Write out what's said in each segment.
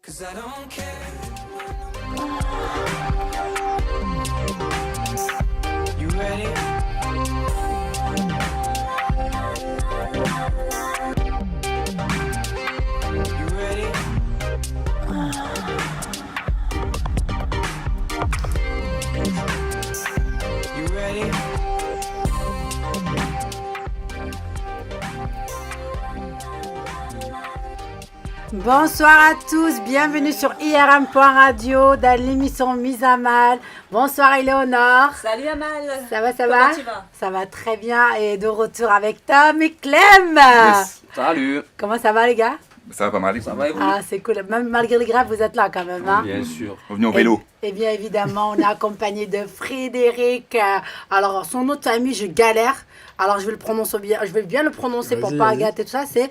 'Cause I don't care. You ready? You ready? You ready? Bonsoir à tous, bienvenue sur IRM.radio dans l'émission Mise à Mal. Bonsoir Éléonore. Salut Amal. Ça va, ça Comment va? tu vas? Ça va très bien et de retour avec Tom et Clem. Yes. Salut. Comment ça va les gars? Ça va pas mal. Ça va et vous? Ah c'est cool, même malgré les grèves vous êtes là quand même. Hein? Bien sûr. Revenu au vélo. Et bien évidemment, on est accompagné de Frédéric. Alors, son nom de famille, je galère. Alors, je vais le prononcer bien. Je vais bien le prononcer pour pas gâter tout ça. C'est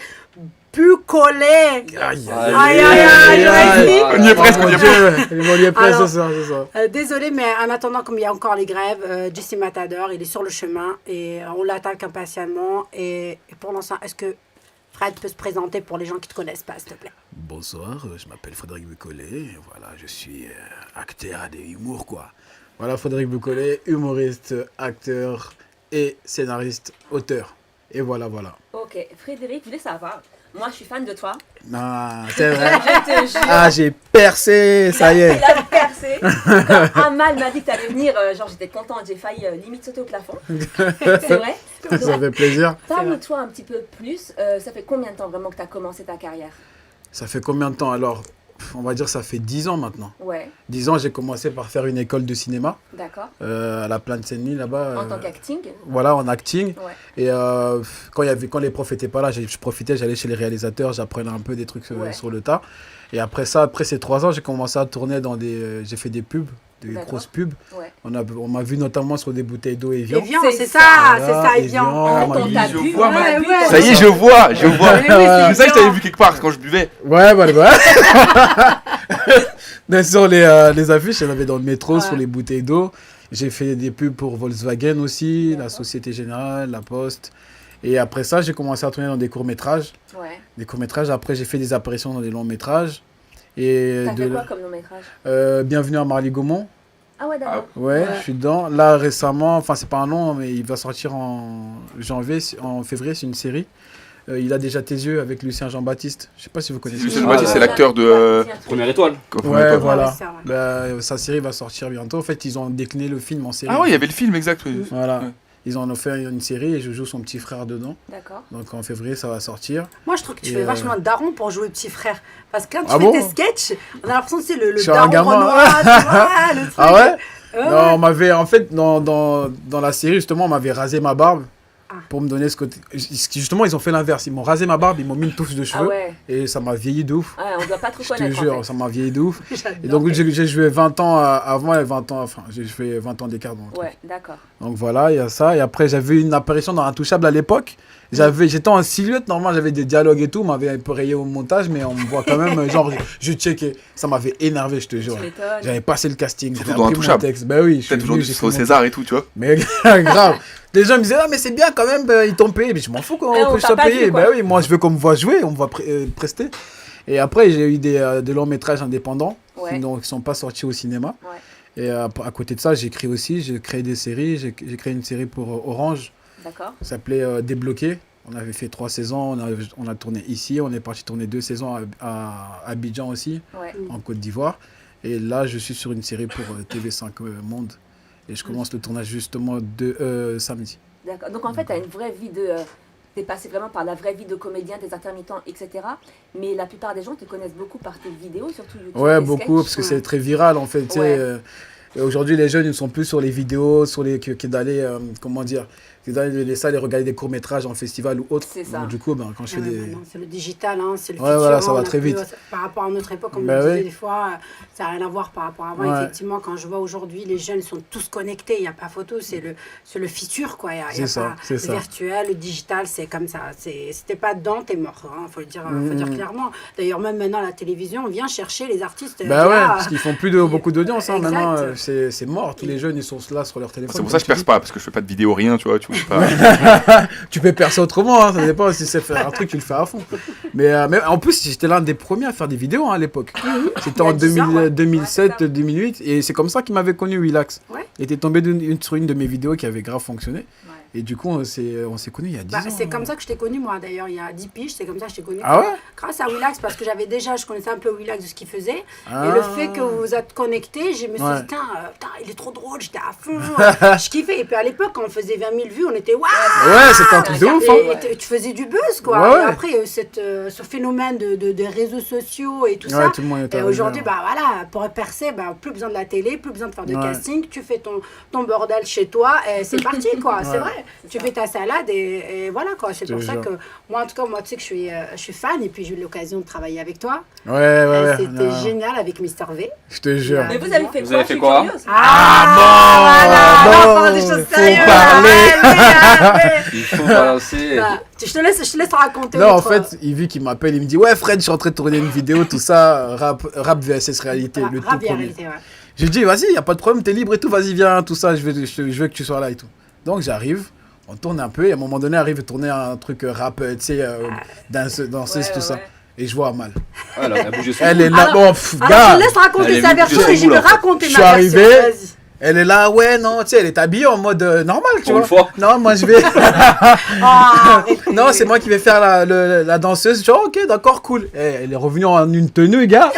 Bucolé. Aïe, Aïe. On y est presque, on y est presque. On y est presque, Alors, c'est ça. Désolé, mais en attendant, comme il y a encore les grèves, Jesse Matador, il est sur le chemin et on l'attaque impatiemment. Et pour l'instant, est-ce que Fred peut se présenter pour les gens qui ne te connaissent pas, s'il te plaît? Bonsoir, je m'appelle Frédéric Bucolé. Voilà, je suis acteur de humour, quoi. Voilà, Frédéric Bucolé, humoriste, acteur et scénariste, auteur. Et voilà. Ok, Frédéric, je voulais savoir. Moi, je suis fan de toi. Ah, c'est vrai. Je te jure. Ah, j'ai percé, ça y est. Il a percé. Quand Amal m'a dit que tu allais venir, genre j'étais contente, j'ai failli limite sauter au plafond. C'est vrai? Ça fait plaisir. Parle-toi un petit peu plus. Ça fait combien de temps vraiment que tu as commencé ta carrière? Ça fait combien de temps? Alors, on va dire ça fait 10 ans maintenant. Ouais, 10 ans, j'ai commencé par faire une école de cinéma d'accord. à la Plaine Saint-Denis, là-bas. En tant qu'acting? Voilà, en acting. Ouais. Et quand les profs n'étaient pas là, je profitais, j'allais chez les réalisateurs, j'apprenais un peu des trucs Ouais. sur le tas. Et après ça, après ces 3 ans, j'ai commencé à tourner dans j'ai fait des pubs, des D'accord. grosses pubs. Ouais. On m'a vu notamment sur des bouteilles d'eau Evian. Evian, C'est c'est ça. ça, c'est Voilà, ça, Evian. Evian. En fait, on t'a je vu. vois, on t'a ouais, vu, ouais. Ça y est, je vois. Oui, oui, c'est C'est ça que je t'avais bien. vu quelque part quand je buvais. Ouais. Mais sur les affiches, il y en avait dans le métro, Ouais. sur les bouteilles d'eau. J'ai fait des pubs pour Volkswagen aussi, la Société Générale, la Poste. Et après ça, j'ai commencé à tourner dans des courts-métrages. Ouais. Après, j'ai fait des apparitions dans des longs-métrages. Et T'as fait quoi comme long métrage? Bienvenue à Marly-Gaumont. Ah ouais, d'accord. Ouais, Ouais. je suis dedans. Là, récemment, enfin, c'est pas un long, mais il va sortir en février, c'est une série. Il a déjà tes yeux avec Lucien Jean-Baptiste. Je sais pas si vous connaissez. Lucien ça. Jean-Baptiste, c'est l'acteur de. Première étoile. Première étoile. Voilà. Ouais, c'est vrai. Sa série va sortir bientôt. En fait, ils ont décliné le film en série. Ah ouais, il y avait le film exact. Oui. Voilà. Ouais. Ils en ont fait une série et je joue son petit frère dedans. D'accord. Donc en février, ça va sortir. Moi, je trouve que tu Et fais vachement daron pour jouer petit frère. Parce que quand tu Ah fais bon tes sketchs, on a l'impression que c'est le Sur un daron gamin. Renoir, tu vois, le truc. Ah ouais? Ouais, Non, ouais. on m'avait, en fait, dans la série, justement, on m'avait rasé ma barbe Ah. pour me donner ce côté. Justement, ils ont fait l'inverse. Ils m'ont rasé ma barbe, ils m'ont mis une touffe de Ah cheveux. ouais. Et ça m'a vieilli de ouf. Ouais, on doit pas trop Je te connaître. jure, en fait. ça m'a vieilli de ouf. Et J'adore. donc, j'ai joué 20 ans avant et 20 ans, enfin, j'ai fait 20 ans d'écart. Ouais, d'accord. Donc voilà, il y a ça. Et après, j'avais une apparition dans Intouchable à l'époque. J'étais en silhouette, normalement, j'avais des dialogues et tout. On m'avait un peu rayé au montage, mais on me voit quand même, genre, je checkais. Ça m'avait énervé, je te jure. Tu m'étonnes. J'avais passé le casting, Surtout j'avais dans appris mon Intouchable. texte. Ben oui, je suis Peut-être venu, aujourd'hui, j'ai c'est fait au mon- César et tout, tu vois. Mais grave. Les gens me disaient, ah, mais c'est bien quand même, ils t'ont payé. Mais je m'en fous on que je t'a sois pas payé. vu, quoi. Ben oui, moi, je veux qu'on me voit jouer, on me voit prester. Et après, j'ai eu des longs métrages indépendants Ouais. qui ne sont pas sortis au cinéma. Ouais. Et à côté de ça, j'écris aussi, j'ai créé des séries. J'ai créé une série pour Orange, D'accord. ça s'appelait Débloqué. On avait fait 3 saisons, on a tourné ici, on est parti tourner 2 saisons à Abidjan aussi, Ouais. en Côte d'Ivoire. Et là, je suis sur une série pour TV5 Monde. Et je commence le tournage justement samedi. D'accord. Donc en fait, tu as une vraie vie de. T'es passé vraiment par la vraie vie de comédien, des intermittents, etc. Mais la plupart des gens te connaissent beaucoup par tes vidéos, surtout YouTube. Ouais, tes beaucoup, sketchs. parce que c'est très viral en fait. Tu sais, Ouais. et aujourd'hui, les jeunes, ils ne sont plus sur les vidéos, que d'aller, comment dire, que d'aller les salles et regarder des courts-métrages en festival ou autre. C'est ça. Donc, du coup, ben, quand je fais Ouais, des. maintenant, c'est le digital, hein, c'est le Ouais, futur. voilà, ça hein, va on a très plus- vite. Par rapport à notre époque, comme Bah on disait oui. des fois, ça n'a rien à voir par rapport à avant. Ouais. Effectivement, quand je vois aujourd'hui, les jeunes sont tous connectés, il n'y a pas photo, c'est le futur, quoi. Il y a C'est ça, pas c'est le ça. virtuel, le digital, c'est comme ça. Si t'es pas dedans, t'es mort, hein, faut le dire, faut dire clairement. D'ailleurs, même maintenant, à la télévision, on vient chercher les artistes. Bah ouais, via- parce qu'ils font plus beaucoup d'audience hein, Exact. maintenant. c'est mort. Tous les jeunes, ils sont là sur leur téléphone. C'est pour ça que je perce pas, parce que je fais pas de vidéo, rien, tu vois. Tu vois Tu peux percer autrement, hein, ça dépend si c'est faire un truc, tu le fais à fond. Mais en plus, j'étais l'un des premiers à faire des vidéos hein, à l'époque. C'était en 10 ans, ouais. 2007, 2008, et c'est comme ça qu'il m'avait connu, Willax. Ouais. Il était tombé sur une de mes vidéos qui avait grave fonctionné. Et du coup, on s'est connus il y a 10 ans. C'est comme ça que je t'ai connu, moi, d'ailleurs, il y a 10 piges, c'est comme ça que je t'ai connu. Ah ouais? Grâce à Willax, parce que je connaissais un peu Willax de ce qu'il faisait. Ah. Et le fait que vous vous êtes connectés, je me suis Ouais. dit, putain, il est trop drôle, j'étais à fond. Je kiffais. Et puis à l'époque, quand on faisait 20 000 vues, on était waouh! Ouais, c'était un truc de ouf. Hein. Et tu faisais du buzz, quoi. Ouais, ouais. Et après, il y a eu ce phénomène de réseaux sociaux et tout Ouais, ça. tout le monde était Et aujourd'hui, arrivé, hein. voilà, pour percer, plus besoin de la télé, plus besoin de faire de Ouais. casting. Tu fais ton bordel chez toi et c'est parti, quoi. C'est Ouais. vrai. Tu fais ta salade et voilà, quoi. C'est Je pour te ça jure. que moi, en tout cas, tu sais que je suis fan et puis j'ai eu l'occasion de travailler avec toi. Ouais. C'était non. génial avec Mr V. Je te jure. Mais vous avez fait Vous quoi? avez Je fait suis quoi curieuse. Voilà, bon, on parle des choses faut sérieuses. parler. Allez. Il faut balancer. Bah, je te laisse raconter. Non, en notre- fait, Yvi qui m'appelle, il me dit ouais Fred, je suis en train de tourner une vidéo, tout ça, rap VSS réalité, le tout Rap et premier. réalité, ouais. J'ai dit vas-y, y a pas de problème, t'es libre et tout, vas-y viens, tout ça, je veux que tu sois là et tout. Donc j'arrive, on tourne un peu et à un moment donné arrive à tourner un truc rap, tu sais, danseuse, Ouais, tout ça. ouais. Et je vois mal. Voilà, elle a bougé son Elle cou. est là, Alors- bon, Alors, gars, je te laisse raconter Elle est sa venue version jusqu'au et je bout, vais là, en fait. raconter Je ma suis version. arrivé. Vas-y. elle est là, ouais, non, tu sais, elle est habillée en mode normal, tu Pour vois. une fois. Non, moi je vais. Ah, Non, c'est moi qui vais faire la danseuse. Je dis, ok, d'accord, cool. Et elle est revenue en une tenue, gars.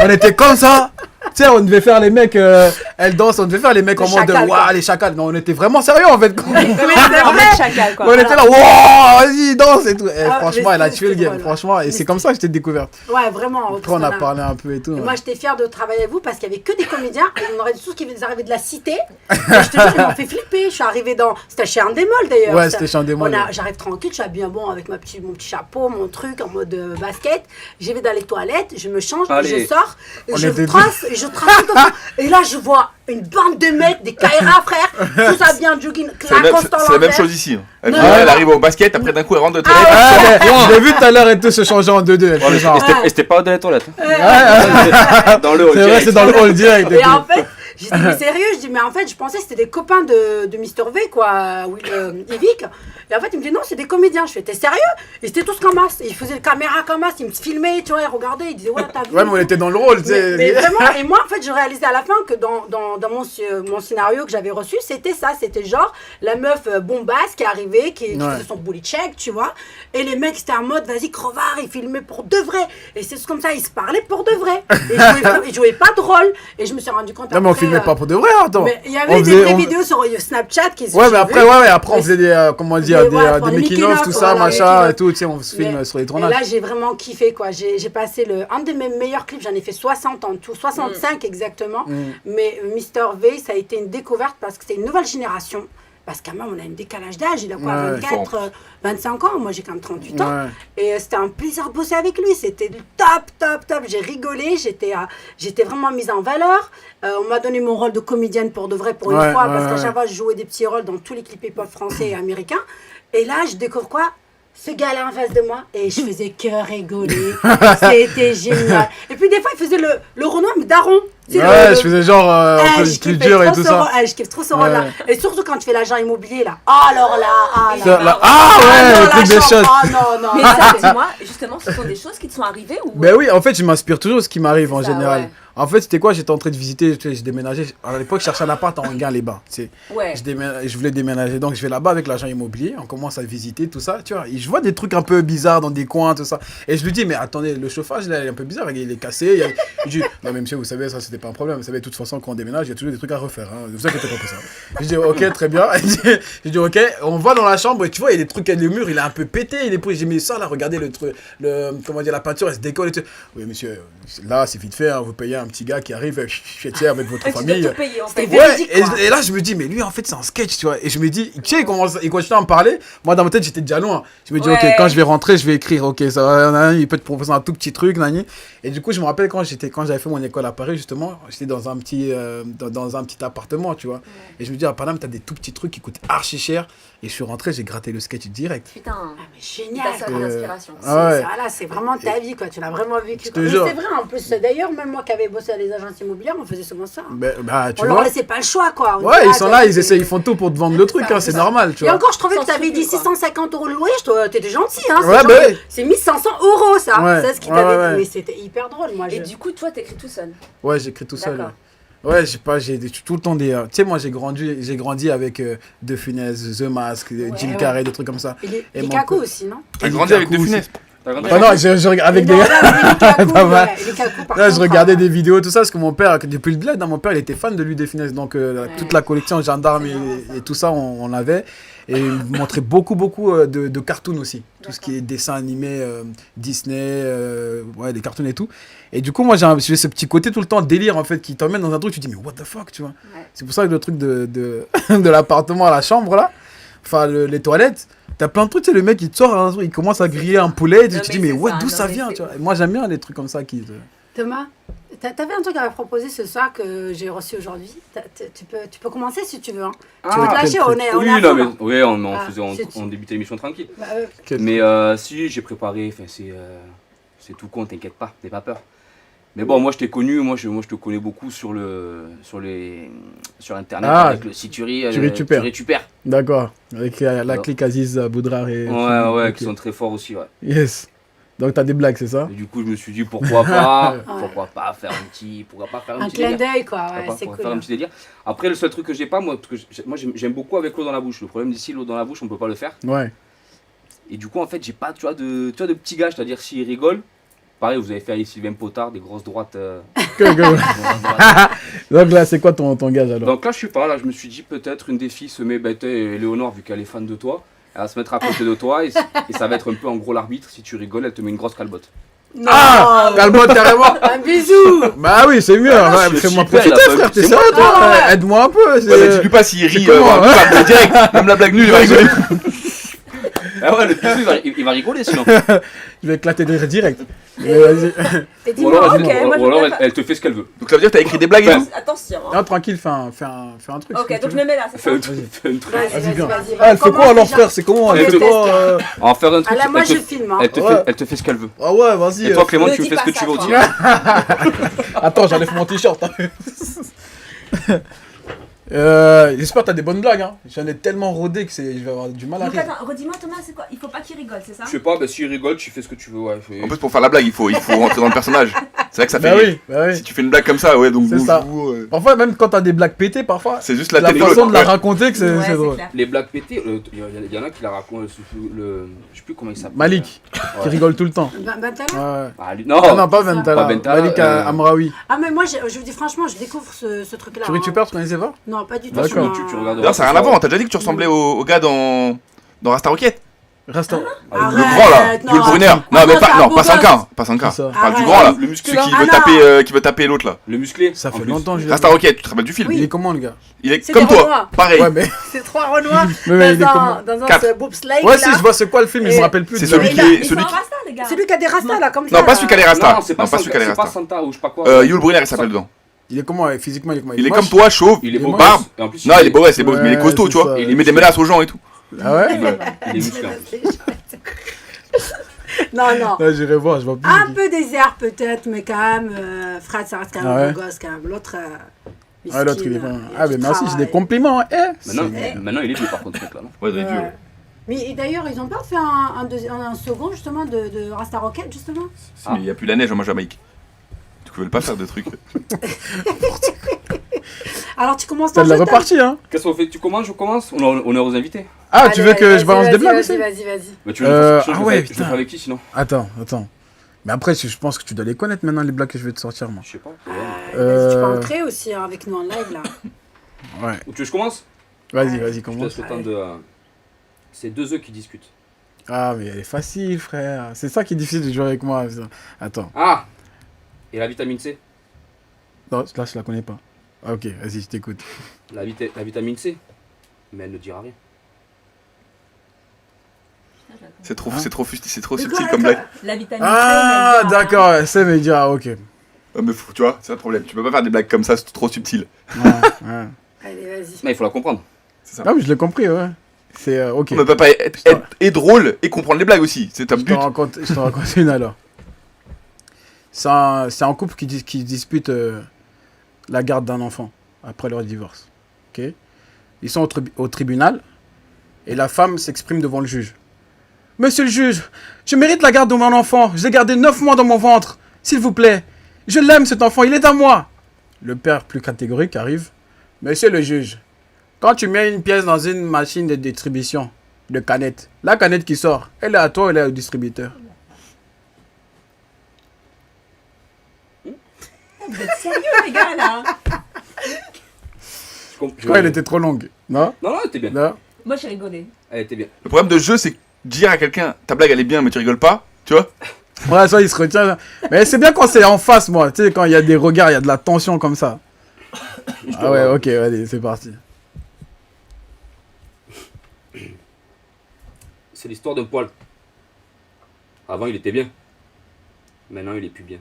On était comme ça. Tu sais, on devait faire les mecs, elle danse, on devait faire les mecs Les en mode, chacals, quoi. waouh, les chacals. Non, on était vraiment sérieux en fait. Mais c'est vrai. vrai, chacal, quoi. On était là, waouh, vas-y, danse et tout. Et Ah, franchement, mais elle a c'est tué le game, drôle. franchement. Et Mais c'est c'est- comme ça que je t'ai découverte. Ouais, vraiment. Après, on a parce qu'on parlé un peu et tout. Et ouais. moi, j'étais fière de travailler avec vous parce qu'il n'y avait que des comédiens et on aurait tous qui arrivaient de la cité. Et je te jure, ils m'ont fait flipper. Je suis arrivée dans. C'était chez Endemol d'ailleurs. Ouais, c'était chez Endemol, ouais. J'arrive tranquille, je suis habillée bon avec mon petit chapeau, mon truc en mode basket. J'y vais dans les toilettes, je me change, Allez. je sors, et On je était trace, et je trace tout ça. Et là, je vois une bande de mecs, des Kaira, frère, tous habillés en jogging, C'est la Lacoste en c'est la même l'envers. chose ici. hein. Elle, Non, elle non. arrive au basket, après d'un coup elle rentre de Ah, toilette. Ah, mais je l'ai vu tout à l'heure et tout se changer en 2-2. Elle Ouais, fait mais genre. c'était pas dans les toilettes. Ouais, Dans le hall. c'est vrai, direct. c'est dans le hall direct. Et en fait, j'ai dit, mais sérieux, je dis, mais en fait, je pensais que c'était des copains de Mr V, quoi, Yvick. Et en fait, il me dit, non, c'est des comédiens. Je fais, t'es sérieux? Ils étaient tous comme as. Ils faisaient le caméra comme as, ils me filmaient, tu vois, ils regardaient, ils disaient, ouais, t'as vu? Ouais, mais on était dans le rôle, tu sais. Mais vraiment, et moi, en fait, je réalisais à la fin que dans mon scénario que j'avais reçu, c'était ça. C'était genre la meuf bombasse qui arrivait, qui Ouais. faisait son bully check, tu vois. Et les mecs, c'était en mode, vas-y, crevard, ils filmaient pour de vrai. Et c'est comme ça, ils se parlaient pour de vrai. Et ils jouaient pas de rôle. Et je me suis rendu compte Non, mais on après, filmait pas pour de vrai, attends. mais il y On avait des faisait- vraies on- vidéos sur Snapchat qui Ouais, mais après, ouais, après on Mais- faisait des, comment dire, Mais ouais, pour des les making making-of, of, tout ça, voilà, machin making-of. et tout, tu sais, on se filme sur les Et tournages. là, j'ai vraiment kiffé, quoi. J'ai passé un de mes meilleurs clips, j'en ai fait 60 en tout, 65 exactement. Mais Mr V, ça a été une découverte parce que c'est une nouvelle génération. Parce quand même, on a un décalage d'âge. Il a quoi, Ouais, 24, 25 ans. Moi, j'ai quand même 38 ans. Ouais. Et c'était un plaisir de bosser avec lui. C'était du top. J'ai rigolé. J'étais vraiment mise en valeur. On m'a donné mon rôle de comédienne pour de vrai, pour une Ouais, fois. ouais, Parce qu'à ouais. chaque fois, je jouais des petits rôles dans tous les clips hip-hop français et américains. Et là, je découvre quoi? Ce gars-là en face de moi, et je faisais que rigoler. C'était génial. Et puis des fois, il faisait le Renoir, mais daron. Tu sais, Ouais, le- je faisais genre un Eh, peu je de kiffais culture et trop tout ce ça. rôle. Eh, je kiffe trop ce rôle-là. Ouais. Et surtout quand tu fais l'agent immobilier, là. Ah, alors là, ah là. Ça, là. là- Ah ouais, non, le truc la des chambre. choses. Ah non, non. Mais ça, dis-moi, justement, ce sont des choses qui te sont arrivées ou... Ben oui, en fait, je m'inspire toujours de ce qui m'arrive en C'est ça, général. ouais. En fait, c'était quoi? J'étais en train de visiter, tu sais, je déménageais. À l'époque, je cherchais un appart en Enghien-les-Bains. Tu sais. Ouais. Je voulais déménager. Donc, je vais là-bas avec l'agent immobilier. On commence à visiter tout ça. Tu vois, et je vois des trucs un peu bizarres dans des coins, tout ça. Et je lui dis, mais attendez, le chauffage, là, il est un peu bizarre. Il est cassé. Je dis, non, mais monsieur, vous savez, ça, c'était pas un problème. Vous savez, de toute façon, quand on déménage, il y a toujours des trucs à refaire. Hein. Ne vous inquiétez pas pour ça. Je dis, ok, très bien. Je dis, ok, on va dans la chambre. Et tu vois, il y a des trucs, le mur, il est un peu pété. Il est pris. J'ai mis ça, là, regardez le truc. Comment dire, la peinture, elle se décolle. Et tout. Oui, monsieur, là, c'est vite fait. Hein, vous payez un petit gars qui arrive, fêtier avec votre Tu dois famille. tout payer, en fait. C'était Ouais, véridique, quoi. et là je me dis, mais lui en fait c'est un sketch, tu vois. Et je me dis, tu sais, il continue à me parler. Moi dans ma tête j'étais déjà loin. Je me dis, Ouais. ok, quand je vais rentrer, je vais écrire, ok, ça va, nani, il peut te proposer un tout petit truc, nani. Et du coup, je me rappelle quand j'avais fait mon école à Paris, justement, j'étais dans un petit appartement, tu vois. Et je me dis, ah, Paname, t'as des tout petits trucs qui coûtent archi cher. Et je suis rentré, j'ai gratté le sketch direct. Putain, Ah, mais t'as génial. ça quoi. d'inspiration. Ah ouais. Voilà, c'est vraiment ta vie, quoi. Tu l'as vraiment vécu. Je te quoi. Mais jure. c'est vrai, en plus. D'ailleurs, même moi qui avais bossé à les agences immobilières, on faisait souvent ça. Bah, tu On leur vois. laissait pas le choix, quoi. On Ouais, disait, ils ah, sont t'as là, vu, ils c'est- essaient, ils font tout pour te vendre le truc, ça, hein, c'est ça. normal, tu Et vois. encore, je trouvais Sans que t'avais dit scrupule, quoi. 650 € de loyer, t'étais gentil, hein. Ouais, c'est bah genre, ouais. c'est 1500 €, ça. Ouais. C'est ce qu'il Ouais, t'avait ouais, dit. ouais. Mais c'était hyper drôle, moi. Et du coup, toi, t'écris tout seul. Ouais, j'écris tout seul. D'accord. Ouais, je sais pas, j'ai tout le temps des. Tu sais, moi, j'ai grandi avec De Funès, The Mask, Jim ouais. Carrey, des trucs comme ça. Et Et les mon Kakou pote- aussi, non T'as grandi avec De Lukaku Funès. T'as grandi Ah non, je regarde avec des. Pas mal. Là, je regardais des vidéos, tout ça, parce que mon père, depuis le bled, hein, mon père, il était fan de lui, De Funès. Donc, toute la collection Gendarme et tout ça, on l'avait. Et il me montrait beaucoup de cartoons aussi. Tout ce qui est dessin animé, Disney, ouais, des cartoons et tout. Et du coup, moi, j'ai ce petit côté tout le temps délire, en fait, qui t'emmène dans un truc, tu te dis, mais what the fuck, tu vois. Ouais. C'est pour ça que le truc de l'appartement à la chambre, là, enfin, les toilettes, t'as plein de trucs, tu sais, le mec, il te sort, il commence à griller un poulet, et tu Non, te mais dis, mais c'est ouais, ça, d'où non, ça mais vient, c'est tu vois. ouf. Et moi, j'aime bien les trucs comme ça qui. Thomas, t'avais un truc à me proposer ce soir que j'ai reçu aujourd'hui. Tu peux commencer si tu veux. Hein. Tu Ah, veux te lâcher, quel on truc. est à Oui, fond, non, mais là. oui, on Ah, faisait, c'est- on débutait l'émission tranquille. Bah, Mais si, j'ai préparé, enfin, c'est tout con, t'inquiète pas, n'aie pas peur. Mais bon, moi je t'ai connu, moi je te connais beaucoup sur internet Ah, avec le Situri, Tu récupères. Tu récupères. D'accord. Avec la Alors. clique Aziz Boudrar et. Ouais, Ok. qui sont très forts aussi, ouais. Yes. Donc, t'as des blagues, c'est ça? Et du coup, je me suis dit pourquoi pas faire un petit un clin délire. d'œil, quoi. Ouais, Pourquoi c'est pas cool. faire un petit délire. Après, le seul truc que j'ai pas, moi, parce que moi j'aime beaucoup avec l'eau dans la bouche. Le problème d'ici, l'eau dans la bouche, on peut pas le faire. Ouais. Et du coup, en fait, j'ai pas, tu vois, de petits gars, c'est-à-dire s'ils rigolent. Pareil, vous avez fait avec Sylvain Potard, des grosses droites. Donc là, c'est quoi ton gage alors? Donc là, je suis pas là. Je me suis dit peut-être une des filles se met, Léonore, vu qu'elle est fan de toi, elle va se mettre à côté de toi et ça va être un peu en gros l'arbitre. Si tu rigoles, elle te met une grosse calbotte. Non, Ah, calme-toi carrément. un bisou. Bah oui, c'est mieux. Ah, ouais, je fais-moi suis profiter, belle, frère. T'es c'est sérieux, toi? Ah, ouais. Aide-moi un peu. Ouais, mais dis-lui pas s'il rit, comment, hein voilà, direct. Même la blague nulle, il va rigoler. Ah ouais, le bisou, il va rigoler sinon. Je vais éclater de rire direct. Mais vas-y. Et Ou dis-moi, alors, ok, moi, je ou alors, préfère- elle te fait ce qu'elle veut. Donc ça veut dire que t'as écrit des blagues et tout. Attention. Hein. Non, tranquille, fais un truc. Ok, si tu donc je veux. me mets là, c'est ça? Fais un truc. vas-y, bien. vas-y. Ah, elle fait quoi Commence alors, déjà. frère? C'est comment? On Elle fait déteste. quoi En faire un Ah truc. là, moi, elle te- je filme. Hein. Ouais. Elle te fait ce qu'elle veut. Ah ouais, vas-y. Et toi, Clément, Ne tu dis fais ce pas que ça, tu veux toi. aussi. Attends, j'enlève mon t-shirt. Hein. J'espère que t'as des bonnes blagues. Hein. J'en ai tellement rodé que je vais avoir du mal à Donc rire. attends, redis-moi Thomas, c'est quoi? Il faut pas qu'il rigole, c'est ça? Je sais pas, bah s'il rigole, tu fais ce que tu veux. Ouais, En plus, pour faire la blague, il faut rentrer dans le personnage. C'est vrai que ça fait Bah rire. oui, bah Si oui. tu fais une blague comme ça, ouais, donc C'est ça. bonjour. Parfois, même quand t'as des blagues pétées, parfois, C'est juste la la tête de façon l'autre. de la Ouais. raconter que c'est Ouais, c'est drôle. clair. Les blagues pétées, il y en a qui la racontent, je sais plus comment il s'appelle. Malik, qui Ouais. rigole tout le temps. Bentala Ouais. Ah, non, Ah non, pas ça. Bentala. Pas Bentala, Malik Amraoui. Ah, mais moi, je vous dis franchement, je découvre ce truc-là. Tu hein. récupères, tu connaissais pas? Non, pas du tout. D'accord. je suis Tu un- regardes- D'ailleurs, ça n'a rien à voir. T'as déjà dit que tu ressemblais au gars dans Rasta Rocket. Reste. Ah, Le grand là, non. Yul Brunner. Non, mais Arrête, pas un beau pas gosse. 5K. Pas 5K. C'est ça. Je parle du Arrête. grand là. Le musclé Celui là. qui veut taper l'autre là. Le musclé. Ça en fait plus. longtemps que je l'ai Rasta vu. Rocket, tu te rappelles du film Il est comment le gars? Il est C'est comme des toi, Renois. pareil. Ouais, mais. C'est trois Renois Mais il est dans comment? un, dans un Quatre. ce bobsleigh Ouais, là. si, je vois c'est quoi le film, mais je Et- me rappelle plus. C'est de- celui Et qui là, est. Ils sont Celui en qui. rasta, les gars. Celui qui a des rastas là, comme ça. Non, pas celui qui a les Rasta. Non, c'est pas Non, pas celui qui a les C'est pas Rasta. Santa ou je sais pas quoi. Yul Brunner, il s'appelle dedans. Il est comment physiquement? Il est comment? Il est moche comme toi, chauve. Il est beau moche. barbe. gosse, et en plus, Non, il est beau, ouais, c'est beau, mais il est Ouais, costaud, c'est tu vois. ça. Il met des menaces aux gens et tout. Ah ouais? Il est musclé. Non, non. Là, j'irai voir, je vois plus. Un peu désert peut-être, mais quand même, Fred, ça reste quand même Ah un ouais. beau gosse quand même. L'autre. Ah, l'autre, il est miskin, pas. il a Ah, du mais merci, j'ai travail. des compliments. Hein. Maintenant, il est vieux par contre, ce mec là, non? Ouais, il doit être vieux. Ouais. Mais et d'ailleurs, ils ont pas fait un second justement de Rasta Rocket justement. Mais il n'y a plus la neige en Jamaïque. Du coup, ils veulent pas faire de trucs. Alors tu commences T'as ton de la jeu, Tom. repartie, hein? Qu'est-ce qu'on fait? Tu commences, je commence? On est aux invités. Ah, Allez, tu veux que vas-y, je balance des vas-y, blagues vas-y, aussi? vas-y. Mais tu veux le faire- ah je ouais, le fais putain. avec qui sinon? Attends. Mais après, je pense que tu dois les connaître maintenant, les blagues que je vais te sortir, moi. Je sais pas. Vas-y, tu peux en créer aussi hein, avec nous en live là. Ouais. Ou tu veux que je commence? Vas-y, Je te laisse commence. le temps de. C'est deux œufs qui discutent. Ah, mais elle est facile, frère. C'est ça qui est difficile de jouer avec moi. Attends. Ah! Et la vitamine C? Non, là, je la connais pas. Ah, ok, vas-y, je t'écoute. La vitamine C? Mais elle ne dira rien. C'est trop Hein subtil comme blague. La vitamine C. Ah, mais bien, d'accord, elle sait me dire, ah, ok. Ouais, Mais tu vois, c'est un problème. Tu peux pas faire des blagues comme ça, c'est trop subtil. ouais. Allez, vas-y. Mais il faut la comprendre. C'est ça. Ah, mais je l'ai compris, ouais. C'est ok. On ne peut pas être drôle et comprendre les blagues aussi. C'est un Je but. te raconte une alors. C'est un couple qui dispute la garde d'un enfant après leur divorce. Ok. Ils sont au tribunal et la femme s'exprime devant le juge. Monsieur le juge, je mérite la garde de mon enfant. Je l'ai gardé 9 mois dans mon ventre. S'il vous plaît, je l'aime cet enfant, il est à moi. Le père plus catégorique arrive. Monsieur le juge, quand tu mets une pièce dans une machine de distribution de canettes, la canette qui sort, elle est à toi ou elle est au distributeur? Vous êtes sérieux, les gars, là? Je crois qu'elle était trop longue. Non? Non, non, elle était bien. Non? Moi, j'ai rigolé. Elle était bien. Le problème de jeu, c'est dire à quelqu'un ta blague elle est bien, mais tu rigoles pas. Tu vois? Ouais, ça, il se retient. Mais c'est bien quand c'est en face, moi. Tu sais, quand il y a des regards, il y a de la tension comme ça. Ah ouais, ok, allez, c'est parti. C'est l'histoire d'un poil. Avant, il était bien. Maintenant, il est plus bien.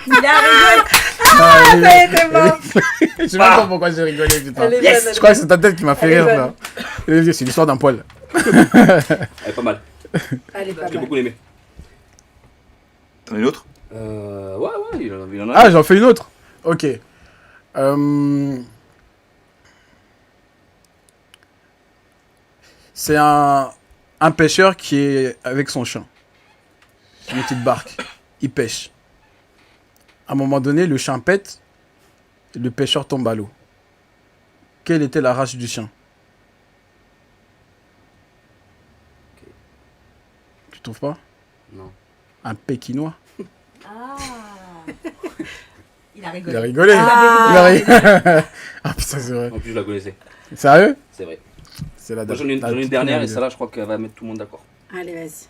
Il a rigolé. Ça été bon. Je sais même pas pourquoi j'ai rigolé, putain. Elle est bonne, elle est Je crois que c'est ta tête qui m'a fait Elle est rire, là. C'est l'histoire d'un poil. Elle est pas mal. Elle est pas J'ai mal. beaucoup aimé. T'en as une autre? Ouais, il en a. Ah, j'en fais une autre. Ok. C'est un pêcheur qui est avec son chien. C'est une petite barque. Il pêche. À un moment donné, le chien pète. Et le pêcheur tombe à l'eau. Quelle était la race du chien? Tu trouves pas? Non. Un pékinois. Ah. Il a Il rigolé. a rigolé. Ah. Il a rigolé. Ah putain, c'est vrai. En plus, je la connaissais. Sérieux? C'est vrai. C'est la Moi, j'en ai une la dernière et dernière. celle-là, je crois qu'elle va mettre tout le monde d'accord. Allez, vas-y.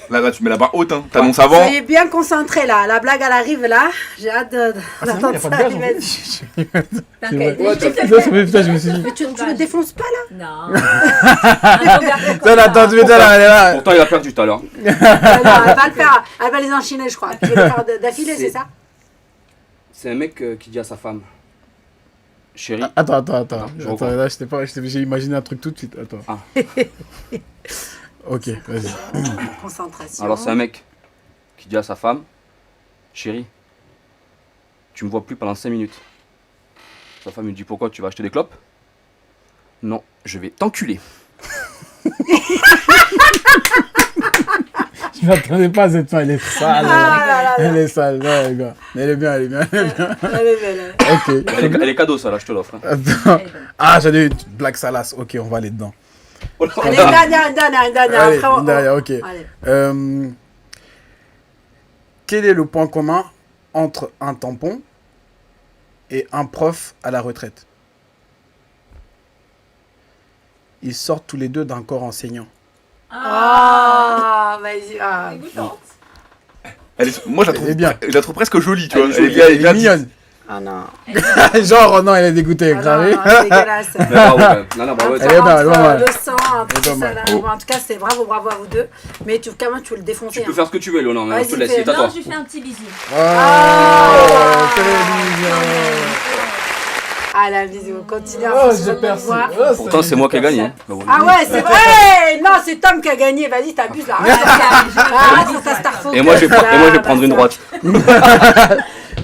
Là, tu mets la barre haute. Hein. T'annonces avant. Soyez bien concentrés là. La blague, elle arrive là. J'ai hâte d'entendre ça arriver. T'inquiète. Ouais, je vais te ça, le ça fait- putain, je me suis dit. Mais tu le défonces pas là? Non. Un regard comme Putain, la ça. tante Vita, là, elle est là. Pourtant, il a perdu tout à l'heure. Non, elle va le faire. Elle va les enchaîner, je crois. Tu veux les faire d'affilée, c'est ça? C'est un mec qui dit à sa femme: Chérie, Attends. je Attends, reprends. là, j'ai imaginé un truc tout de suite. Attends. Ah. Ok, vas-y. Concentration. alors c'est un mec qui dit à sa femme: Chérie, tu me vois plus pendant 5 minutes. Sa femme lui dit: Pourquoi, tu vas acheter des clopes? Non, je vais t'enculer. Je m'attendais pas à cette fin, elle est sale. Ah là là là. Elle est sale, ouais, les gars. Elle est bien. Elle est belle. Ok. Elle est cadeau, ça, là, je te l'offre. Hein. Attends. Ah, j'avais une blague salace. Ok, on va aller dedans. Oh là Allez, là. dernière. Allez, Après, on- derrière, ok. Allez. Quel est le point commun entre un tampon et un prof à la retraite? Ils sortent tous les deux d'un corps enseignant. Ah, vas-y. Ah. Dégoûtante. Moi, je la Elle est trouve, bien. je la trouve presque jolie, tu vois. Elle est bien mignonne. Ah non. Genre, oh non, elle est dégoûtée. Ah gravé. non, c'est dégueulasse. Mais bravo, quand même. Non, bravo. Elle est bien, elle est pas mal. Le sang, entre Elle est pas ça, mal. là. Oh. Bon, en tout cas, c'est bravo à vous deux. Mais quand même, tu veux le défoncer. Tu peux faire ce que tu veux, Léonard, mais on te Vas-y, laisse, fais. c'est à Non, toi. je lui fais un petit bisou. Oh, télévision. Ah, la bisou. Continue Oh, à j'ai percé. voir. Oh, Pourtant, c'est moi qui ai gagné. Hein. Bah, voilà. Ah ouais, c'est vrai. Non, c'est Tom qui a gagné. Vas-y, t'abuses là. Ah, c'est ta Star Focus, Et moi, je vais là, prendre une bah, droite.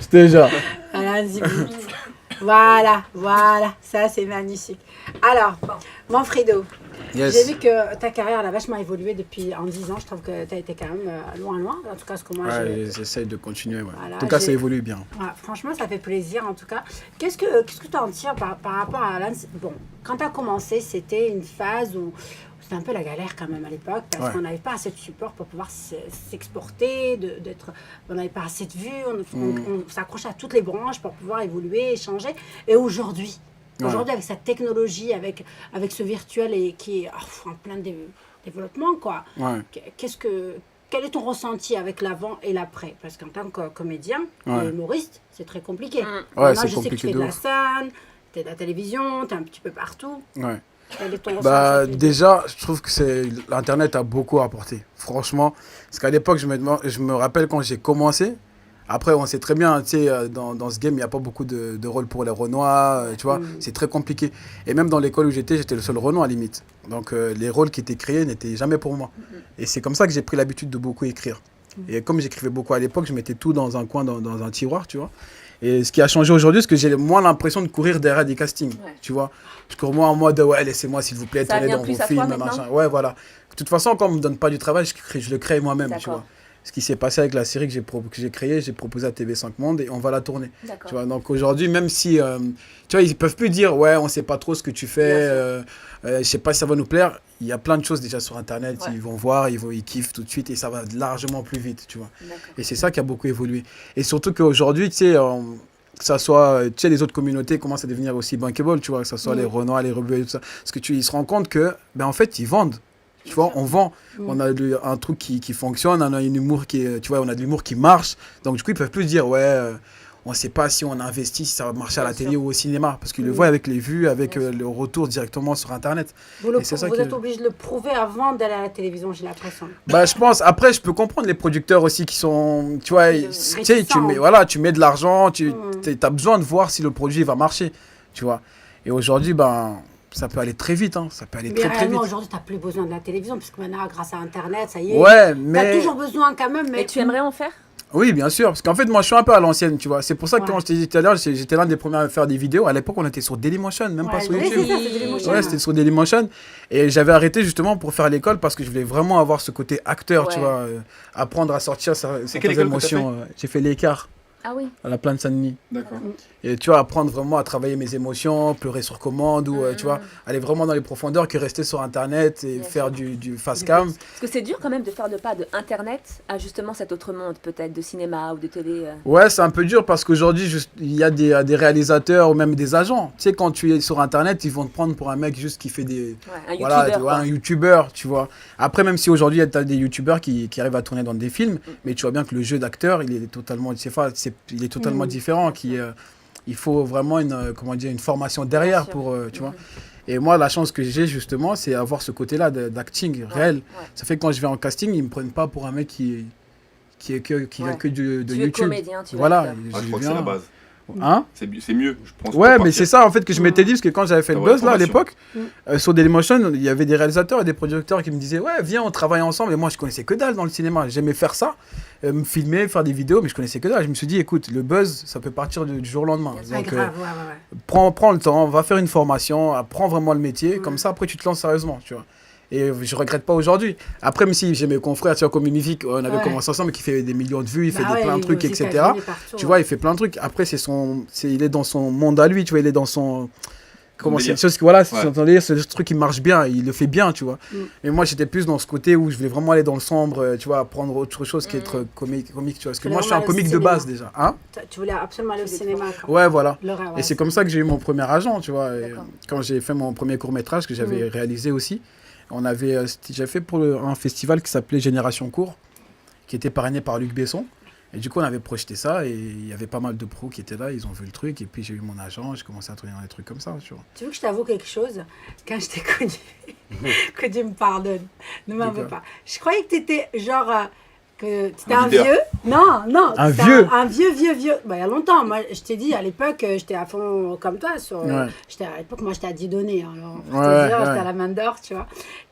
C'était genre. Voilà, vas-y. Voilà, ça c'est magnifique. Alors, Manfredo, Yes. j'ai vu que ta carrière elle a vachement évolué depuis en 10 ans. Je trouve que tu as été quand même loin. En tout cas, ce que moi j'ai. Ouais, j'essaye de continuer. Ouais. Voilà, En tout cas, ça j'ai- évolue bien. Ouais, franchement, ça fait plaisir en tout cas. Qu'est-ce que tu en tires par rapport à Alan? Bon, quand tu as commencé, c'était une phase où c'était un peu la galère quand même à l'époque parce Ouais. qu'on n'avait pas assez de support pour pouvoir s'exporter, on n'avait pas assez de vues, on s'accrochait à toutes les branches pour pouvoir évoluer, échanger. Et aujourd'hui, avec cette technologie, avec ce virtuel et qui est en plein développement, quoi. Ouais. Quel est ton ressenti avec l'avant et l'après? Parce qu'en tant que comédien Ouais. et humoriste, c'est très compliqué. Ouais, Moi, c'est je sais que tu compliqué fais de de la ouf. scène, tu es de la télévision, tu es un petit peu partout. Ouais. Quel est ton ressenti Bah, avec les deux? déjà, je trouve que l'Internet a beaucoup apporté. Franchement, parce qu'à l'époque, je me rappelle quand j'ai commencé, Après, on sait très bien, tu sais, dans ce game, il n'y a pas beaucoup de rôles pour les Renois, tu vois. C'est très compliqué. Et même dans l'école où j'étais le seul Renois, à la limite. Donc, les rôles qui étaient créés n'étaient jamais pour moi. Et c'est comme ça que j'ai pris l'habitude de beaucoup écrire. Et comme j'écrivais beaucoup à l'époque, je mettais tout dans un coin, dans un tiroir, tu vois. Et ce qui a changé aujourd'hui, c'est que j'ai moins l'impression de courir derrière des castings, tu vois. Je cours moins en mode, ouais, laissez-moi s'il vous plaît, Ça tournez vient dans plus vos à toi films, maintenant machin. Ouais, voilà. De toute façon, quand on me donne pas du travail, je le crée moi-même, tu D'accord. vois. Ce qui s'est passé avec la série que j'ai créée, j'ai proposé à TV5 Monde et on va la tourner. Tu D'accord. vois, donc aujourd'hui, même si, tu vois, ils peuvent plus dire, ouais, on sait pas trop ce que tu fais, je sais pas si ça va nous plaire. Il y a plein de choses déjà sur Internet, Ouais. ils vont voir, ils kiffent tout de suite et ça va largement plus vite, tu vois. D'accord. Et c'est ça qui a beaucoup évolué. Et surtout qu'aujourd'hui, tu sais, que ça soit, tu sais, les autres communautés commencent à devenir aussi bankable, tu vois, que ce soit les Renois, les Rebeux et tout ça. Parce que ils se rendent compte que, ben en fait, ils vendent. Tu vois, on vend. On a un truc qui fonctionne, on a une humour qui est, tu vois, on a de l'humour qui marche. Donc, du coup, ils peuvent plus dire, ouais, on ne sait pas si on investit, si ça va marcher à la télé ou au cinéma. Parce qu'ils le voient avec les vues, avec le retour directement sur Internet. Vous, Et c'est ça vous qui- êtes obligé de le prouver avant d'aller à la télévision, j'ai l'impression. Bah, je pense. Après, je peux comprendre les producteurs aussi qui sont, tu vois, tu sais, tu mets de l'argent, tu as besoin de voir si le produit va marcher, tu vois. Et aujourd'hui, ben, ça peut aller très vite, hein. Ça peut aller Mais très, très réellement, vite. aujourd'hui, tu n'as plus besoin de la télévision, puisque maintenant, grâce à Internet, ça y est. Ouais, Tu as mais. toujours besoin quand même. Mais Et tu aimerais en faire? Oui, bien sûr. Parce qu'en fait, moi, je suis un peu à l'ancienne, tu vois. C'est pour ça que Ouais. quand je t'ai dit tout à l'heure, j'étais l'un des premiers à faire des vidéos. À l'époque, on était sur Dailymotion, même pas Ouais, sur oui, YouTube. c'est ça, c'est Dailymotion. Ouais, c'était sur Dailymotion. Et j'avais arrêté justement pour faire l'école parce que je voulais vraiment avoir ce côté acteur, tu Ouais. vois. Apprendre à sortir certaines quelle école que t'as émotions. J'ai fait l'écart Ah oui. à la Plaine Saint-Denis. D'accord. Et tu vois, apprendre vraiment à travailler mes émotions, pleurer sur commande ou, tu vois, aller vraiment dans les profondeurs que rester sur Internet et Bien faire sûr. du fast cam. Parce que c'est dur quand même de faire le pas de Internet à justement cet autre monde, peut-être de cinéma ou de télé. Ouais, c'est un peu dur parce qu'aujourd'hui, il y a des réalisateurs ou même des agents. Tu sais, quand tu es sur Internet, ils vont te prendre pour un mec juste qui fait des... Ouais, un Voilà, youtubeur. tu vois, quoi. un youtubeur, tu vois. Après, même si aujourd'hui, tu as des youtubeurs qui arrivent à tourner dans des films, mais tu vois bien que le jeu d'acteur, il est totalement, il est totalement différent. Il faut vraiment une formation derrière sûr. pour, tu vois. Et moi, la chance que j'ai justement, c'est avoir ce côté-là d'acting réel. Ouais. Ça fait que quand je vais en casting, ils me prennent pas pour un mec qui vient que de Tu es YouTube. comédien, tu Voilà. vois. Ah, je crois que c'est la base. Hein? C'est mieux, je pense. Ouais, pour mais partir. c'est ça en fait que je m'étais dit, parce que quand j'avais fait le Avoir buzz là à l'information. l'époque, sur Dailymotion, il y avait des réalisateurs et des producteurs qui me disaient, ouais, viens, on travaille ensemble. Et moi, je connaissais que dalle dans le cinéma. J'aimais faire ça, me filmer, faire des vidéos, mais je connaissais que dalle. Je me suis dit, écoute, le buzz, ça peut partir du jour au lendemain. C'est Donc, grave, ouais. prends le temps, va faire une formation, apprends vraiment le métier. Comme ça, après, tu te lances sérieusement, tu vois. Et je regrette pas aujourd'hui. Après, même si j'ai mes confrères, tu vois, comme Mimivic, on avait Ouais. commencé ensemble, qui fait des millions de vues, il fait Bah ouais, plein de il est trucs, aux etc. États-Unis, partout, Tu ouais. vois, il fait plein de trucs. Après, il est dans son monde à lui, tu vois, il est dans son... Comment c'est délire. une chose qui, voilà, Ouais. c'est le truc qui marche bien, il le fait bien, tu vois. Mais moi, j'étais plus dans ce côté où je voulais vraiment aller dans le sombre, tu vois, apprendre autre chose qu'être comique, tu vois. Parce que Tu moi, je suis un voulais comique de vraiment base déjà. Hein? Tu voulais absolument aller au cinéma. quoi. Ouais, voilà. L'horreur, ouais. Et c'est comme ça que j'ai eu mon premier agent, tu vois. Et, D'accord. quand j'ai fait mon premier court-métrage que j'avais réalisé aussi, j'avais fait pour un festival qui s'appelait Génération Court, qui était parrainé par Luc Besson. Et du coup, on avait projeté ça et il y avait pas mal de pros qui étaient là, ils ont vu le truc. Et puis, j'ai eu mon agent, j'ai commencé à tourner dans des trucs comme ça, tu vois. Tu veux que je t'avoue quelque chose? Quand je t'ai connu, que Dieu me pardonne, ne m'en veux pas. Je croyais que tu étais genre. Que c'était Un un leader. vieux. Non. Un c'était vieux. Un vieux. Bah, il y a longtemps. Moi, je t'ai dit à l'époque, j'étais à fond comme toi. Ouais. À l'époque, moi, j'étais à Dieudonné. Hein, alors, pour Ouais, te dire, ouais. j'étais à la main d'or, tu vois.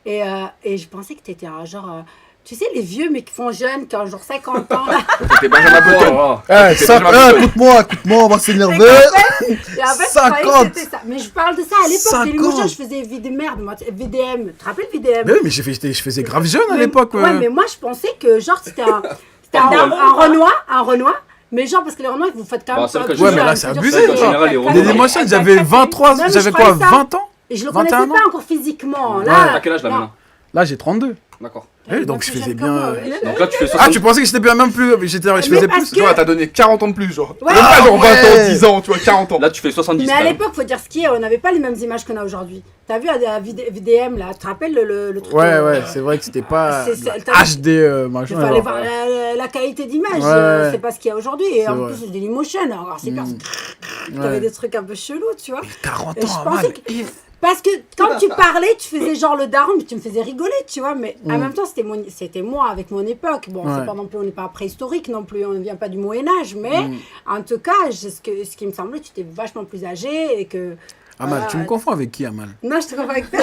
Et je pensais que tu étais un genre. Tu sais, les vieux, mais qui font jeunes, qui ont genre 50 ans. Là. C'était Benjamin Button. Écoute-moi, on va s'énerver. Et en fait, je croyais 50. que c'était ça. Mais je parle de ça à l'époque. 50. Dailymotion, je faisais des merdes. Moi, VDM. Tu te rappelles VDM? Mais oui, mais je faisais grave jeune à Mais- l'époque. Ouais, mais moi, je pensais que genre, c'était un Renoir. Mais genre, parce que les Renois, vous faites quand même. Bah, c'est vrai que Ouais, mais là, c'est abusé, En général, les Renois- Dailymotion, j'avais 23, Non, mais j'avais je quoi, croyais ça. 20 ans? Et je le connaissais 21 pas ans. encore physiquement. Ouais. Là, À quel âge là non. maintenant? Là, j'ai 32. D'accord. Oui, donc je faisais bien. Donc là, tu fais Ah, 60. tu pensais que j'étais bien même plus. Je Mais faisais parce plus. que- Tu vois, t'as donné 40 ans de plus, genre. Ouais. Même pas genre 20 ouais. ans, 10 ans, tu vois, 40 ans. Là, tu fais 70. Mais quand à même. l'époque, faut dire ce qui est, on n'avait pas les mêmes images qu'on a aujourd'hui. T'as vu à VDM là, tu te rappelles le truc Ouais, c'est vrai que c'était pas t'as- HD Il machin. fallait alors. voir la qualité d'image, Ouais. c'est pas ce qu'il y a aujourd'hui. Et C'est en vrai. plus, c'est Dailymotion. Alors, c'est bien. T'avais Ouais. des trucs un peu chelous, tu vois. 40 Et je ans, pensais mal. que. Parce que quand tu parlais, tu faisais genre le daron, mais tu me faisais rigoler, tu vois. Mais en même temps, c'était moi avec mon époque. Bon, c'est pas non plus, on n'est pas préhistorique non plus, on ne vient pas du Moyen-Âge. Mais en tout cas, ce qui me semblait, tu étais vachement plus âgé et que. Amal, tu me confonds avec qui, Amal? Non, je te confonds avec toi.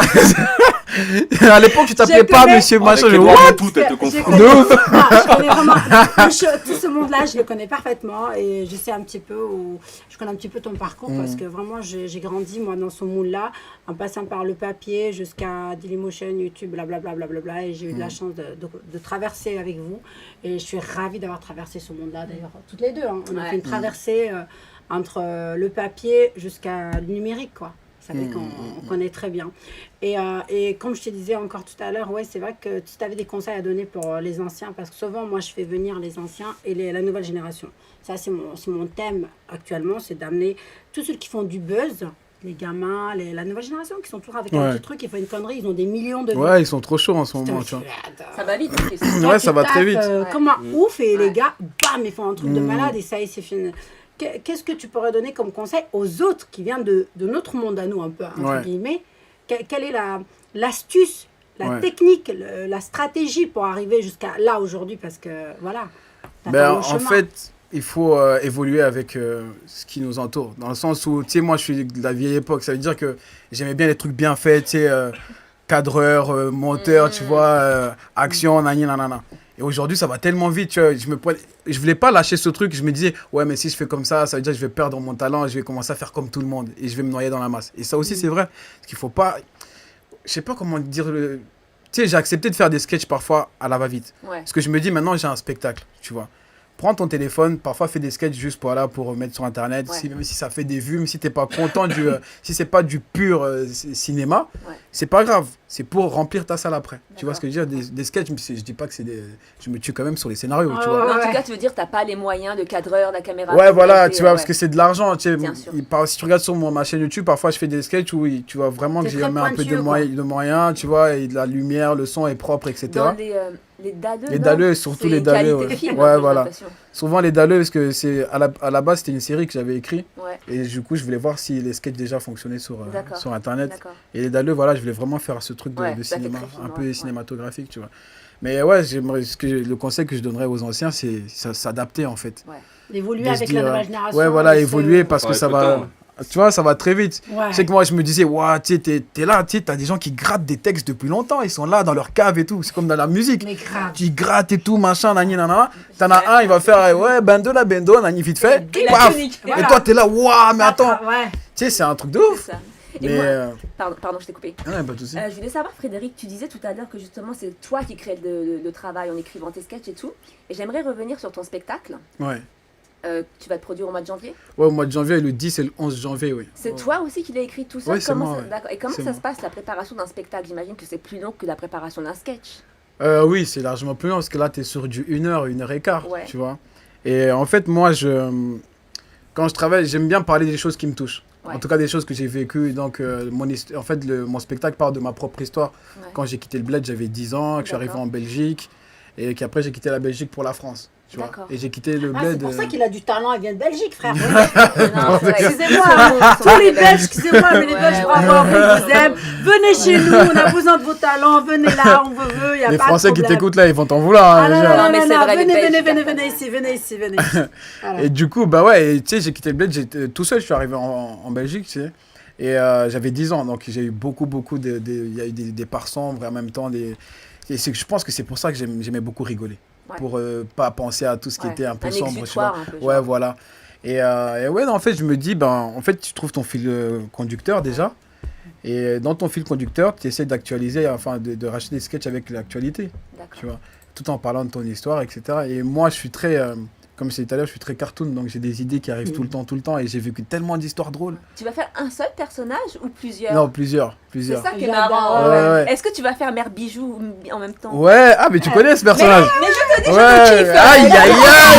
À l'époque, tu t'appelais pas connais- Monsieur Machin. Avec Je Edouard vois. Monttout, elle te Je confond. connais- De ouf. Non, je connais vraiment tout ce monde-là, je le connais parfaitement et je sais un petit peu je connais un petit peu ton parcours parce que vraiment j'ai grandi moi dans ce monde-là en passant par le papier jusqu'à Dailymotion, YouTube, blablabla et j'ai eu de la chance de traverser avec vous et je suis ravie d'avoir traversé ce monde-là d'ailleurs toutes les deux. Hein. On a fait une traversée entre le papier jusqu'à le numérique quoi. Ça fait qu'on connaît très bien. Et comme je te disais encore tout à l'heure, ouais, c'est vrai que si tu avais des conseils à donner pour les anciens, parce que souvent, moi, je fais venir les anciens et la nouvelle génération. Ça, c'est mon thème actuellement, c'est d'amener tous ceux qui font du buzz, les gamins, la nouvelle génération qui sont toujours avec un petit truc, ils font une connerie, ils ont des millions de vues. Ouais, ils sont trop chauds en ce moment, tu vois. Ça va vite en plus. Ouais, ça va très vite. Comme un ouf, et les gars, bam, ils font un truc de malade et ça y est, c'est fini. Qu'est-ce que tu pourrais donner comme conseil aux autres qui viennent de notre monde à nous, un peu, entre guillemets? Quelle est l'astuce, la technique, la stratégie pour arriver jusqu'à là aujourd'hui? Parce que, voilà. Ben, en fait, il faut évoluer avec ce qui nous entoure. Dans le sens où, tu sais, moi, je suis de la vieille époque. Ça veut dire que j'aimais bien les trucs bien faits, tu sais, cadreur, monteur, tu vois, action, nani, nanana. Et aujourd'hui, ça va tellement vite, tu vois, je voulais pas lâcher ce truc, je me disais, ouais, mais si je fais comme ça veut dire que je vais perdre mon talent, je vais commencer à faire comme tout le monde, et je vais me noyer dans la masse. Et ça aussi, c'est vrai, parce qu'il faut pas, je sais pas comment dire, tu sais, j'ai accepté de faire des sketchs parfois à la va-vite. Ouais. Parce que je me dis, maintenant, j'ai un spectacle, tu vois. Prends ton téléphone, parfois fais des sketchs juste pour mettre sur Internet, même si ça fait des vues, même si t'es pas content, si c'est pas du pur cinéma, c'est pas grave, c'est pour remplir ta salle après. Tu vois ce que je veux dire, des sketchs, je dis pas que c'est je me tue quand même sur les scénarios, tu vois. Mais en tout cas, tu veux dire, t'as pas les moyens de cadreur, de la caméra. Ouais, voilà, tu vois, parce que c'est de l'argent. Tu sais, Bien sûr. si tu regardes sur ma chaîne YouTube, parfois je fais des sketchs où tu vois vraiment que C'est j'ai très mis un peu pointueux, de moyens, tu vois, et de la lumière, le son est propre, etc. Dans les dalleux. Les dalleux, surtout les dalleux. Ouais, voilà. Souvent les dalleux, parce que c'est à la base, c'était une série que j'avais écrite. Ouais. Et du coup, je voulais voir si les sketchs déjà fonctionnaient sur Internet. D'accord. Et les dalleux, voilà, je voulais vraiment faire ce truc Ouais, de ça fait cinéma, très film, un peu ouais. cinématographique, tu vois. Mais ouais, le conseil que je donnerais aux anciens, c'est s'adapter en fait. D'évoluer De se avec dire, la nouvelle génération. Ouais, voilà, et évoluer c'est- parce que Avec ça le va. temps. Tu vois, ça va très vite. Ouais. Je sais que moi, je me disais, waouh, tu sais, t'es là, tu sais, t'as des gens qui grattent des textes depuis longtemps, ils sont là dans leur cave et tout. C'est comme dans la musique. Mais grave. Tu grattes et tout, machin, nani, nanana. T'en as un, il va faire, ouais, bendo, la bendo, nani, vite fait. Et la Paf. chronique. Et Voilà. toi, t'es là, waouh, mais attends. Ouais. Tu sais, c'est un truc de ouf. C'est ça. Et Mais. moi, pardon, je t'ai coupé. Ouais, pas de soucis. Je voulais savoir, Frédéric, tu disais tout à l'heure que justement c'est toi qui crée le travail en écrivant tes sketchs et tout. Et j'aimerais revenir sur ton spectacle. Ouais. Tu vas te produire au mois de janvier. Ouais, au mois de janvier, le 10 et le 11 janvier, oui. C'est toi aussi qui l'as écrit tout seul. Ouais, c'est moi, ouais. D'accord. Et comment C'est ça moi. se passe la préparation d'un spectacle? J'imagine que c'est plus long que la préparation d'un sketch. Oui, c'est largement plus long parce que là, tu es sur du 1 heure et quart, Ouais. tu vois. Et en fait, moi, quand je travaille, j'aime bien parler des choses qui me touchent. Ouais. En tout cas, des choses que j'ai vécues. Donc, en fait, mon spectacle parle de ma propre histoire. Ouais. Quand j'ai quitté le bled, j'avais 10 ans, que je suis arrivé D'accord. en Belgique et qu'après, j'ai quitté la Belgique pour la France. Tu vois. D'accord. Et j'ai quitté le Ah, bled. c'est pour ça qu'il a du talent, il vient de Belgique, frère. Non, c'est vrai. Excusez-moi, Ils sont tous les des Belges, excusez-moi, mais les Ouais, Belges, ouais. bravo, on vous aime. Venez chez nous, on a besoin de vos talents, venez là, on vous veut, il n'y a Les pas Français de qui problème. t'écoutent là, ils vont t'en vouloir. Ah hein, non, déjà. non, Non, non, mais non, c'est non, vrai, les venez, Belges, venez, ils venez, cartonnent. venez ici, venez ici, venez ici. Voilà. Et du coup, bah ouais, tu sais, j'ai quitté le bled, j'étais tout seul, je suis arrivé en Belgique, tu sais. Et j'avais 10 ans, donc j'ai eu beaucoup il y a eu des parts sombres et en même temps et je pense que c'est pour ça que j'aimais beaucoup rigoler. Ouais. Pour pas penser à tout ce qui Ouais. était un peu Un sombre, tu vois. exutoire un peu, Ouais, genre. voilà. Et ouais, non, en fait, je me dis, ben, en fait, tu trouves ton fil conducteur déjà. Et dans ton fil conducteur, tu essaies d'actualiser, enfin, de racheter des sketchs avec l'actualité, D'accord. tu vois. Tout en parlant de ton histoire, etc. Et moi, je suis très, comme je disais tout à l'heure, je suis très cartoon, donc j'ai des idées qui arrivent tout le temps. Et j'ai vécu tellement d'histoires drôles. Tu vas faire un seul personnage ou plusieurs? Non, plusieurs. C'est ça qui est J'adore. marrant. Ouais. Est-ce que tu vas faire Mère Bijou en même temps? Ouais, ah, mais tu connais ce personnage. Mais je te dis, Ouais, je te kiffe. aïe, aïe,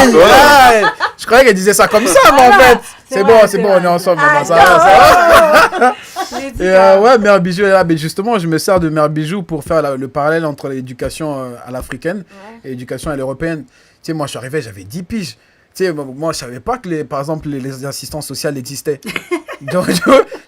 aïe. Ouais. Je croyais qu'elle disait ça comme ça, mais en fait. C'est bon, vrai, c'est c'est bon, vrai. on est ensemble. Ah, maintenant, ça va. Je l'ai dit, Et quand même. ouais, Mère Bijou est là. Mais justement, je me sers de Mère Bijou pour faire le parallèle entre l'éducation à l'africaine et l'éducation à l'européenne. Tu sais, moi, je suis arrivé, j'avais 10 piges. Tu sais, moi, je savais pas que, par exemple, les assistants sociaux existaient. Donc,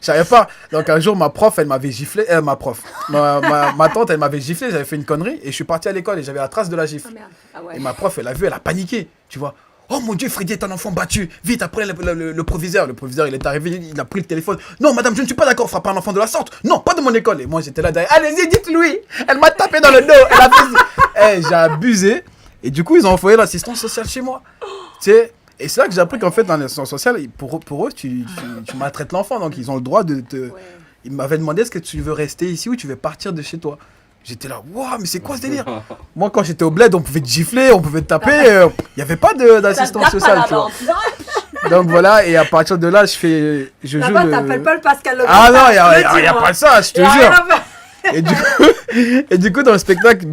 Je savais pas. Donc un jour, ma prof, elle m'avait giflé. Ma tante, elle m'avait giflé. J'avais fait une connerie et je suis parti à l'école et j'avais la trace de la gifle. Ah merde. Ah ouais. Et ma prof, elle a vu, elle a paniqué. Tu vois. Oh mon Dieu, Freddy est un enfant battu. Vite, après le proviseur. Le proviseur, il est arrivé, il a pris le téléphone. Non, madame, je ne suis pas d'accord. Frapper un enfant de la sorte. Non, pas de mon école. Et moi, j'étais là derrière. Allez-y, dites-lui. Elle m'a tapé dans le dos. Elle a fait... J'ai abusé. Et du coup, ils ont envoyé l'assistance sociale chez moi. Tu sais. Et c'est là que j'ai appris qu'en fait, dans l'assistance sociale, pour eux, tu maltraites l'enfant. Donc, ils ont le droit de te... Ouais. Ils m'avaient demandé est-ce que tu veux rester ici ou tu veux partir de chez toi. J'étais là, waouh, mais c'est quoi ce délire? Moi, quand j'étais au bled, on pouvait te gifler, on pouvait te taper. Il n'y avait pas d'assistance sociale, tu vois. Donc voilà, et à partir de là, je joue Là-bas, le... t'appelles pas le Pascal Le Ah non, il Grand, n'y a pas de ça, je te Y a rien jure. à faire. Et du coup, dans le spectacle,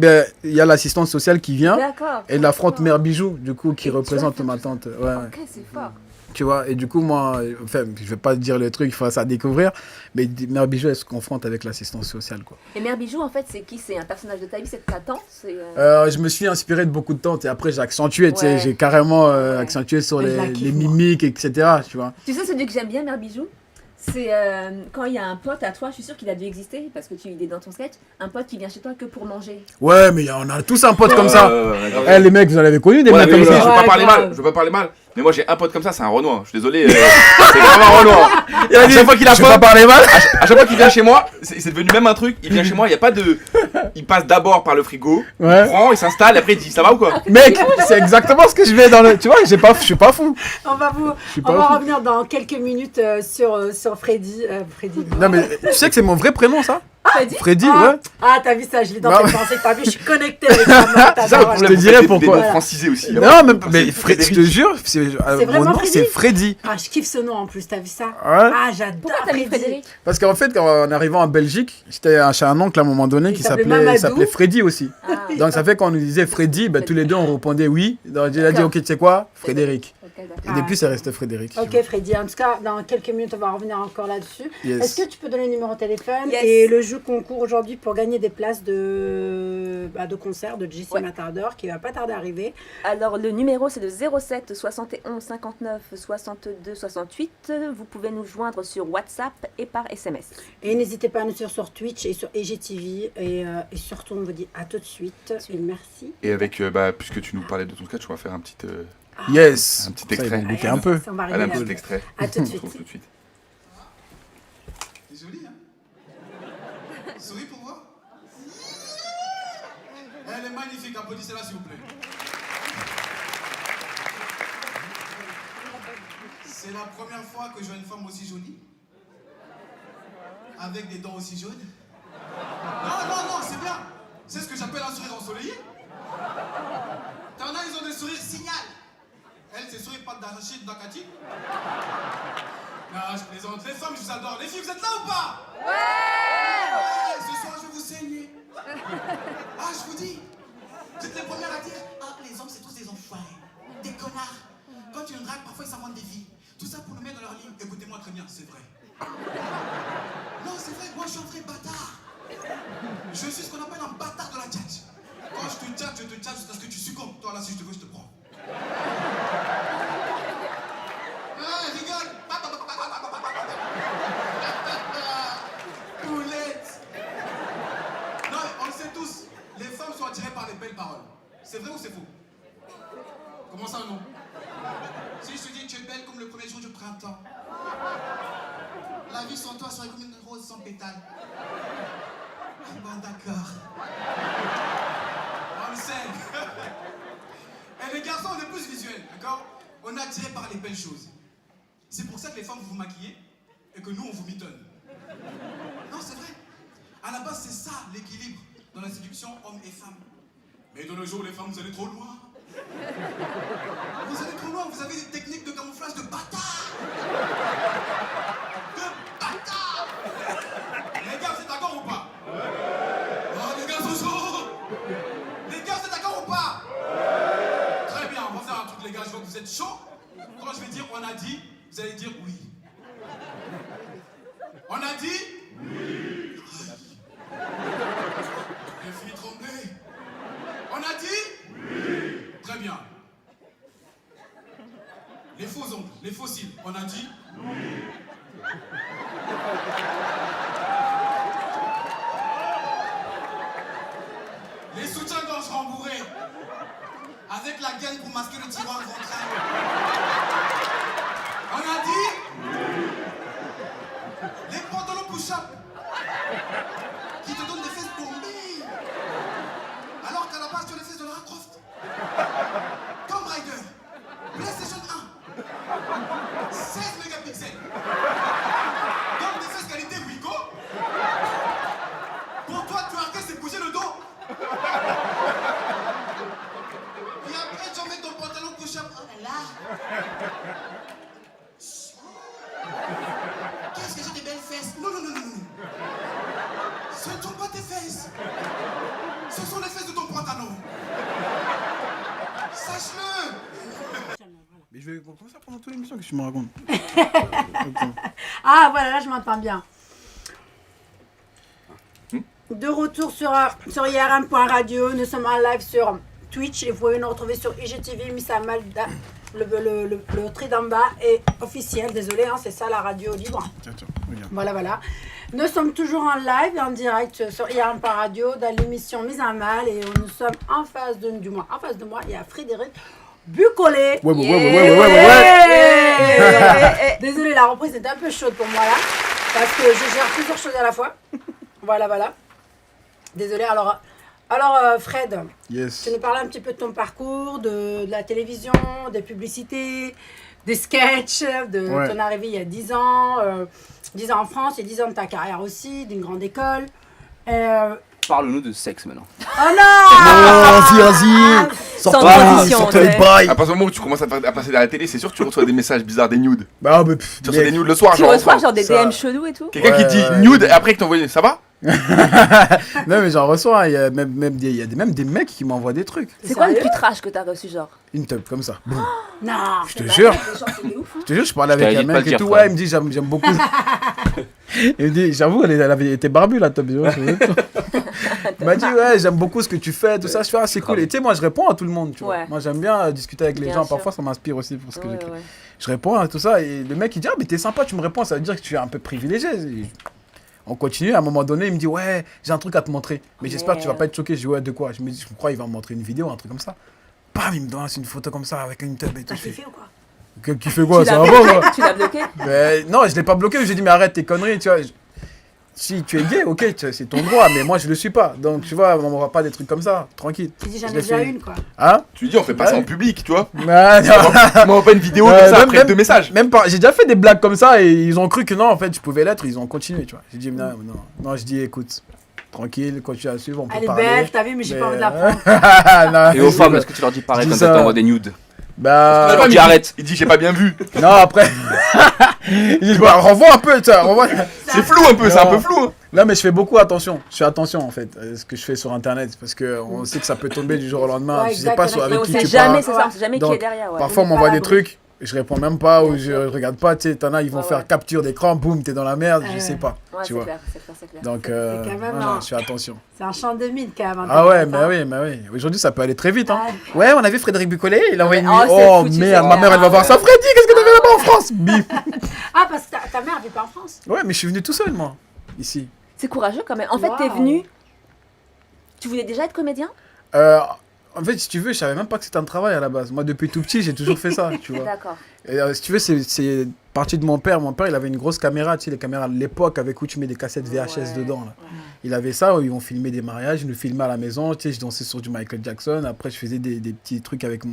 il y a l'assistante sociale qui vient. D'accord. Et elle affronte Mère Bijou, du coup, qui Et tu représente as fait ma tout tante. Ouais, ouais. Ok, c'est fort. Tu vois, et du coup, moi, enfin, je vais pas te dire le truc, il faut ça à découvrir, mais Mère Bijou, elle se confronte avec l'assistance sociale, quoi. Et Mère Bijou, en fait, c'est qui? C'est un personnage de ta vie? C'est ta tante? Je me suis inspiré de beaucoup de tantes et après j'ai accentué, tu sais, Ouais. j'ai carrément accentué sur Je la les kiffe, moi. mimiques, etc., tu vois. Tu sais, celui que j'aime bien, Mère Bijou, c'est quand il y a un pote à toi, je suis sûre qu'il a dû exister, parce que tu il est dans ton sketch, un pote qui vient chez toi que pour manger. Ouais, mais on a tous un pote comme ça. Ouais, Les mecs, vous en avez connu des mais mecs comme je veux ça. pas Ouais, parler grave. mal, je veux pas parler mal. Mais moi j'ai un pote comme ça, c'est un Renoir. Je suis désolé, c'est vraiment un Renoir. Il a dit, chaque fois qu'il a je vais faim, pas parler mal. à chaque fois qu'il vient chez moi, c'est devenu même un truc. Il vient chez moi, il y a pas de, il passe d'abord par le frigo, Ouais. il prend, il s'installe, après il dit ça va ou quoi? Mec, c'est exactement ce que je fais dans le... Tu vois, je suis pas fou. On va, suis on pas va fou. revenir dans quelques minutes sur Freddy. Freddy. Non, mais tu sais que c'est mon vrai prénom, ça? Freddy? Freddy, Ah, ouais. ah, t'as vu ça, je lis dans Non, tes mais- pensées, t'as vu, je suis connectée avec ta main, ta C'est ça, parole. je te dirai Des pourquoi. noms francisés aussi. Non, mais je Frédéric. te jure, mon vraiment nom, Freddy c'est Freddy. Ah, je kiffe ce nom en plus, t'as vu ça? Ouais. Ah, j'adore Pourquoi t'as mis Frédéric? Parce qu'en fait, en arrivant en Belgique, j'étais chez un oncle à un moment donné Il qui s'appelait s'appelait Mamadou. Freddy aussi. Ah, Donc ça fait qu'on nous disait Freddy, ben, tous les deux on répondait oui. Donc il a dit D'accord. ok, tu sais quoi, Frédéric. ok, d'accord. Et depuis c'est resté Frédéric. tu Ok Freddy, en tout cas, dans quelques minutes, on va revenir encore là-dessus. Yes. Est-ce que tu peux donner le numéro de téléphone Yes. et le jeu concours aujourd'hui pour gagner des places de concert de JC Ouais. Matador qui va pas tarder à arriver. Alors, le numéro, c'est le 07 71 59 62 68. Vous pouvez nous joindre sur WhatsApp et par SMS. Et n'hésitez pas à nous suivre sur Twitch et sur EGTV. Et surtout, on vous dit à tout de suite. Et merci. Et avec, puisque tu nous parlais de ton sketch, on va faire un petit, Yes. Un petit Ça, il extrait. va bouquer un peu. Ça, on va allez, arriver un là. petit extrait. À tout de On se suite. retrouve tout de suite. C'est joli, hein? Souris pour voir. Elle est magnifique, applaudissez-la s'il vous plaît. C'est la première fois que je vois une femme aussi jolie. Avec des dents aussi jaunes. Non, c'est bien. C'est ce que j'appelle un sourire ensoleillé. T'en as, ils ont des sourires signal. Elle, c'est sourire pas d'arachide, d'akati. Non, je plaisante. Les femmes, je vous adore. Les filles, vous êtes là ou pas? Ouais. Ce soir, je vais vous saigner. Ah, je vous dis. Vous êtes les premières à dire, ah, les hommes, c'est tous des enfoirés. Des connards. Quand tu nous dragues, parfois, ils s'inventent des vies. Tout ça pour nous mettre dans leur ligne. Écoutez-moi très bien, c'est vrai. Non, c'est vrai, moi, je suis un vrai bâtard. Je suis ce qu'on appelle un bâtard de la tchatch. Quand je te tchatche jusqu'à ce que tu succombes. Toi, là, si je te veux, je te prends. Ah, rigole. Poulette. Non, mais on le sait tous. Les femmes sont attirées par les belles paroles. C'est vrai ou c'est faux? Comment ça, non? Si je te dis tu es belle comme le premier jour du printemps. La vie sans toi serait comme une rose sans pétales. Bon, d'accord. On le sait. Et les garçons, on est plus visuels, d'accord? On est attirés par les belles choses. C'est pour ça que les femmes vous maquillez et que nous, on vous mitonne. Non, c'est vrai. À la base, c'est ça l'équilibre dans la séduction homme et femme. Mais de nos jours, les femmes, vous allez trop loin. Vous allez trop loin, vous avez des techniques de camouflage de bâtard. De bâtard. Les gars, vous êtes d'accord ou pas? Oh, les gars sont chauds. Les gars, vous êtes d'accord ou pas? Très bien, on va faire un truc, les gars. Je vois que vous êtes chauds. Quand je vais dire on a dit, vous allez dire oui. On a dit oui. Les filles tremblaient. On a dit oui. Très bien. Les faux ongles, les faux cils, on a dit oui. Les soutiens-gorge rembourrés. Avec la gaine pour masquer le tiroir ventral. On a dit les pantalons push-up qui te donnent des fesses bombées. Alors qu'à la base, tu as les fesses de Lara Croft. Tomb Raider. PlayStation 1. 16 mégapixels. Donc des fesses qualité Wigo. Pour toi, tu as c'est bouger le dos. Et après, tu vas mettre ton pantalon push-up. Oh là là. Qu'est-ce que j'ai des belles fesses? Non, non, non, non, non. Ce ne sont pas tes fesses. Ce sont les fesses de ton pantalon. Sache-le. Mais je vais comme ça pendant toute l'émission que tu me racontes. Ah voilà, là je m'entends bien. De retour sur IRM.radio, nous sommes en live sur Twitch et vous pouvez nous retrouver sur IGTV, Missa Malda, le tri d'en bas est officiel, désolé, hein, c'est ça la radio libre. Tiens, regarde. Voilà. Nous sommes toujours en live, en direct sur IRM.radio, dans l'émission Mise à Mal et nous sommes en face de moi, il y a Frédéric Bucolé. Ouais. Désolé, la reprise est un peu chaude pour moi là, parce que je gère plusieurs choses à la fois. Voilà. Désolé, alors Fred, Yes. tu nous parlais un petit peu de ton parcours, de la télévision, des publicités, des sketchs, de ton arrivée il y a 10 ans, 10 ans en France et 10 ans de ta carrière aussi, d'une grande école. Parle-nous de sexe maintenant. Oh non Vas-y. Sans transition, Sortez ouais. les bails. À partir du moment où tu commences à passer à la télé, c'est sûr que tu reçois des messages bizarres, des nudes. Bah, mais pff, Tu reçois des mec. nudes le soir, Tu genre. reçois enfin, genre des ça- DM chelous et tout? Quelqu'un qui dit Ouais. nude et après il t'envoie ça va? Non, mais j'en reçois. Hein. Il y a même des mecs qui m'envoient des trucs. C'est quoi le Sérieux putrage que t'as reçu genre? Une teub comme ça. Boum. Non, Je te jure. Les gens, c'est des ouf, hein. Je te jure, je parlais Je t'avais avec un dit de pas mec le et dire, tout. frère. Ouais, il me dit, j'aime beaucoup. Il me dit, j'avoue, elle avait été barbue la teub. Il m'a dit, ouais, j'aime beaucoup ce que tu fais, tout ça. Je fais, ah, c'est cool. Et tu sais, moi, je réponds à tout le monde. Tu vois. Ouais. Moi, j'aime bien discuter avec les Bien gens. sûr. Parfois, ça m'inspire aussi pour ce que Ouais, j'écris. ouais. Je réponds à tout ça. Et le mec, il dit, ah, mais t'es sympa, tu me réponds. Ça veut dire que tu es un peu privilégié. Et on continue. À un moment donné, il me dit, ouais, j'ai un truc à te montrer. Mais j'espère que tu vas pas être choqué. Je dis, ouais, de quoi? Je me dis, je crois qu'il va me montrer une vidéo, un truc comme ça. Bam, il me donne une photo comme ça avec une teub et tout. t'as Je fais, kiffé ou quoi? qui fait quoi? Tu Ça l'as va pas, bloqué? quoi? Tu l'as bloqué? Mais non, je l'ai pas bloqué. Je lui ai dit, mais arrête tes conneries, tu vois. Si tu es gay, ok, c'est ton droit, mais moi je le suis pas. Donc tu vois, on va pas des trucs comme ça, tranquille. Tu dis j'en Je ai l'ai déjà fait. une quoi. Hein? Tu lui dis on fait pas ça Ouais. en public, tu vois. Ah, non. Tu m'envoies pas une vidéo Ouais, comme ça même- après même- 2 messages. Même pas, j'ai déjà fait des blagues comme ça et ils ont cru que non, en fait, je pouvais l'être, ils ont continué, tu vois. J'ai dit, non, je dis, écoute, tranquille, continue à suivre, on peut Elle est parler. belle, t'as vu, mais j'ai pas envie de la prendre. Non, Et aux je femmes, dis, est-ce que tu leur dis pareil je quand dis elles ça. t'envoient des nudes? bah, Je sais pas, mais tu arrêtes. Il dit j'ai pas bien vu. non, après. Il dit, bah, renvoie un peu, tu vois, renvoie. C'est flou un peu, c'est un peu flou. Hein. Là, mais je fais beaucoup attention. Je fais attention en fait à ce que je fais sur internet parce que on sait que ça peut tomber du jour au lendemain. Ouais, Tu sais pas exactement. avec Mais on qui sait tu jamais, parles. c'est ça, on sait jamais qui Donc, est derrière. Ouais. Parfois, on On est pas m'envoie à des l'abri. trucs, et je réponds même pas ou Bien je sûr. regarde pas. Tu sais, t'en as, ils vont Ouais, faire ouais. capture d'écran, boum, t'es dans la merde, je Ouais, sais ouais. pas. Ouais, tu c'est vois. clair, c'est clair. Donc, C'est quand même voilà, un- je fais attention. C'est un champ de mine quand même. Ah ouais, Internet, mais hein. oui. Aujourd'hui, ça peut aller très vite. Hein. Ah. Ouais, on avait Frédéric Bucolé, il a envoyé une. Oh, c'est Oh foutu, merde, c'est ma mère, elle va clair. voir ça. Freddy, qu'est-ce que t'as fait là-bas en France? Bip. Ah, parce que ta mère vit pas en France. Ouais, mais je suis venu tout seul, moi, ici. C'est courageux quand même. En fait, t'es Waouh. venu. Tu voulais déjà être comédien? En fait, si tu veux, je savais même pas que c'était un travail à la base. Moi, depuis tout petit, j'ai toujours fait ça, tu vois. D'accord. Et, si tu veux, c'est parti de mon père. Mon père, il avait une grosse caméra, tu sais, les caméras de l'époque avec où tu mets des cassettes VHS Ouais, dedans. Là. ouais. Il avait ça, où ils ont filmé des mariages, ils nous filmaient à la maison, tu sais, je dansais sur du Michael Jackson. Après, je faisais des petits trucs avec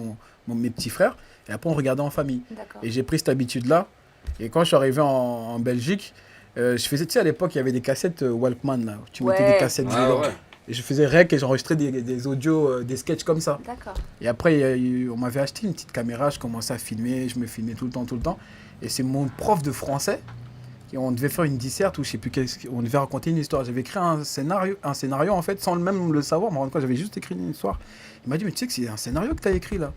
mes petits frères. Et après, on regardait en famille. D'accord. Et j'ai pris cette habitude-là. Et quand je suis arrivé en Belgique, je faisais, tu sais, à l'époque, il y avait des cassettes Walkman, là, où tu mettais Ouais. des cassettes dedans. Et je faisais rec et j'enregistrais des audios, des sketchs comme ça. D'accord. Et après, on m'avait acheté une petite caméra, je commençais à filmer, je me filmais tout le temps. Et c'est mon prof de français, et on devait faire une disserte ou je sais plus, on devait raconter une histoire. J'avais écrit un scénario en fait, sans même le savoir, moi, j'avais juste écrit une histoire. Il m'a dit, mais tu sais que c'est un scénario que tu as écrit là.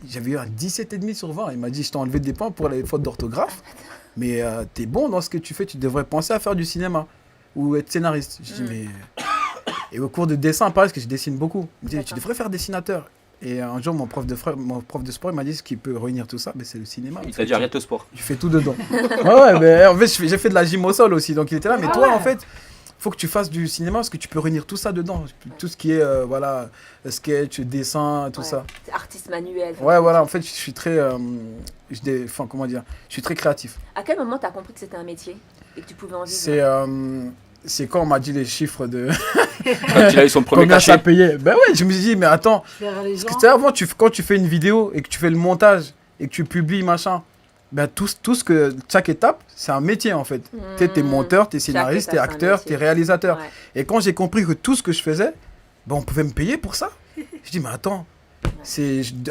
J'avais eu un 17,5 sur 20. Il m'a dit, je t'ai enlevé des points pour les fautes d'orthographe, mais t'es bon dans ce que tu fais, tu devrais penser à faire du cinéma ou être scénariste. Je dis, mais... Et au cours de dessin, pareil, parce que je dessine beaucoup. Il me dit, tu D'accord. devrais faire dessinateur. Et un jour, mon prof de sport, il m'a dit, ce qui peut réunir tout ça, c'est le cinéma. Il t'a dit arrête le sport. Tu fais tout dedans. Ouais, mais en fait, j'ai fait de la gym au sol aussi. Donc il était là, mais Ah toi, ouais. en fait, faut que tu fasses du cinéma parce que tu peux réunir tout ça dedans. Tout ce qui est, voilà, sketch, dessin, tout Ouais. ça. C'est artiste manuel. Ouais, voilà, en fait, je suis très, enfin, comment dire, je suis très créatif. À quel moment tu as compris que c'était un métier et que tu pouvais en vivre? C'est quand on m'a dit les chiffres de Quand il a eu son premier combien ça cachet. payait. Ben ouais, je me suis dit, mais attends, Faire les parce gens. que tu sais, avant, quand tu fais une vidéo et que tu fais le montage et que tu publies, machin, ben chaque étape, c'est un métier en fait. Tu sais, t'es monteur, t'es scénariste, étape, t'es c'est un acteur, métier. t'es réalisateur. Ouais. Et quand j'ai compris que tout ce que je faisais, ben on pouvait me payer pour ça. Je dis, mais attends,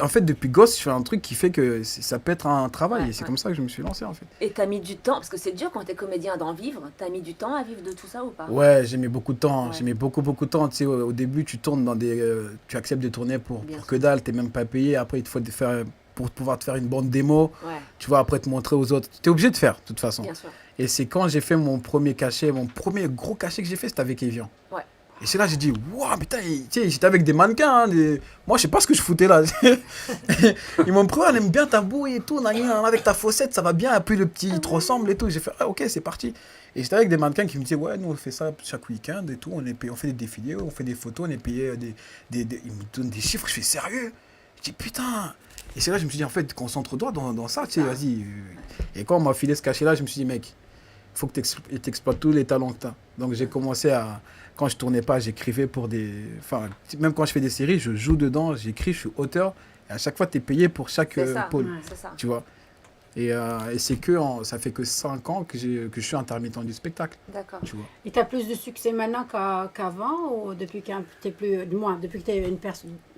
en fait, depuis gosse, je fais un truc qui fait que ça peut être un travail. Ouais, et c'est ouais. comme ça que je me suis lancé en fait. Et t'as mis du temps, parce que c'est dur quand t'es comédien d'en vivre, t'as mis du temps à vivre de tout ça ou pas? Ouais, j'ai mis beaucoup de temps. Ouais. J'ai mis beaucoup de temps. Tu sais, au début, tu tournes dans des. Tu acceptes de tourner pour Bien que dalle, t'es même pas payé. Après, il te faut faire. Pour pouvoir te faire une bande démo, Ouais, tu vas après te montrer aux autres. Tu es obligé de faire, de toute façon. bien sûr. Et c'est quand j'ai fait mon premier cachet, mon premier gros cachet que j'ai fait, c'était avec Evian. Ouais. Et c'est là que j'ai dit, waouh, putain, tu sais, j'étais avec des mannequins. Moi, je sais pas ce que je foutais là. Ils m'ont pris, on aime bien ta bouille et tout, avec ta faussette, ça va bien. Et puis le petit, il te ressemble et tout. J'ai fait, ah, ok, c'est parti. Et j'étais avec des mannequins qui me disaient, ouais, nous, on fait ça chaque week-end et tout. On est payé, on fait des défilés, on fait des photos, on est payé ils me donnent des chiffres. Je fais, sérieux? Je dis, putain. Et c'est là que je me suis dit, en fait, concentre-toi dans ça, tu sais, vas-y. Et quand on m'a filé ce cachet-là, je me suis dit, mec, il faut que tu exploites tous les talents que tu as. Donc j'ai commencé à, quand je tournais pas, j'écrivais pour des... Enfin, même quand je fais des séries, je joue dedans, j'écris, je suis auteur. Et à chaque fois, tu es payé pour chaque C'est ça, pôle, c'est ça. tu vois. Et c'est ça fait que 5 ans que je suis intermittent du spectacle, D'accord. tu vois. Et tu as plus de succès maintenant qu'avant ou depuis que tu plus, du moins, depuis que tu es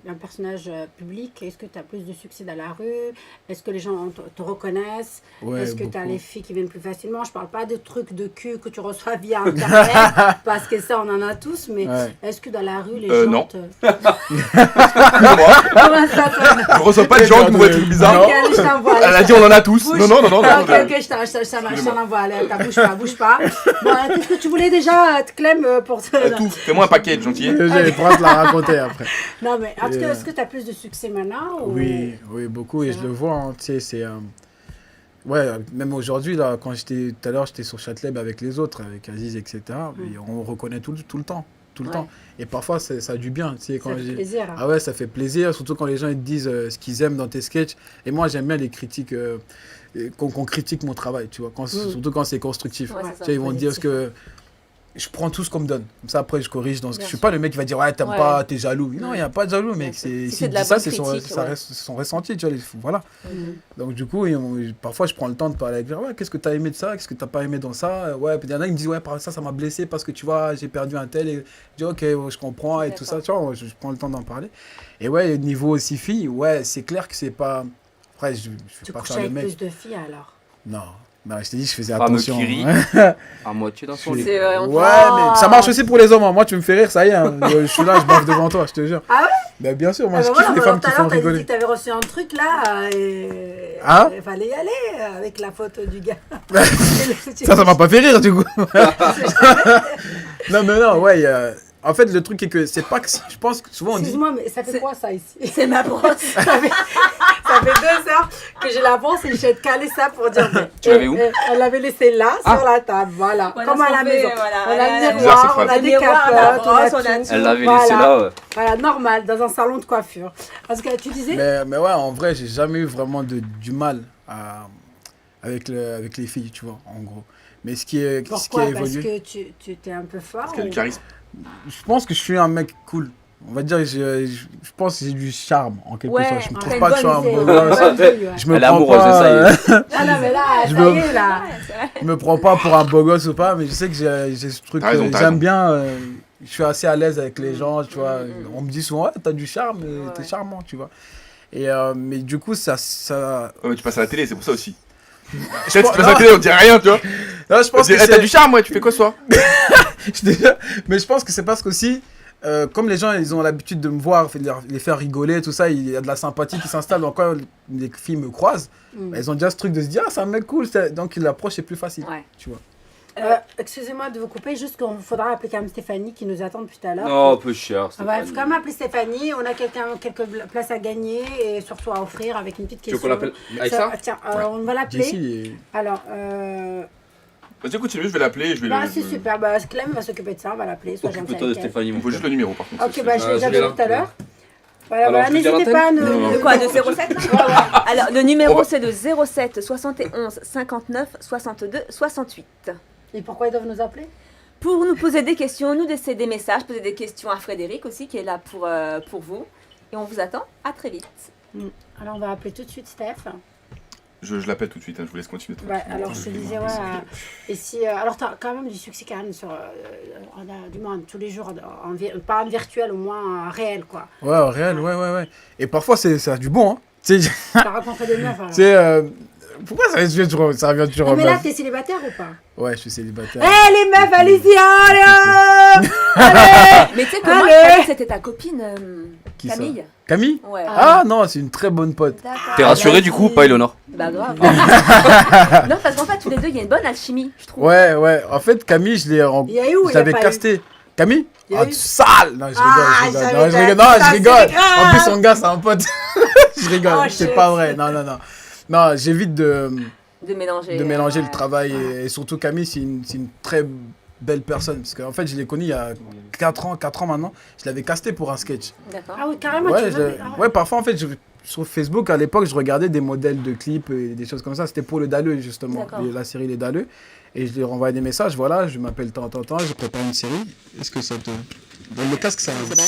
un personnage public, est-ce que tu as plus de succès dans la rue? Est-ce que les gens te reconnaissent? Ouais, Est-ce que tu as beaucoup. les filles qui viennent plus facilement? Je parle pas de trucs de cul que tu reçois via Internet, parce que ça, on en a tous, mais Ouais. est-ce que dans la rue, les gens non. te... Moi, Comment ça, toi? je reçois pas de gens qui m'ont des trucs bizarres. Ok, allez, je t'envoie. Elle a dit on en a tous. Bouge. Non, non, non, non. Ah, non, ok, non. ok, je t'en envoie. Allez, attends, bouge pas. Bon, qu'est-ce que tu voulais déjà, Clem, pour te... Tout, fais-moi un paquet, gentil. J'ai pas te la raconter après. Non, mais en tout Et, cas, est-ce que tu as plus de succès maintenant ou... Oui, oui, beaucoup, et je le vois, hein, tu sais, c'est... ouais, même aujourd'hui, là, quand j'étais, tout à l'heure, j'étais sur Châtelet avec les autres, avec Aziz, etc., et on reconnaît tout le temps, Ouais. temps. Et parfois, ça a du bien, tu sais, quand Ça fait plaisir. Hein. Ah ouais, ça fait plaisir, surtout quand les gens ils te disent ce qu'ils aiment dans tes sketchs. Et moi, j'aime bien les critiques, qu'on critique mon travail, tu vois, surtout quand c'est constructif. Ouais, c'est Tu ça, sais, ils vont dire ce positif. que... Je prends tout ce qu'on me donne. Comme ça, après, je corrige. Je Bien suis sûr. pas le mec qui va dire, ouais, t'aimes Ouais. pas, t'es jaloux. Non, il n'y a pas de jaloux, mec. sûr. Si c'est S'il de la dit ça, bonne c'est critique, ouais. son ressenti, tu vois. Voilà. Mhm. Donc, du coup, parfois, je prends le temps de parler avec lui. Ouais, qu'est-ce que tu as aimé de ça? Qu'est-ce que tu n'as pas aimé dans ça? Ouais, puis il y en a qui me disent, ouais, par ça m'a blessé parce que tu vois, j'ai perdu un tel. Et je dis, ok, ouais, je comprends et tout ça. Tu vois, je prends le temps d'en parler. Et ouais, niveau aussi filles, ouais, c'est clair que c'est pas. Après, je Tu vais pas couches faire le avec mec. plus de filles alors? Non. Non, je t'ai dit, je faisais Fameux attention. Kiri. Ouais, À moitié dans son Je lit. suis- C'est vrai, on te ouais, voit. mais ça marche aussi pour les hommes. Hein. Moi, tu me fais rire, ça y est. Hein. Je suis là, je baffe devant toi, je te jure. Ah ouais? Ben, bien sûr, moi, Ah je bah kiffe voilà, les alors femmes tout qui à font l'heure, t'as dit rigoler. que t'avais reçu un truc là et Hein? il fallait y aller avec la photo du gars. Ça m'a pas fait rire, du coup. Non, mais non, ouais. En fait, le truc est que c'est pas que. Je pense que souvent on dit. Excuse-moi, mais ça fait quoi ça ici? C'est ma brosse. ça fait 2 heures que je la pense et je vais te caler ça pour dire. Tu l'avais où? Elle l'avait laissé là, Ah. sur la table, voilà. Voilà Comme ce à qu'on la fait, maison. voilà, On a voilà, le la miroir, on a Le des miroir, la capotes, on a brosse, on a tout. tout. Elle l'avait Voilà. laissé là. Voilà, normal, dans un salon de coiffure. Parce que tu disais. Mais ouais, en vrai, j'ai jamais eu vraiment du mal avec les filles, tu vois, en gros. Mais ce qui a Pourquoi? Parce évolué. que tu t'es un peu fort. Parce qu'il y a du ou- charisme. Je pense que je suis un mec cool. On va dire que je pense que j'ai du charme, en quelque Ouais, sorte. Je me t'as trouve une pas que je suis bonne un idée, beau ouais. gosse. Bonne vue, ouais. Je me Elle est prends amoureuse, pas, ça y est. Ah non, mais là, Je ça me- y est, là. je me prends pas pour un beau gosse ou pas, mais je sais que j'ai ce truc. T'as raison, t'as J'aime raison. bien. Je suis assez à l'aise avec les gens, tu vois. On me dit souvent, ouais, t'as du charme, Ouais, t'es ouais. charmant, tu vois. Et mais du coup, ça Ouais, mais tu passes à la télé, c'est pour ça aussi. Tu passes à la télé, on dirait rien, tu vois. non, je pense que T'as c'est- du charme, ouais, tu fais quoi ce soir? mais je pense que c'est parce qu'aussi, comme les gens, ils ont l'habitude de me voir, les faire rigoler, tout ça, il y a de la sympathie qui s'installe. Donc quand les filles me croisent, bah, ils ont déjà ce truc de se dire, ah, c'est un mec cool. Donc l'approche est plus facile, Ouais. tu vois. Excusez-moi de vous couper, juste qu'il faudra appeler quand même Stéphanie qui nous attend depuis tout à l'heure. Non, peu cher. Il faut quand même appeler Stéphanie. On a quelques places à gagner et surtout à offrir avec une petite Tu veux question. qu'on l'appelle avec ça? Tiens, on va l'appeler. Jessie, Alors, Vas-y, continue, je vais l'appeler. Je vais Bah, le. c'est super. Bah, Clem va s'occuper de ça. On va l'appeler. Sois gentil Occupe-toi de avec elle. Stéphanie, Il mon me faut juste frère. le numéro par contre. Ok, bah, je l'ai déjà je l'ai donné là. tout à l'heure. Voilà, Alors, voilà, je te dis à n'hésitez pas à l'antenne nous. De quoi, de 07 Alors, le numéro, c'est de 07 71 59 62 68. Et pourquoi ils doivent nous appeler? Pour nous poser des questions, nous laisser des messages, poser des questions à Frédéric aussi, qui est là pour vous. Et on vous attend. À très vite. Alors, on va appeler tout de suite Steph. Je l'appelle tout de suite, hein, je vous laisse continuer. Ouais, alors je te disais, ouais. Et si, alors, tu as quand même du succès quand même sur. Du moins, tous les jours, pas en virtuel, au moins en réel, quoi. Ouais, en réel, ouais. Et parfois, ça a du bon, hein. Tu sais, Tu as rencontré des meufs. tu sais, pourquoi ça revient toujours Non, en mais là, meuf? t'es célibataire ou pas? Ouais, je suis célibataire. Eh, les meufs, allez-y, allez! Allez! Mais tu sais que moi, Allez. je croyais que c'était ta copine Qui ça? Camille. Camille? Ouais. Ah non, c'est une très bonne pote. D'accord. T'es rassuré du coup, pas Eleonore? Bah grave. Non, parce qu'en fait, tous les deux, il y a une bonne alchimie, je trouve. Ouais. En fait, Camille, Il y a eu ou je il y a l'avais pas eu? casté. Camille? Il y a Ah, eu? tu sale! Non, je Ah, rigole. j'avais Non, je déjà rigole. dit Non, ça, je c'est rigole. grave. En plus, son gars, c'est un pote. Je rigole. Oh, C'est shit. pas vrai. Non. Non, j'évite de De mélanger. mélanger le ouais. travail. Et surtout, Camille, c'est une très belle personne. Parce qu'en fait, je l'ai connue il y a 4 ans maintenant. Je l'avais casté pour un sketch. D'accord. Ah oui, carrément, tu Ouais, veux. ouais, parfois, en fait, sur Facebook, à l'époque, je regardais des modèles de clips et des choses comme ça. C'était pour le Dalleux, justement, D'accord. la série Les Dalleux. Et je lui renvoyais des messages. Voilà, je m'appelle tant, je prépare une série. Est-ce que ça te. Dans le casque, ça. Oh là là,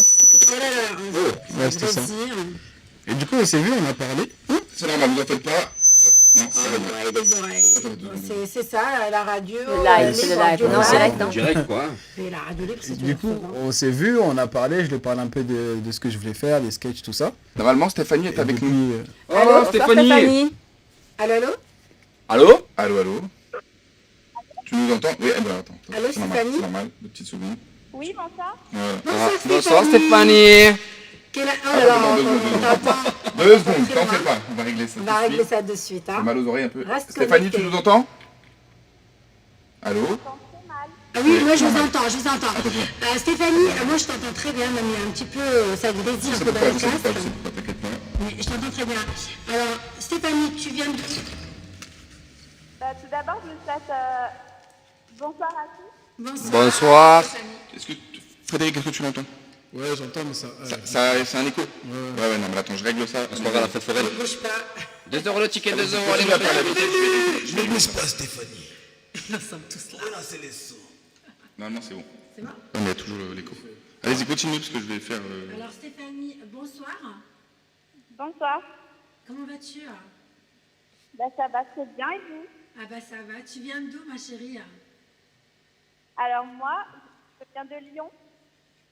Ouais, c'était ça. vas-y. Et du coup, on s'est vu, on a parlé. C'est normal, vous en faites pas. Non, ça va bien. Ouais, les oreilles. C'est ça, la radio. Le live, c'est le live. radio Non, live. direct. Hein. Direct quoi. Et la radio libre, c'est Du autre coup, chose, hein. on s'est vu, on a parlé. Je lui parlé un peu de ce que je voulais faire, des sketchs, tout ça. Normalement, Stéphanie est Et avec depuis, nous. Oh Allô, Stéphanie. Allô, allô? Allô? Allô? Tu nous entends? Oui, attends. Allô, C'est normal, Stéphanie? c'est normal, de petites secondes. Oui, bonsoir. Voilà. Bonsoir Stéphanie. Oh là là, Attends, on t'entend. 2 secondes, t'en fais pas, on va régler ça. On va régler ça de suite, J'ai hein. mal aux oreilles un peu. Reste Stéphanie, connecté. tu nous entends? Allô? Ah oui, moi je vous entends. Stéphanie, moi je t'entends très bien, même il y a un petit peu, ça grésille un C'est peu pourquoi, dans le c'est pourquoi, casque. c'est pourquoi, t'inquiète pas. Mais je t'entends très bien. Alors, Stéphanie, tu viens de. Tout d'abord, je vous souhaite bonsoir à tous. Bonsoir. Est-ce que Frédéric, est-ce que tu l'entends? Ouais, j'entends, mais ça. C'est un écho? Ouais, non, mais attends, je règle ça. On se regarde la fête foraine. Bouge pas. 2 € le ticket, 2 €. Allez, Continue après la vitesse, je vais régler ça. pas, Stéphanie. Nous sommes tous là. Relancer les sons. Normalement, c'est bon. C'est bon? Non, mais il y a toujours l'écho. Allez-y, continue, parce que je vais faire. Alors, Stéphanie, bonsoir. Bonsoir. Comment vas-tu? Ça va très bien et vous? Ah bah ça va. Tu viens d'où, ma chérie? Alors moi, je viens de Lyon.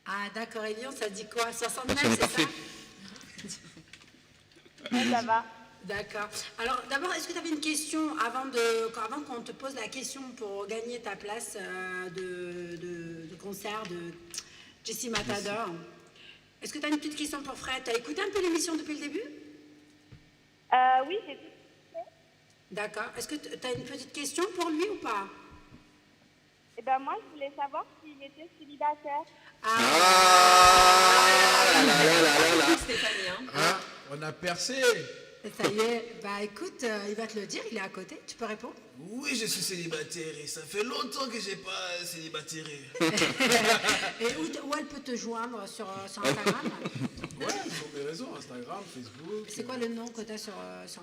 Ah d'accord, et Lyon, ça dit quoi? 69, Ça n'est c'est parfait. Ça va. D'accord. Alors d'abord, est-ce que tu avais une question avant qu'on te pose la question pour gagner ta place de concert de Jessie Matador? Est-ce que tu as une petite question pour Fred? Tu as écouté un peu l'émission depuis le début? Oui, j'ai tout. D'accord. Est-ce que tu as une petite question pour lui ou pas? Et ben moi, je voulais savoir s'il était célibataire. Stéphanie, hein. Ah, on a percé. Ça y est. Bah écoute, il va te le dire, il est à côté. Tu peux répondre? Oui, je suis célibataire et ça fait longtemps que j'ai pas célibataire. Et où elle peut te joindre sur Instagram? Ouais, sur mes réseaux, Instagram, Facebook. C'est quoi le nom que tu as sur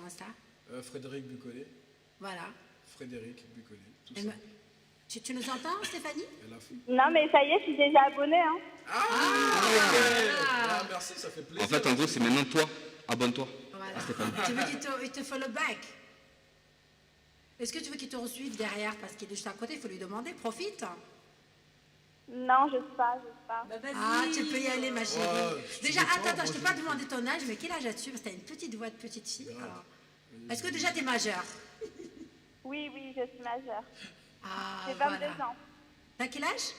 Insta? Frédéric Bucollet. Voilà. Frédéric Bucollet. Tout Et ça. tu nous entends, Stéphanie? Elle a fait. Non, mais ça y est, je suis déjà abonnée. Hein. Ah, merci, ça fait plaisir. En fait, en gros, c'est maintenant toi. Abonne-toi. Voilà. Tu veux qu'il te follow back? Est-ce que tu veux qu'il te resuive derrière? Parce qu'il est juste à côté, il faut lui demander. Profite. Non, je sais pas. Ah, tu peux y aller, ma chérie. Ouais, Déjà, attends, je t'ai pas demandé ton âge, mais quel âge as-tu? Parce que t'as une petite voix de petite fille. Alors, est-ce que déjà t'es majeure? Oui, je suis majeure. Ah, J'ai 22 voilà. ans. T'as quel âge?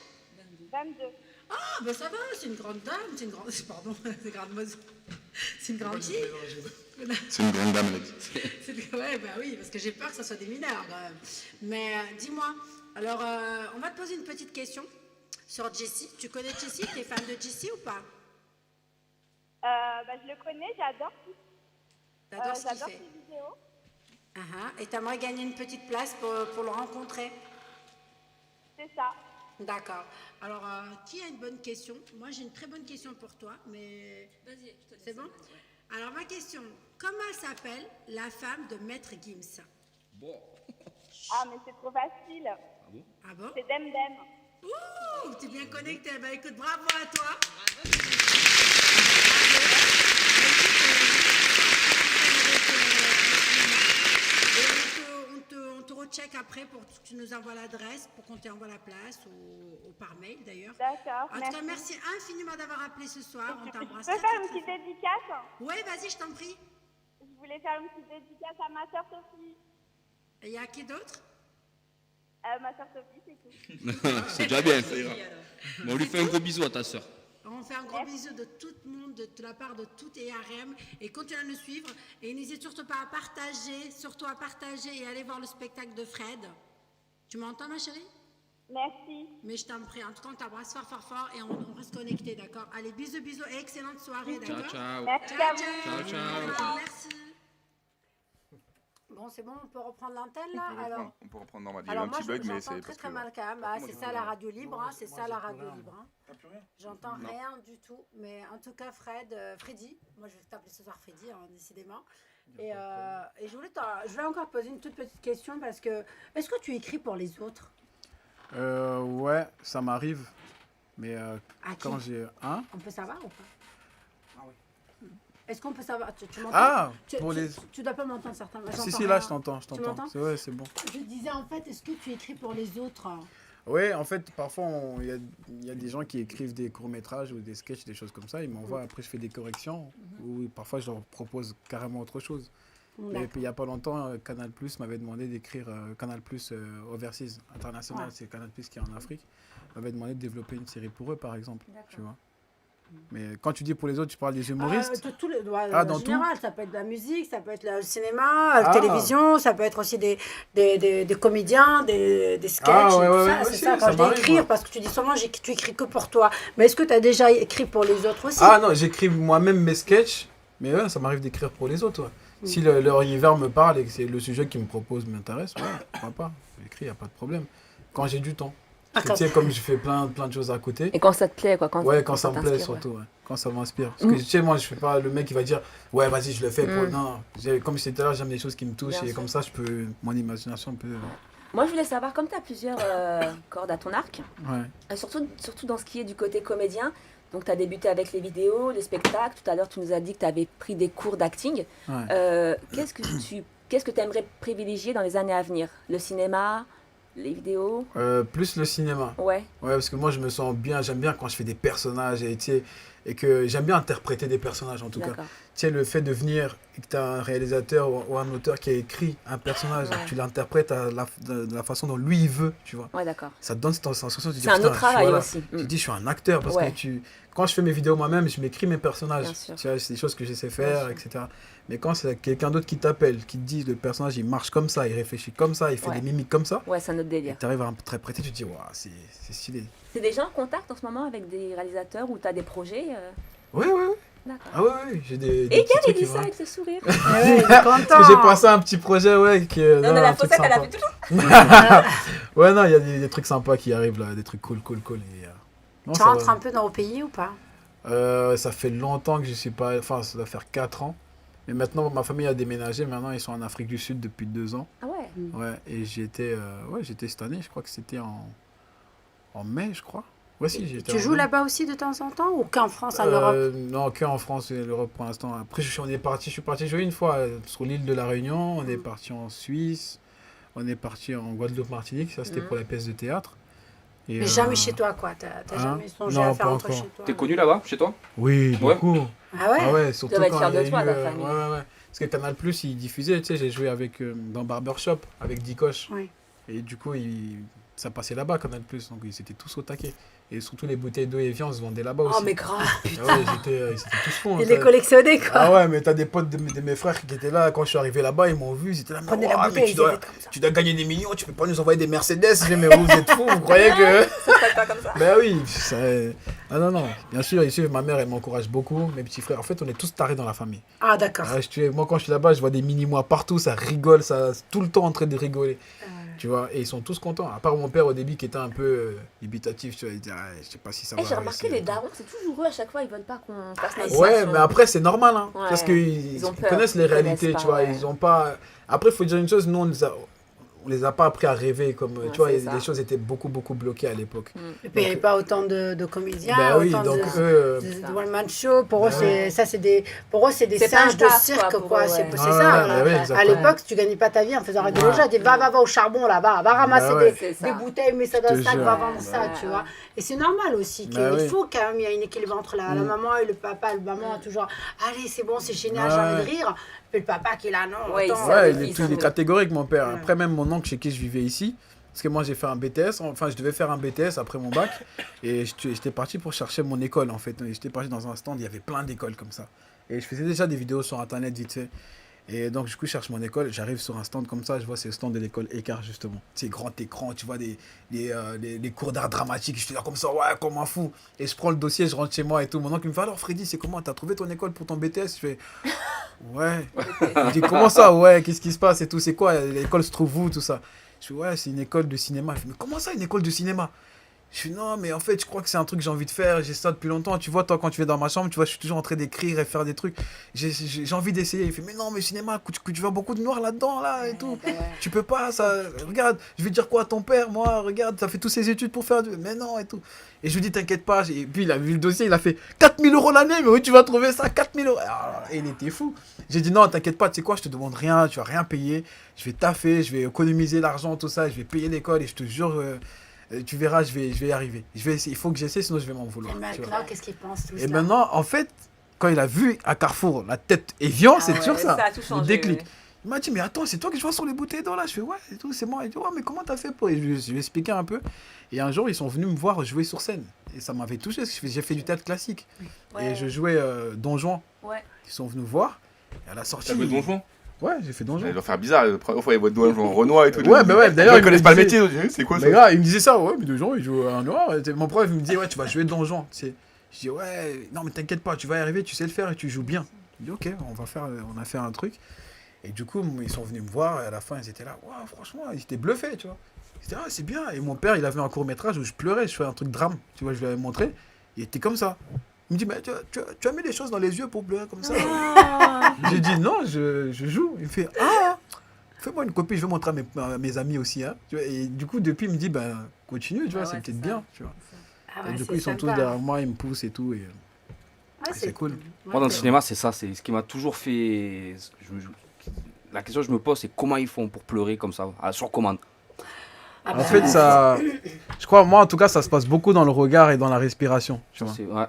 22. Ah, ben ça va, c'est une grande dame, c'est une grande... Pardon, c'est une grande mose. C'est une grande fille. C'est une grande dame, elle a dit. Ouais, bah oui, parce que j'ai peur que ce soit des mineurs quand même. Mais dis-moi, alors on va te poser une petite question sur Jessie. Tu connais Jessie? T'es fan de Jessie ou pas? Je le connais, j'adore T'adores ce qu'il ses fait. vidéos. Et t'aimerais gagner une petite place pour le rencontrer? C'est ça. D'accord. Alors, qui a une bonne question? Moi, j'ai une très bonne question pour toi, mais... Vas-y, je te laisse. C'est bon? Alors, ma question, comment s'appelle la femme de Maître Gims? Ah, mais c'est trop facile. Ah bon? C'est Dem Dem. Ouh, tu es bien connecté. Bah écoute, bravo à toi. On te recheck après pour que tu nous envoies l'adresse, pour qu'on t'envoie la place ou par mail d'ailleurs. D'accord, En tout cas, merci infiniment d'avoir appelé ce soir. On Je t'embrasse. peux faire une petite dédicace? Oui, vas-y, je t'en prie. Je voulais faire une petite dédicace à ma soeur Sophie. Et il y a qui d'autre? Ma soeur Sophie, c'est tout. C'est déjà bien. Bon, on lui fait un gros bisou à ta soeur. On fait un gros bisou de tout le monde, de la part de tout ERM. Et continue à nous suivre. Et n'hésite surtout pas à partager et aller voir le spectacle de Fred. Tu m'entends, ma chérie? Merci. Mais je t'en prie. En tout cas, on t'embrasse fort et on reste connectés, d'accord? Allez, bisous et excellente soirée, Ciao, d'accord? ciao. Merci à vous. Ciao, ciao. D'accord, merci. Bon, c'est bon, on peut reprendre l'antenne là? Alors, On peut reprendre normal. Il y a eu un moi, petit bug, mais j'entends c'est très parce très que. mal quand même. Ah, c'est ça la radio libre, hein, c'est ça la radio libre. Hein. T'as plus rien? J'entends rien du tout. Mais en tout cas, Freddy, moi je vais t'appeler ce soir Freddy, hein, décidément. Et je voulais encore te poser une toute petite question parce que, est-ce que tu écris pour les autres? Ouais, ça m'arrive. Mais À qui? quand j'ai un... On peut savoir ou pas? Est-ce qu'on peut savoir? Tu m'entends? Ah, tu, pour tu- les... tu dois pas m'entendre certainement. Si, là, je t'entends. Tu m'entends? C'est ouais, c'est bon. Je disais en fait, est-ce que tu écris pour les autres? Ouais, en fait, parfois, il y a des gens qui écrivent des courts-métrages ou des sketchs, des choses comme ça. Ils m'envoient, après, je fais des corrections. Ou parfois, je leur propose carrément autre chose. Et D'accord. puis, il n'y a pas longtemps, Canal+ m'avait demandé d'écrire Canal+ Overseas International, Ouais. c'est Canal+ qui est en Afrique. M'avait demandé de développer une série pour eux, par exemple. D'accord. Tu vois. Mais quand tu dis pour les autres, tu parles des humoristes. De tout le, Ah, en dans général, ça peut être de la musique, ça peut être le cinéma, la Ah. télévision, ça peut être aussi des comédiens, des sketchs, Ah, et ouais, tout ouais, ça. ouais, C'est si, ça, ça quand je dis m'arrive, écrire, moi. parce que tu dis souvent tu écris que pour toi. Mais est-ce que tu as déjà écrit pour les autres aussi? Ah non, j'écris moi-même mes sketchs, mais ouais, ça m'arrive d'écrire pour les autres. Ouais. Si leur univers me parle et que c'est le sujet qu'ils me proposent m'intéresse, ouais, pourquoi pas. J'écris, il n'y a pas de problème. Quand j'ai du temps. Parce que, tu sais, comme je fais plein de choses à côté. Et quand ça te plaît, quoi. Ouais, quand ça me plaît t'inspire, surtout, ouais. Quand ça m'inspire. Parce que tu sais, moi, je fais pas le mec qui va dire, ouais, vas-y, je le fais. Non, comme je disais tout à l'heure, j'aime des choses qui me touchent Bien et sûr. comme ça, mon imagination peut. Moi, je voulais savoir, comme tu as plusieurs cordes à ton arc, Ouais. surtout dans ce qui est du côté comédien, donc tu as débuté avec les vidéos, les spectacles, tout à l'heure tu nous as dit que tu avais pris des cours d'acting. Ouais. Qu'est-ce que tu aimerais privilégier dans les années à venir? Le cinéma, les vidéos? Plus le cinéma. Ouais, Ouais, parce que moi, je me sens bien, j'aime bien quand je fais des personnages et, tu sais, et que j'aime bien interpréter des personnages en tout cas. d'accord. Tu sais, le fait de venir et que tu as un réalisateur ou un auteur qui a écrit un personnage, Ouais. tu l'interprètes de la façon dont lui il veut, tu vois. Ouais, d'accord. Ça te donne cette sensation, tu te dis, C'est un putain, autre travail voilà. aussi. Tu te dis, je suis un acteur parce Ouais. que quand je fais mes vidéos moi-même, je m'écris mes personnages. Bien sûr. Tu vois, c'est des choses que je sais Bien faire, sûr. etc. Mais quand c'est quelqu'un d'autre qui t'appelle, qui te dit, le personnage il marche comme ça, il réfléchit comme ça, il fait Ouais. des mimiques comme ça, Ouais, c'est un autre et délire. tu arrives à interpréter, tu te dis, waouh, c'est stylé. C'est des gens en contact en ce moment avec des réalisateurs ou tu as des projets Ouais, ouais, ouais. D'accord. Ah ouais, ouais, j'ai des Et petits Ken, il trucs dit qui ça vont- avec ce sourire. Ouais, il est Parce content. que j'ai pensé à un petit projet, ouais, qui est Non, là, mais la un truc faussette, elle a sympa. fait toujours. Ouais, non, il y a des trucs sympas qui arrivent là, des trucs cool. Et, non, Tu ça rentres va. un peu dans le pays ou pas? Ça fait longtemps que je suis pas. Enfin, ça doit faire 4 ans. Mais maintenant, ma famille a déménagé. Maintenant, ils sont en Afrique du Sud depuis 2 ans. Ah ouais. Ouais, et j'étais cette année, je crois que c'était en mai, je crois. Ouais, si, j'étais Tu en joues mai. là-bas aussi de temps en temps ou qu'en France, en Europe? Non, qu'en France et l'Europe pour l'instant. Après, je suis parti jouer une fois sur l'île de la Réunion. On est parti en Suisse. On est parti en Guadeloupe, Martinique. Ça, c'était pour la pièce de théâtre. Et, Mais jamais chez toi, quoi. T'as hein? jamais songé Non, à faire pas entre encore. chez toi? T'es connu là-bas, chez toi? Oui, Ouais. beaucoup. Ah ouais? Ah ouais, surtout doivent être quand fiers il y a de toi, eu, ta famille. ouais. Parce que Canal+, il diffusait, tu sais, j'ai joué avec, dans Barbershop, avec Dikoche. Oui. Et du coup, ça passait là-bas, Canal+, donc ils étaient tous au taquet. Et surtout, les bouteilles d'eau et viande se vendaient là-bas aussi. Oh, mais grave. Ah ouais, ils étaient tous fonds. Il les collectionnait, quoi. Ah ouais, mais t'as des potes de mes frères qui étaient là, quand je suis arrivé là-bas, ils m'ont vu, ils étaient là, mais, Prenez la ouah, mais bouteille, ils étaient comme ça. tu dois gagner des millions, tu peux pas nous envoyer des Mercedes. Je dis, mais vous êtes fous, vous croyez que... Ça se passe pas comme ça. Ben oui, ah non, bien sûr, ici, ma mère, elle m'encourage beaucoup, mes petits frères. En fait, on est tous tarés dans la famille. Ah, d'accord. Ouais, moi, quand je suis là-bas, je vois des mini-mois partout, ça rigole, tout le temps en train de rigoler. Tu vois, et ils sont tous contents. À part mon père au début qui était un peu dubitatif, tu vois, il disait, ah, je sais pas si ça va J'ai remarqué réussir. les darons, c'est toujours eux à chaque fois, ils veulent pas qu'on fasse notre Ouais, sens, mais après, c'est normal, hein, Ouais. parce qu'ils Ils ont peur, connaissent les ils connaissent réalités, pas, tu vois, ouais. ils ont pas... Après, il faut dire une chose, nous, on les a pas appris à rêver, comme, Ouais, tu vois, c'est les ça. choses étaient beaucoup bloquées à l'époque. Et puis il n'y avait pas autant de comédiens, Ben oui, autant donc de, eux... de one-man show. Pour eux, c'est des C'est pas singes un de taf, cirque, quoi, pour quoi. eux, C'est ouais. c'est Ouais, ça. ouais, ouais, à exactement. l'époque, tu gagnais pas ta vie en faisant radio déjà. Va au charbon là-bas, va ramasser ouais. C'est ça. des bouteilles, mets ça Je dans te le sac, jure. va vendre ça, Ouais, tu ouais. vois. Et c'est normal aussi qu'il Bah oui. faut quand même, il y a un équilibre entre la maman et le papa. Le maman a toujours, allez, c'est bon, c'est génial, j'ai envie de rire. Puis le papa qui est là, non, Ouais, il attends. sait. Ouais, Ils il est sont- catégorique, mon père. Ouais. Après, même mon oncle chez qui je vivais ici, parce que moi, j'ai fait un BTS, enfin, je devais faire un BTS après mon bac, et j'étais parti pour chercher mon école, en fait. J'étais parti dans un stand, il y avait plein d'écoles comme ça. Et je faisais déjà des vidéos sur Internet, vite fait. Et donc, du coup, je cherche mon école, j'arrive sur un stand comme ça, je vois c'est le stand de l'école Écart, justement. C'est grand écran, tu vois les cours d'art dramatique, je suis là comme ça, ouais, comme un fou. Et je prends le dossier, je rentre chez moi et tout. Mon oncle me fait, alors Freddy, c'est comment, t'as trouvé ton école pour ton BTS? Je fais, ouais. Il dit, comment ça, ouais, qu'est-ce qui se passe et tout, c'est quoi, l'école se trouve où, tout ça? Je fais, ouais, c'est une école de cinéma. Il fait, mais comment ça, une école de cinéma? Je fais, non, mais en fait, je crois que c'est un truc que j'ai envie de faire, j'ai ça depuis longtemps. Tu vois, toi, quand tu vas dans ma chambre, tu vois, je suis toujours en train d'écrire et faire des trucs. J'ai envie d'essayer. Il fait, mais non, mais cinéma, tu vois beaucoup de noir là-dedans, là, et tout. Tu peux pas, ça. Regarde, je vais dire quoi à ton père, moi, regarde, t'as fait toutes ces études pour faire du. Mais non, et tout. Et je lui dis, t'inquiète pas. Et puis, il a vu le dossier, il a fait 4000 € l'année, mais où tu vas trouver ça, 4000 €. Et il était fou. J'ai dit, non, t'inquiète pas, tu sais quoi, je te demande rien, tu vas rien payer. Je vais taffer, je vais économiser l'argent, tout ça, je vais payer l'école, et je te jure. Tu verras, je vais y arriver. Il faut que j'essaie, sinon je vais m'en vouloir. Et tu vois. maintenant, qu'est-ce qu'ils pensent tous Et là maintenant, en fait, quand il a vu à Carrefour la tête Evian, c'est Ah toujours ouais, ça. a tout Le changé, déclic. ouais. Il m'a dit, mais attends, c'est toi que je vois sur les bouteilles d'eau là. Je fais, ouais, et tout, c'est moi. Il dit, ouais, mais comment t'as fait pour. Et je lui ai expliqué un peu. Et un jour, ils sont venus me voir jouer sur scène. Et ça m'avait touché, parce que j'ai fait du théâtre classique. Ouais. Et je jouais Don Juan. Ouais. Ils sont venus voir. Et à la sortie. T'as joué Don Juan? Ouais, j'ai fait Don Ça Juan. doit faire bizarre. La première fois, ils voient Don Juan Renoir et tout. Ouais, mais ouais, d'ailleurs, Ils connaissent me pas le disait- métier. ils disent, c'est quoi ça? Mais gars, il me disait ça, ouais, mais Don Juan, il joue un noir. Mon prof, il me disait, ouais, tu vas jouer Don Juan. Tu sais. Je dis, ouais, non, mais t'inquiète pas, tu vas y arriver, tu sais le faire et tu joues bien. Il dit, ok, on a fait un truc. Et du coup, ils sont venus me voir et à la fin, ils étaient là, ouais, franchement, ils étaient bluffés, tu vois. Ils étaient, ah, c'est bien. Et mon père, il avait un court-métrage où je pleurais, je faisais un truc drame, tu vois, je lui avais montré. Il était comme ça. Il me dit, mais tu as mis des choses dans les yeux pour pleurer comme ça. J'ai dit, non, je joue. Il me fait, ah, fais-moi une copie, je vais montrer à mes amis aussi. Hein. Tu vois, et du coup, depuis, il me dit, ben, continue, tu vois, Ah c'est ouais, peut-être c'est bien. Tu vois. Ah Et ouais, du coup, c'est ils sont tous sympa. derrière moi, ils me poussent et tout. Et... Ouais, c'est cool. Moi, dans le cinéma, c'est ça. C'est ce qui m'a toujours fait. La question que je me pose, c'est comment ils font pour pleurer comme ça, sur commande. Ah En bah, fait, ça, je crois, moi, en tout cas, ça se passe beaucoup dans le regard et dans la respiration. Tu vois. Ouais.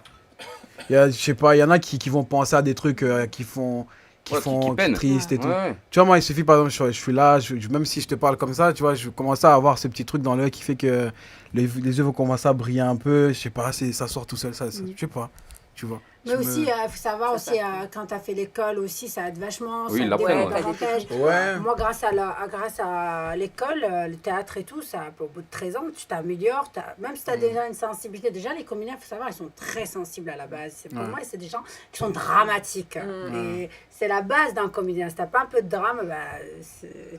Je sais pas, il y en a qui vont penser à des trucs qui font Ouais, qui peinent. tristes et tout. Ouais. Tu vois, moi, il suffit, par exemple, je suis là, même si je te parle comme ça, tu vois, je commence à avoir ce petit truc dans l'œil qui fait que les yeux vont commencer à briller un peu. Je sais pas, ça sort tout seul, je sais pas, tu vois. Mais aussi, il faut savoir aussi, quand tu as fait l'école aussi, ça aide vachement. Oui, ça ils te l'apprennent, développe ouais. davantage. Ouais. Moi, grâce à l'école, le théâtre et tout, ça, au bout de 13 ans, tu t'améliores. Même si tu as déjà une sensibilité, déjà, les comédiens, il faut savoir, ils sont très sensibles à la base. Pour moi, c'est des gens qui sont dramatiques. Et c'est la base d'un comédien. Si tu n'as pas un peu de drame,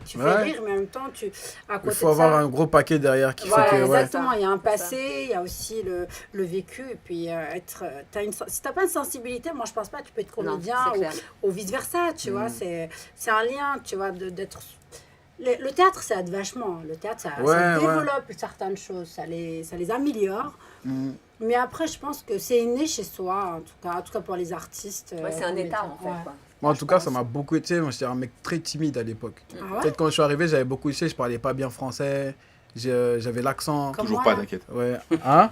tu fais Ouais. rire, mais en même temps, à Il côté faut de avoir ça, un gros paquet derrière qui voilà, fait que. Ouais. exactement. Il y a un passé, il y a aussi le vécu. Et puis, si tu n'as pas une sensibilité, moi, je pense pas que tu peux être comédien c'est clair. ou vice-versa, tu vois. C'est un lien, tu vois, d'être... Le théâtre, ça aide vachement. Le théâtre, ça Ouais, développe certaines choses, ça les améliore. Mm. Mais après, je pense que c'est inné chez soi, en tout cas pour les artistes. Ouais, c'est un comédiens. état en fait. Ouais. Quoi. Moi, en Je tout cas, pense. ça m'a beaucoup été. Moi, j'étais un mec très timide à l'époque. Ah ouais. Peut-être quand je suis arrivé, j'avais beaucoup essayé, je parlais pas bien français, j'avais l'accent. Comme Toujours moi, pas, hein. t'inquiète. Ouais. Hein?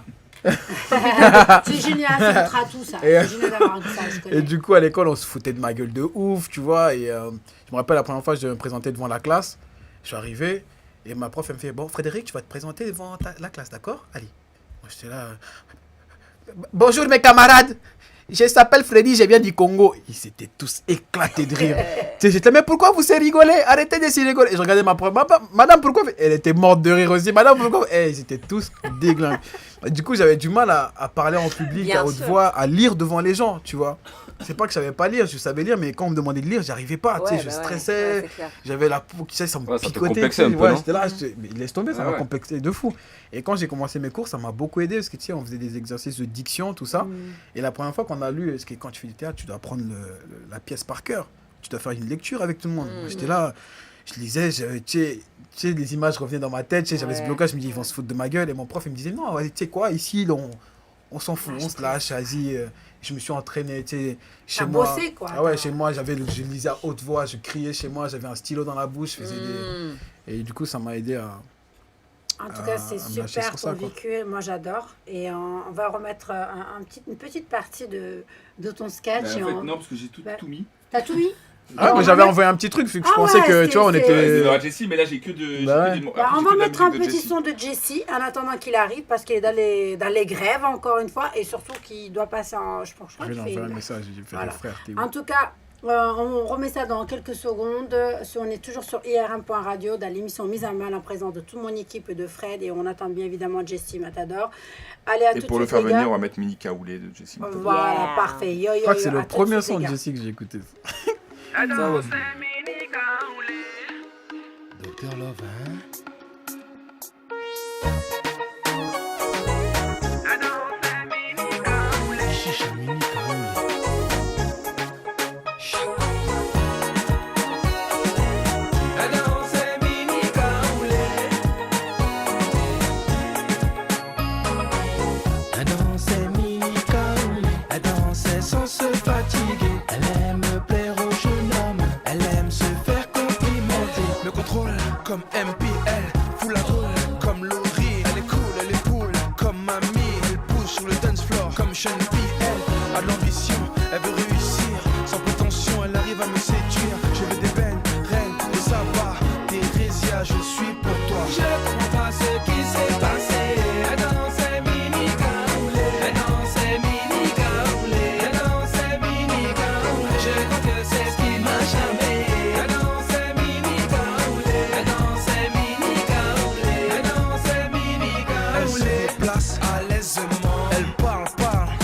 C'est génial, ça montre à tout ça. Et- C'est génial d'avoir dit ça, je connais. Et du coup, à l'école, on se foutait de ma gueule de ouf, tu vois. Et je me rappelle la première fois, je devais me présenter devant la classe. Je suis arrivé et ma prof, elle me fait, bon, Frédéric, tu vas te présenter devant la classe, d'accord? Allez. Moi, j'étais là. Bonjour mes camarades. Je s'appelle Freddy, je viens du Congo. Ils s'étaient tous éclatés de rire. Tu sais, j'étais, mais pourquoi vous s'est rigolé? Arrêtez de s'y rigoler. Et je regardais ma prof. Madame, pourquoi? Elle était morte de rire aussi. Madame, pourquoi? Ils étaient tous déglingués. Du coup, j'avais du mal à parler en public, Bien à haute sûr. voix, à lire devant les gens, tu vois. C'est pas que je savais pas lire, je savais lire, mais quand on me demandait de lire, j'arrivais pas, tu sais, je stressais. Ouais, c'est clair. J'avais la peau qui ça me Ouais, ça te picotait. complexait tu sais. un peu, Ouais, non j'étais là, mais laisse tomber, ça Ah m'a ouais. complexé de fou. Et quand j'ai commencé mes cours, ça m'a beaucoup aidé parce que tu sais, on faisait des exercices de diction, tout ça. Et la première fois qu'on a lu, parce que quand tu fais du théâtre, tu dois apprendre la pièce par cœur. Tu dois faire une lecture avec tout le monde. J'étais là, je lisais, tu sais, les images revenaient dans ma tête, tu sais, j'avais ce Ouais. blocage, je me dis, ils vont se foutre de ma gueule. Et mon prof, il me disait, non, ouais, tu sais quoi, ici, on s'en fout, on se lâche, vas-y. Je me suis entraîné, tu sais, chez T'as moi. bossé, quoi. Ah ouais, chez moi, je lisais à haute voix, je criais chez moi, j'avais un stylo dans la bouche, je faisais Mm. des... Et du coup, ça m'a aidé à... En tout cas, c'est à me lâcher super sur ça, ton quoi. vécu. Moi, j'adore. Et on va remettre une petite partie de ton sketch. Mais et en fait, on- non, parce que j'ai tout, Bah, tout mis. T'as tout mis Ah, on mais va j'avais mettre- envoyé un petit truc, vu que je Ah pensais ouais, que, tu vois, on c'est- Ouais, c'est était... dans la Jessie, mais là j'ai que de. Bah j'ai que ouais. des- Bah, après, on j'ai va que de la mettre un musique de petit Jessie. son de Jessie en attendant qu'il arrive parce qu'il est dans les grèves encore une fois et surtout qu'il doit passer en. Je crois Je qu'il vais fait envoyer un une- message, j'ai fait Voilà. des frères, t'es où? En tout cas, on remet ça dans quelques secondes. On est toujours sur IRM.radio dans l'émission Mise à Mal en présence de toute mon équipe et de Fred et on attend bien évidemment Jessie Matador. Allez, à Et tout pour de le suite, faire les gars. venir, on va mettre Mini Kaoulé de Jessie. Voilà, Yeah. parfait. Yo, yo, Je crois que yo, c'est à le tout de premier suite, son les de gars. Jessie que j'ai écouté. Docteur Love, hein? Chicha mini kaouli. Elle dansait mini kaouli. Elle dansait sans se fatiguer. Elle aime plaire aux jeunes hommes. Elle aime se faire complimenter. Le contrôle comme MPL, full la drôle comme Laurie. Elle est cool, elle est cool comme mamie. Elle pousse sur le dance floor comme Sean P. Elle a de l'ambition, elle veut réussir. Sans prétention, elle arrive à me séduire. Je veux des bennes, reines, et ça va. Thérésia, je suis pour toi. Je comprends pas ce qui s'est passé. Elle dansait mini kaoulé. Elle dansait mini kaoulé. Elle dansait mini kaoulé. Je crois que c'est ce qui m'a charmé. Elle dansait mini kaoulé. Elle dansait mini kaoulé. Elle dansait mini kaoulé. Elle se déplace à l'aisement. Elle parle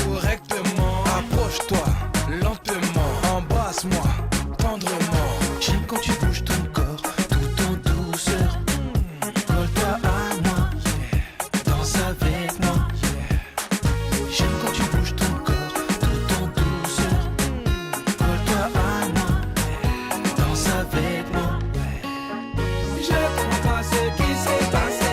correctement. Approche-toi lentement. Embrasse-moi tendrement. J'aime quand tu bouges ton corps tout en douceur. Colle-toi à moi, danse avec moi. J'aime quand tu bouges ton corps tout en douceur. Colle-toi à moi, danse avec moi. Je comprends pas ce qui s'est passé.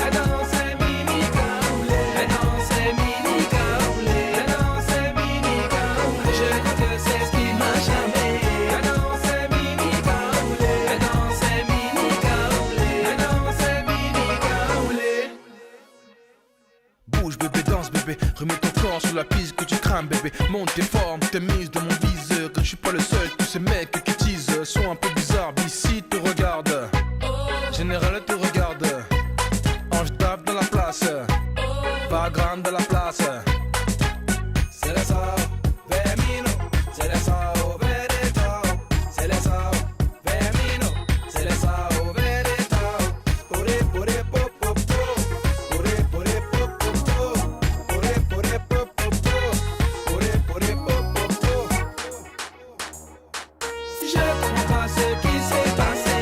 Elle dansait mini kaoulé. Elle dansait mini kaoulé. Elle dansait mini kaoulé. Je crois que c'est ce qui m'a charmé. Elle dansait mini kaoulé. Elle dansait mini kaoulé. Elle dansait mini kaoulé. Bouge bébé, danse bébé. Remets ton corps sur la piste que tu crames bébé. Monte tes formes, tes mises de mon viseur. Que je suis pas le seul, tous ces mecs qui teasent sont un peu bizarres. Ici te regarde. Général te regarde. Ange tape dans la place. Pas grande dans la place. C'est la sao, Vermino. C'est la sao, Veneto. C'est la sao, Vermino. C'est la sao, Veneto. Pure pure pop pop pop. Pure pure pop pop pop. Pure pure pop pop pop. Pure pure pop pop pop. Je comprends pas ce qui s'est passé.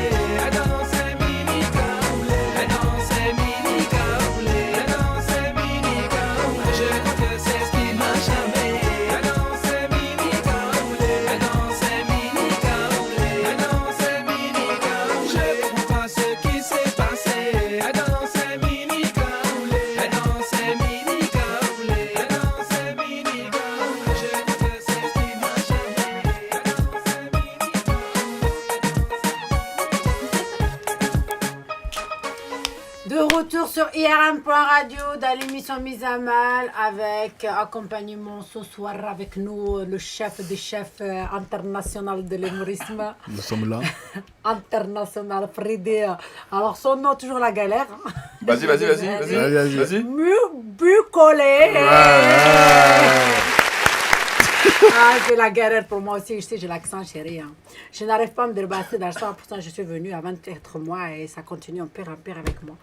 Elle dansait mini kaoulé. Elle dansait mini kaoulé. Elle dansait mini kaoulé. Je crois que c'est ce qui m'a charmé. Elle dansait mini kaoulé. Elle dansait mini kaoulé. Elle dansait mini kaoulé. Je comprends pas ce qui s'est passé. Elle dansait mini kaoulé. Elle dansait mini kaoulé. Elle dansait mini kaoulé. Je crois que c'est ce qui m'a charmé. Elle dansait mini De retour sur IRM.radio dans l'émission Mise à Mal avec accompagnement ce soir avec nous le chef des chefs international de l'humorisme Nous sommes là. international Freddy. Alors son nom toujours la galère. Vas-y, vas-y, vas-y, vas-y. Vas-y. Bucolé. Ah, c'est la galère pour moi aussi. Je sais, j'ai l'accent chéri. Hein. Je n'arrive pas à me débasser dans 100%. Je suis venue à 24 mois et ça continue en pire avec moi.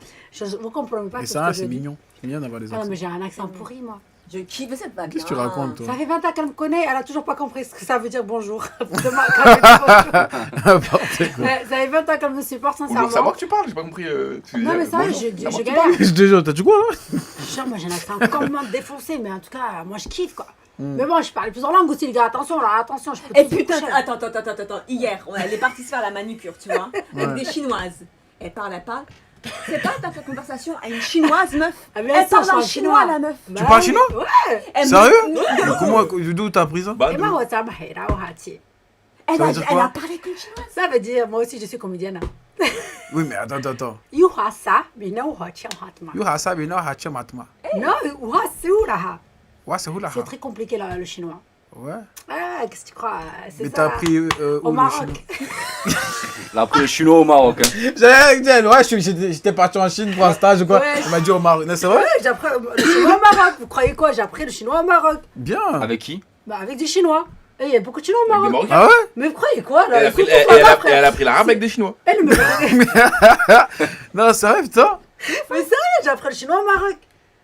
Vous comprenez pas Mais ce ça, que je c'est dis. mignon. C'est mignon d'avoir des Ah non, accents. mais j'ai un accent pourri, moi. Je kiffe cette vague. Qu'est-ce que tu racontes, Ça toi? fait 20 ans qu'elle me connaît, elle a toujours pas compris ce que ça veut dire bonjour. Demain, quand elle dit bonjour. N'importe quoi. Ça fait 20 ans qu'elle me supporte, Ou sincèrement. savoir que tu parles, j'ai pas compris. Tu Non, dis, mais ça, bonjour, je savoir que tu galère. parles. Je te jure, t'as dit quoi là? Genre, moi j'ai un accent complètement défoncé, mais en tout cas, moi je kiffe quoi. Mais bon, je parle plusieurs langues aussi, les gars. Attention, là, attention, je peux Et tout putain, toucher. attends. Hier, elle est partie se faire la manucure, tu vois, avec des Chinoises. Elle parle. C'est pas ta conversation à une Chinoise, meuf. Ah, bien Elle sûr, parle je en parle chinois, chinois. la meuf. Bah parles oui. chinois? Ouais. Elle Sérieux? me- Mais comment, d'où t'as appris ça? Bah, Et d'où moi, ça m'a hira au hati. Elle Ça veut a dire elle quoi? a parlé qu'une Chinoise. Ça veut dire, moi aussi je suis comédienne. Oui, mais attends. Yuhasa, bina uhachi hatma. You hasa bina hacha matma. Non, uhasi uraha. Ouais, c'est où là? C'est très compliqué le chinois. Ouais. Ah, qu'est-ce que tu crois? C'est Mais ça. t'as appris où Au le Maroc. chinois? Il a appris le chinois au Maroc. Hein. J'allais dire, ouais, j'étais parti en Chine pour un stage ou quoi. Ouais. Il m'a dit au Maroc. Non, c'est vrai? Ouais, j'ai appris le chinois au Maroc. Vous croyez quoi? J'ai appris le chinois au Maroc. Bien. Avec qui? Bah, avec des Chinois. Et il y a beaucoup de Chinois au Avec des Maroc. Marocains. Ah ouais? Mais vous croyez quoi là? Elle a pris- Écoute, elle- pourquoi elle pas, a- frère elle a pris l'arabe avec des Chinois. Elle me Non, c'est vrai, putain. Mais sérieux, j'ai appris le chinois au Maroc.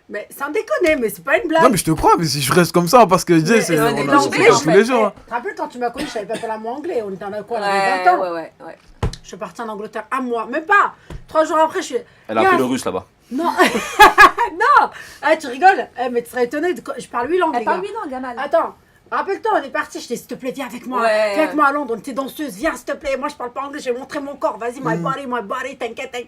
Mais sans déconner, mais c'est pas une blague. Non, mais je te crois, mais si je reste comme ça, parce que je dis, Mais c'est on on est a dans sorti l'anglais, en tous les jours. hein. Tu te rappelles quand tu m'as connu, je savais pas parler un mot anglais. On était en quoi? On Ouais, avait 20 ans. ouais. Je suis partie en Angleterre un mois, même pas. 3 jours après, je suis. Elle a appris le russe là-bas. Non, non. Ah, tu rigoles. Tu serais étonné. Je parle 8 langues. Elle les parle gars. 8 langues, Gamal. Attends. Rappelle-toi, on est parti, je t'ai dit, s'il te plaît, viens avec moi. Ouais. Viens avec moi à Londres, on était danseuse, viens s'il te plaît. Moi, je parle pas anglais, je vais montrer mon corps. Vas-y, my body, t'inquiète. Elle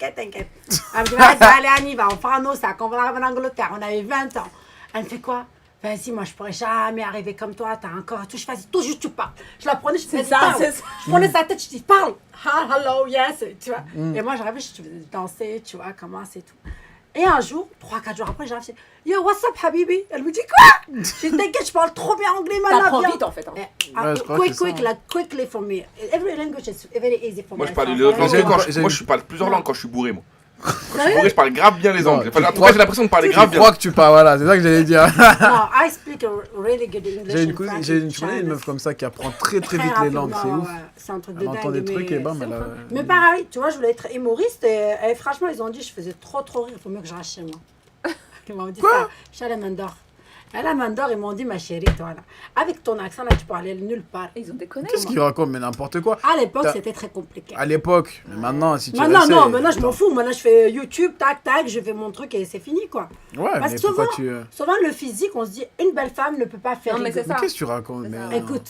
me dit, vas-y, allez, on y va, on fera nos sacs, on va arriver en Angleterre. On avait 20 ans. Elle me fait quoi? Vas-y, moi, je pourrais jamais arriver comme toi, t'as un corps et tout. Je fais, vas-y, tout juste, tu parles. Je la prenais, je disais, C'est ça, parle. c'est ça. Je prenais sa tête, je dis, parle. Ah, hello, yes, tu vois. Et moi, j'arrivais, je dansais, tu vois, comment c'est tout. Et un jour, 3-4 jours après, j'arrive, je dis, yo, what's up, Habibi? Elle me dit, quoi? Je dis, t'inquiète, je parle trop bien anglais, maintenant. T'apprends viens. vite en fait. Hein. Ouais, je crois que c'est ça. Quickly for me. Every language is very easy for Moi, me. je parle So, les autres langues J'ai- que quand j'ai- moi, je parle plusieurs langues quand je suis bourré, moi. Quand je suis Sérieux? bourré, je parle grave bien les Non, anglais. Enfin, en tout crois- cas, j'ai l'impression de parler Je grave bien. crois que tu parles, voilà, c'est ça que j'allais dire. No, I speak a really good English. J'ai une and cousine, French j'ai and tu connais une Chinese. meuf comme ça qui apprend très vite les rapidement, langues, c'est ouf. ouais. C'est un truc de Elle dingue. entend des trucs mais et bam, c'est elle a- ouf, hein. Mais pareil, tu vois, je voulais être humoriste et franchement, ils ont dit que je faisais trop rire. Il faut mieux que je reste chez moi. Ils m'ont dit ça. Je suis allée à Mandor. À la Mandor, ils m'ont dit, ma chérie, toi là, avec ton accent là, tu peux aller nulle part. Ils ont déconné. Qu'est-ce qu'il raconte, mais n'importe quoi. À l'époque, T'as- c'était très compliqué. À l'époque, mais maintenant, si tu Maintenant, restais- non, maintenant je m'en fous. Maintenant, je fais YouTube, tac, je fais mon truc et c'est fini, quoi. Ouais, Parce mais que pourquoi souvent, tu. souvent, le physique, on se dit, une belle femme ne peut pas faire Non, mais rigoler. c'est Mais ça. qu'est-ce que tu racontes? C'est ça. Mais Écoute,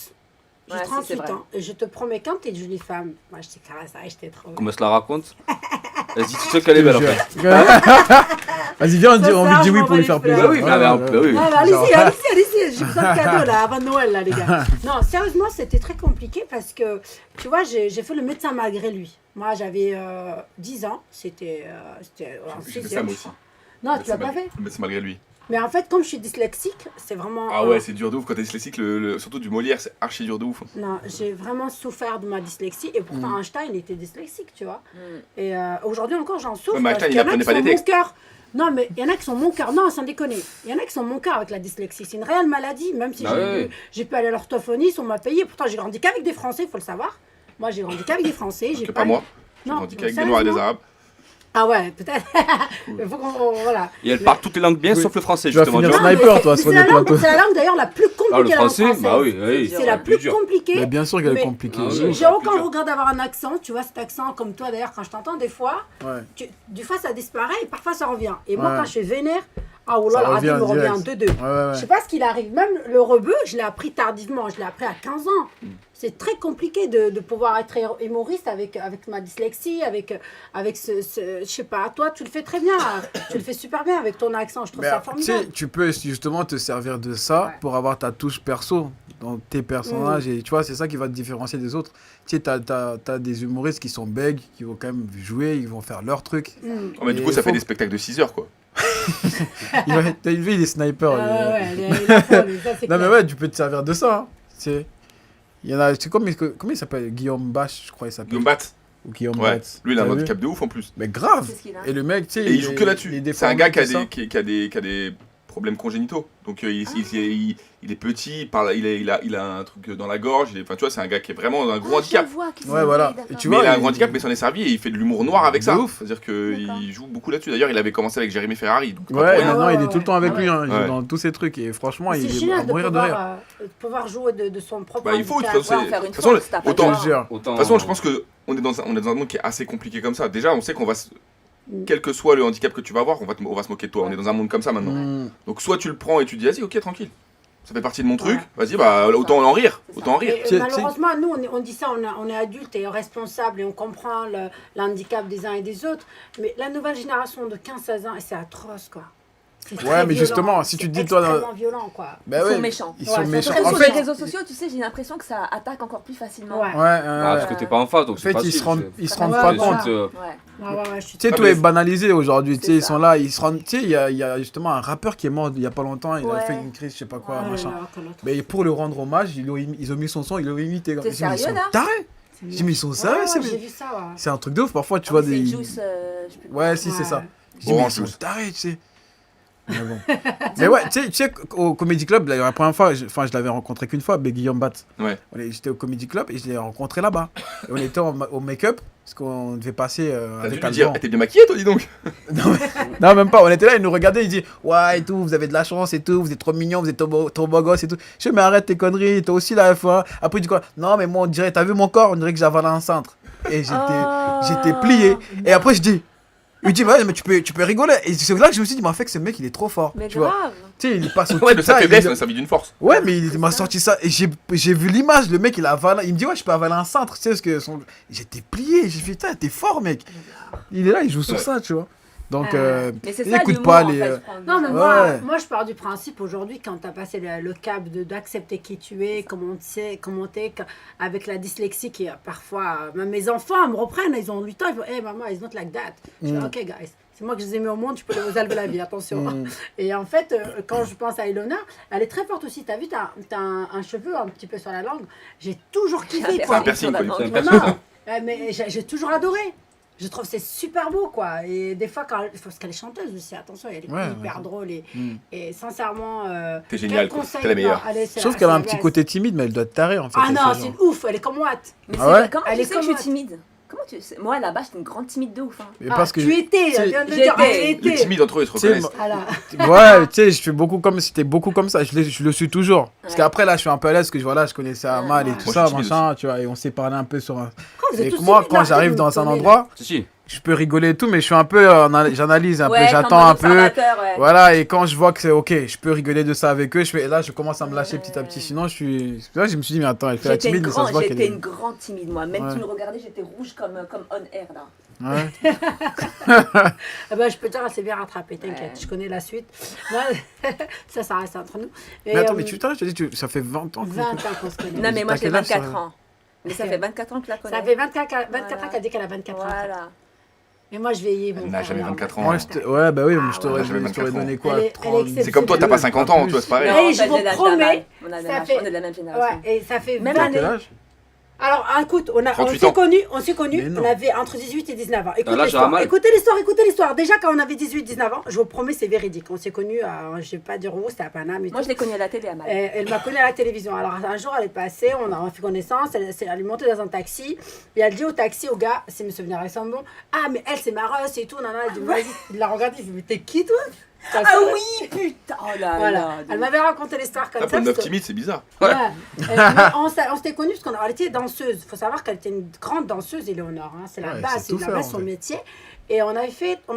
j'ai Ouais, si, 38 c'est vrai. ans et je te promets, quand t'es une jolie femme, moi je te caresse, j'étais trop. Comment elle se la raconte? Elle se dit tout seul qu'elle est belle en fait. Vas-y, viens, Ça, on ça, lui dit je oui m'en pour lui bats faire les plaisir. fleurs. Bah oui, Ouais, bah ouais, oui. Ah, bah, Genre- allez-y, j'ai besoin de cadeaux là, avant Noël là, les gars. Non, sérieusement, c'était très compliqué parce que, tu vois, j'ai fait le médecin malgré lui. Moi, j'avais 10 ans, c'était en J'ai fait ça, 6e. moi aussi. Non, tu l'as pas fait. Mais c'est malgré lui. Mais en fait, comme je suis dyslexique, c'est vraiment. Ah ouais, c'est dur de ouf quand t'es dyslexique, surtout du Molière, c'est archi dur de ouf. Non, j'ai vraiment souffert de ma dyslexie et pourtant Einstein il était dyslexique, tu vois. Et aujourd'hui encore j'en souffre. Ouais, mais parce Einstein, qu'il y en il a apprenait qui pas des sont textes. mon cœur. Non, mais il y en a qui sont mon cœur. Non, sans déconner. Il y en a qui sont mon cœur avec la dyslexie. C'est une réelle maladie, même si Ah ouais. j'ai pu aller à l'orthophoniste, on m'a payé. Pourtant, j'ai grandi qu'avec des Français, il faut le savoir. Moi, j'ai grandi qu'avec des Français. J'ai C'est pas moi. J'ai Non, grandi qu'avec des Noirs et des sérieusement. Arabes. Ah ouais, peut-être. Il faut qu'on. Voilà. Et elle parle toutes les langues bien sauf le français Tu vas justement. finir tu vois. Non, mais sniper, c'est- toi, c'est sur la les langue- plateaux. C'est la langue d'ailleurs la plus compliquée. Ah, le la langue français, française. bah oui, oui, C'est la plus dur. compliquée. Mais bien sûr qu'elle est Mais- compliquée. Ah oui. J'ai c'est aucun plusieurs. regret d'avoir un accent, tu vois, cet accent comme toi d'ailleurs, quand je t'entends des fois, Ouais. des fois ça disparaît et parfois ça revient. Et moi Ouais. quand je suis vénère, ah oh Ça là là, revient il me direct. revient de deux. Ouais, ouais, Je sais ouais. pas ce qu'il arrive, même le rebeu, je l'ai appris tardivement, je l'ai appris à 15 ans. C'est très compliqué de pouvoir être humoriste avec ma dyslexie, avec je sais pas, toi tu le fais très bien, tu le fais super bien avec ton accent, je trouve Mais ça tu sais, formidable. tu peux justement te servir de ça Ouais. pour avoir ta touche perso dans tes personnages. Et tu vois, c'est ça qui va te différencier des autres. Tu sais, t'as des humoristes qui sont bègues, qui vont quand même jouer, ils vont faire leur truc. Mm. Oh, mais du Et coup, ça faut- fait des spectacles de 6 heures, quoi. T'as une vie, il est sniper. Ah lui. ouais, il a folle, ça, c'est Non, mais clair. ouais, tu peux te servir de ça. Hein. Il y en a, comment il s'appelle? Guillaume Bache, je crois, il s'appelle. Guillaume Bat. Ou Guillaume Ouais. Batz. Lui, il a un T'as vu? handicap de ouf en plus. Mais grave. C'est ce qu'il a. Et le mec, tu sais, Et il joue que là-dessus. C'est un gars qui a ça. des problèmes congénitaux. Donc il est petit, il a un truc dans la gorge. Enfin, tu vois, c'est un gars qui est vraiment un gros handicap. Ouais, voilà. Et tu Mais vois, il a un gros handicap, mais s'en est servi et il fait de l'humour noir avec De ça. ouf. C'est-à-dire qu'il joue beaucoup là-dessus. D'ailleurs, il avait commencé avec Jérémy Ferrari. Donc pas Ouais, pour et rien. maintenant il est tout le temps avec Ah lui, hein. Il ouais. joue dans tous ces trucs et franchement C'est il est à génial de mourir de rire. pouvoir jouer de son propre Bah, il faut, de handicap. toute façon, Ouais, en faire une de toute façon, force, t'as pas autant, le Je choix. te jure. Autant, de toute façon, je pense qu'on est dans un monde qui est assez compliqué comme ça. Déjà, on sait qu'on va, quel que soit le handicap que tu vas avoir, on va se moquer de toi. On est dans un monde comme ça maintenant. Mm. Donc soit tu le prends et tu dis, vas-y, ok, tranquille. Ça fait partie de mon truc. Vas-y, bah autant en rire. C'est ça. Autant en rire. Et, C'est- malheureusement, nous, on dit ça, on est adultes et responsables et on comprend le handicap des uns et des autres. Mais la nouvelle génération de 15-16 ans, c'est atroce, quoi. C'est très Ouais, mais violent. justement, si tu te dis, toi, C'est extrêmement violent, quoi. Bah Ils ouais, sont méchants. Ils Ouais, sont ils sont méchants. très En Sur fait, les réseaux sociaux, tu sais, j'ai l'impression que ça attaque encore plus facilement. Ouais. ouais, parce que t'es pas en face, donc En c'est fait, facile. ils se rendent Ouais, pas voilà. compte. Ouais. Ouais, je suis Tu sais, Ah, tout mais est banalisé aujourd'hui. Tu sais, C'est ils ça. sont là, ils se rendent. Tu sais, il y a justement un rappeur qui est mort il y a pas longtemps. Il a Ouais. fait une crise, je sais pas quoi, Oh là machin. là, quel autre. Mais pour le rendre hommage, ils ont mis son son, ils l'ont imité. T'es Je dis, mais ils sérieux, sont là tarés. C'est Je dis, mais ils sont Ouais, sérieux, ouais, c'est j'ai vu ça, ouais. c'est un truc de ouf. Parfois, tu Ah vois oui, des. c'est Juice, je sais plus. Ouais, si, c'est Ouais. ça. Je dis, mais ils Orange sont Juice. tarés, tu sais. Mais bon. Mais ouais, tu sais, au Comedy Club, la première fois, je l'avais rencontré qu'une fois, Guillaume Bat. Ouais. J'étais au Comedy Club et je l'ai rencontré là-bas. Et on était au make-up, parce qu'on devait passer T'as dû avec lui dire, Alban. t'es bien maquillé, toi, dis donc. Non, même pas. On était là, il nous regardait, il dit ouais, et tout, vous avez de la chance et tout, vous êtes trop mignon, vous êtes trop beau gosse et tout. Je dis, mais arrête tes conneries, toi aussi la fois. Après, il dit quoi? Non, mais moi, on dirait, t'as vu mon corps? On dirait que j'avale un cintre. Et j'étais plié. Et après, je dis, il dit, ouais, mais tu peux rigoler. Et c'est là que je me suis dit, mais en fait, ce mec, il est trop fort. Mais tu vois. grave. Tu sais, il passe au Ouais, de sa ça, faiblesse, il- mais sa vie d'une force. Ouais, mais il m'a sorti ça et j'ai vu l'image, le mec il a avalé, il me dit ouais je peux avaler un cintre, tu sais ce que son... J'étais plié, j'ai fait putain t'es fort mec. Il est là, il joue sur ça, tu vois. Donc Mais c'est il ça écoute l'humour, pas en les fait, je prends. Non, mais Ouais. moi, je pars du principe aujourd'hui, quand tu as passé le cap d'accepter qui tu es, comment t'es, avec la dyslexie qui parfois, même mes enfants me reprennent, ils ont 8 ans, ils vont, hey maman, it's not like that. Je dis, ok guys, c'est moi que je les ai mis au monde, je peux les enlever la vie, attention. Et en fait, quand je pense à Ilona, elle est très forte aussi. T'as vu, t'as un cheveu un petit peu sur la langue. J'ai toujours kiffé. C'est un piercing, quoi. C'est un Non, piercing, ça. mais j'ai toujours adoré. Je trouve que c'est super beau, quoi. Et des fois, parce qu'elle est chanteuse aussi, attention, elle est Ouais, hyper drôle. Et sincèrement, T'es géniale, quel quoi. conseil- T'es la meilleure. non, allez, c'est Je trouve la- qu'elle a un c'est la petit base. côté timide mais elle doit être tarée en fait. Ah elle non, fait c'est genre. une ouf, elle est comme Watt. Mais Ah c'est ouais vrai, comment Elle tu est sais que je comme suis timide? Comment tu sais? Moi, à la base, j'étais une grande timide de ouf. Hein. Mais Ah, parce que tu étais, tu sais- elle vient de J'étais. dire, elle Les était. timides entre eux, ils se Tu sais, reconnaissent. Voilà. ouais, tu sais, je fais beaucoup comme c'était beaucoup comme ça, je le suis toujours. Parce Ouais. qu'après là, je suis un peu à l'aise parce que voilà, je connaissais Amal et Ouais. tout Moi, ça, je suis timide machin, tu vois, et on s'est parlé un peu sur un... Vous êtes Et tous moi timides, quand là, j'arrive vous dans me un connaissez, endroit, Si, si. je peux rigoler et tout, mais je suis un peu, j'analyse un peu, Ouais, j'attends comme un un peu. observateur, ouais. Voilà, et quand je vois que c'est ok, je peux rigoler de ça avec eux, et là je commence à me lâcher petit à petit. Sinon, je suis. C'est là que je me suis dit, mais attends, elle fait la J'étais timide, mais ça se voit qu'elle j'étais est. une grande timide, moi. Même Ouais. tu me regardais, j'étais rouge comme on air, là. Ouais. Ah bah, je peux te dire, elle s'est bien rattrapée, t'inquiète, Ouais. je connais la suite. Moi, ça reste entre nous. Mais attends, mais tu t'as, je te dis, ça fait 20 ans que. 20 ans qu'on se connaît. Non, mais moi, T'as j'ai quel âge, 24 ça ans. Mais ça fait 24 ans que je la connais. Ça fait 24 ans Voilà. qu'elle dit qu'elle a 24 ans. Voilà. Mais moi, je vieillis. Elle n'a jamais 24 ans. Moi, ouais, bah oui, mais je Ah, t'aurais ouais, j'avais je t'aurais 24 donné ans. quoi Elle est 30. exceptionnelle. C'est comme toi, t'as pas 50 ans, tu vois, c'est pareil. Non, Et en je fait, vous j'ai l'âge promets, d'Amal. On a le ça même âge, fait- on est de la même génération. Ouais, et ça fait Même 20 année. Quel années. âge Alors, écoute, on 38 s'est ans. connus, Mais non. on avait entre 18 et 19 ans. Ah, là, j'ai un mal. Écoutez l'histoire. Déjà, quand on avait 18-19 ans, je vous promets, c'est véridique. On s'est connus, je vais pas dire où, c'était à Paname et Moi, tout. je l'ai connue à la télé, Amal. Elle m'a connue à la télévision. Alors, un jour, elle est passée, on a fait connaissance, elle est montée dans un taxi, et elle dit au taxi, au gars, si mes souvenirs sont bons, ah, mais elle, c'est ma russe et tout, nanana. Elle dit, vas-y, il l'a regardé, il dit, mais t'es qui, toi? Ah oui, putain. Oh là Voilà. là. Elle m'avait raconté l'histoire comme T'as ça. pas une meuf parce que- timide, c'est bizarre. Ouais. Mais on s'était connus parce qu'elle était danseuse. Il faut savoir qu'elle était une grande danseuse, Éléonore. Hein. C'est la Ouais, base, c'est c'est tout la faire, base en son fait. métier. Et on a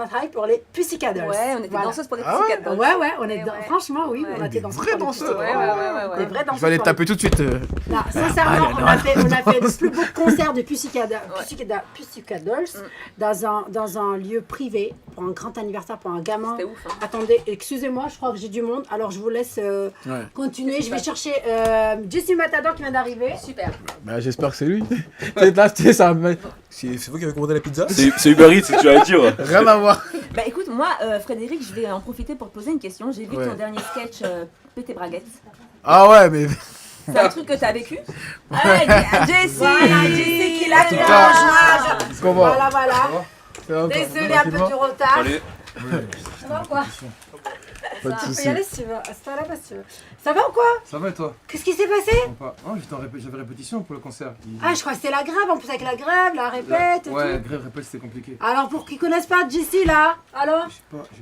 travaillé pour les Pussycat Dolls. Ouais, on était Voilà. danseuse pour les Ah Pussycat Dolls. Ouais, on est Ouais, ouais. franchement, oui, Ouais. on a été danseuses. vraies pour les danseuses. Pussycat Ouais, Dolls. ouais, ouais. Des vraies Je danseuses. vais aller pour taper tout de suite. Non, sincèrement, on a fait le plus beau concert de Pussycat Dolls dans un lieu privé pour un grand anniversaire pour un gamin. C'était ouf. Hein. Attendez, excusez-moi, je crois que j'ai du monde, alors je vous laisse Ouais. continuer. Je vais chercher Jesse Matador qui vient d'arriver. Super. Bah, j'espère que c'est lui. Peut-être là, tu sais, ça me- C'est vous qui avez commandé la pizza C'est Uber Eats, c'est tu vas dire. Rien à voir. Bah écoute, moi, Frédéric, je vais en profiter pour te poser une question. J'ai vu Ouais. ton dernier sketch, Pété Braguette. Ah ouais, mais. C'est un truc que t'as vécu? Ah, Jessie! Voilà, Jessie qui l'a Tout fait le temps. rejoindre. Comment Voilà. Ça va, Désolé un peu du retard. Allez. Ça va, quoi Pas de Ça. Tu peux soucis. y aller si tu veux. Assieds-toi là-bas si tu veux. Ça va ou quoi? Ça va et toi? Qu'est-ce qui s'est passé? Non, j'avais répétition pour le concert. Ah, je crois que c'était la grève, en plus avec la grève, la répète et Ouais, tout. grève, répète, c'était compliqué. Alors, pour qu'ils connaissent pas JC là, alors?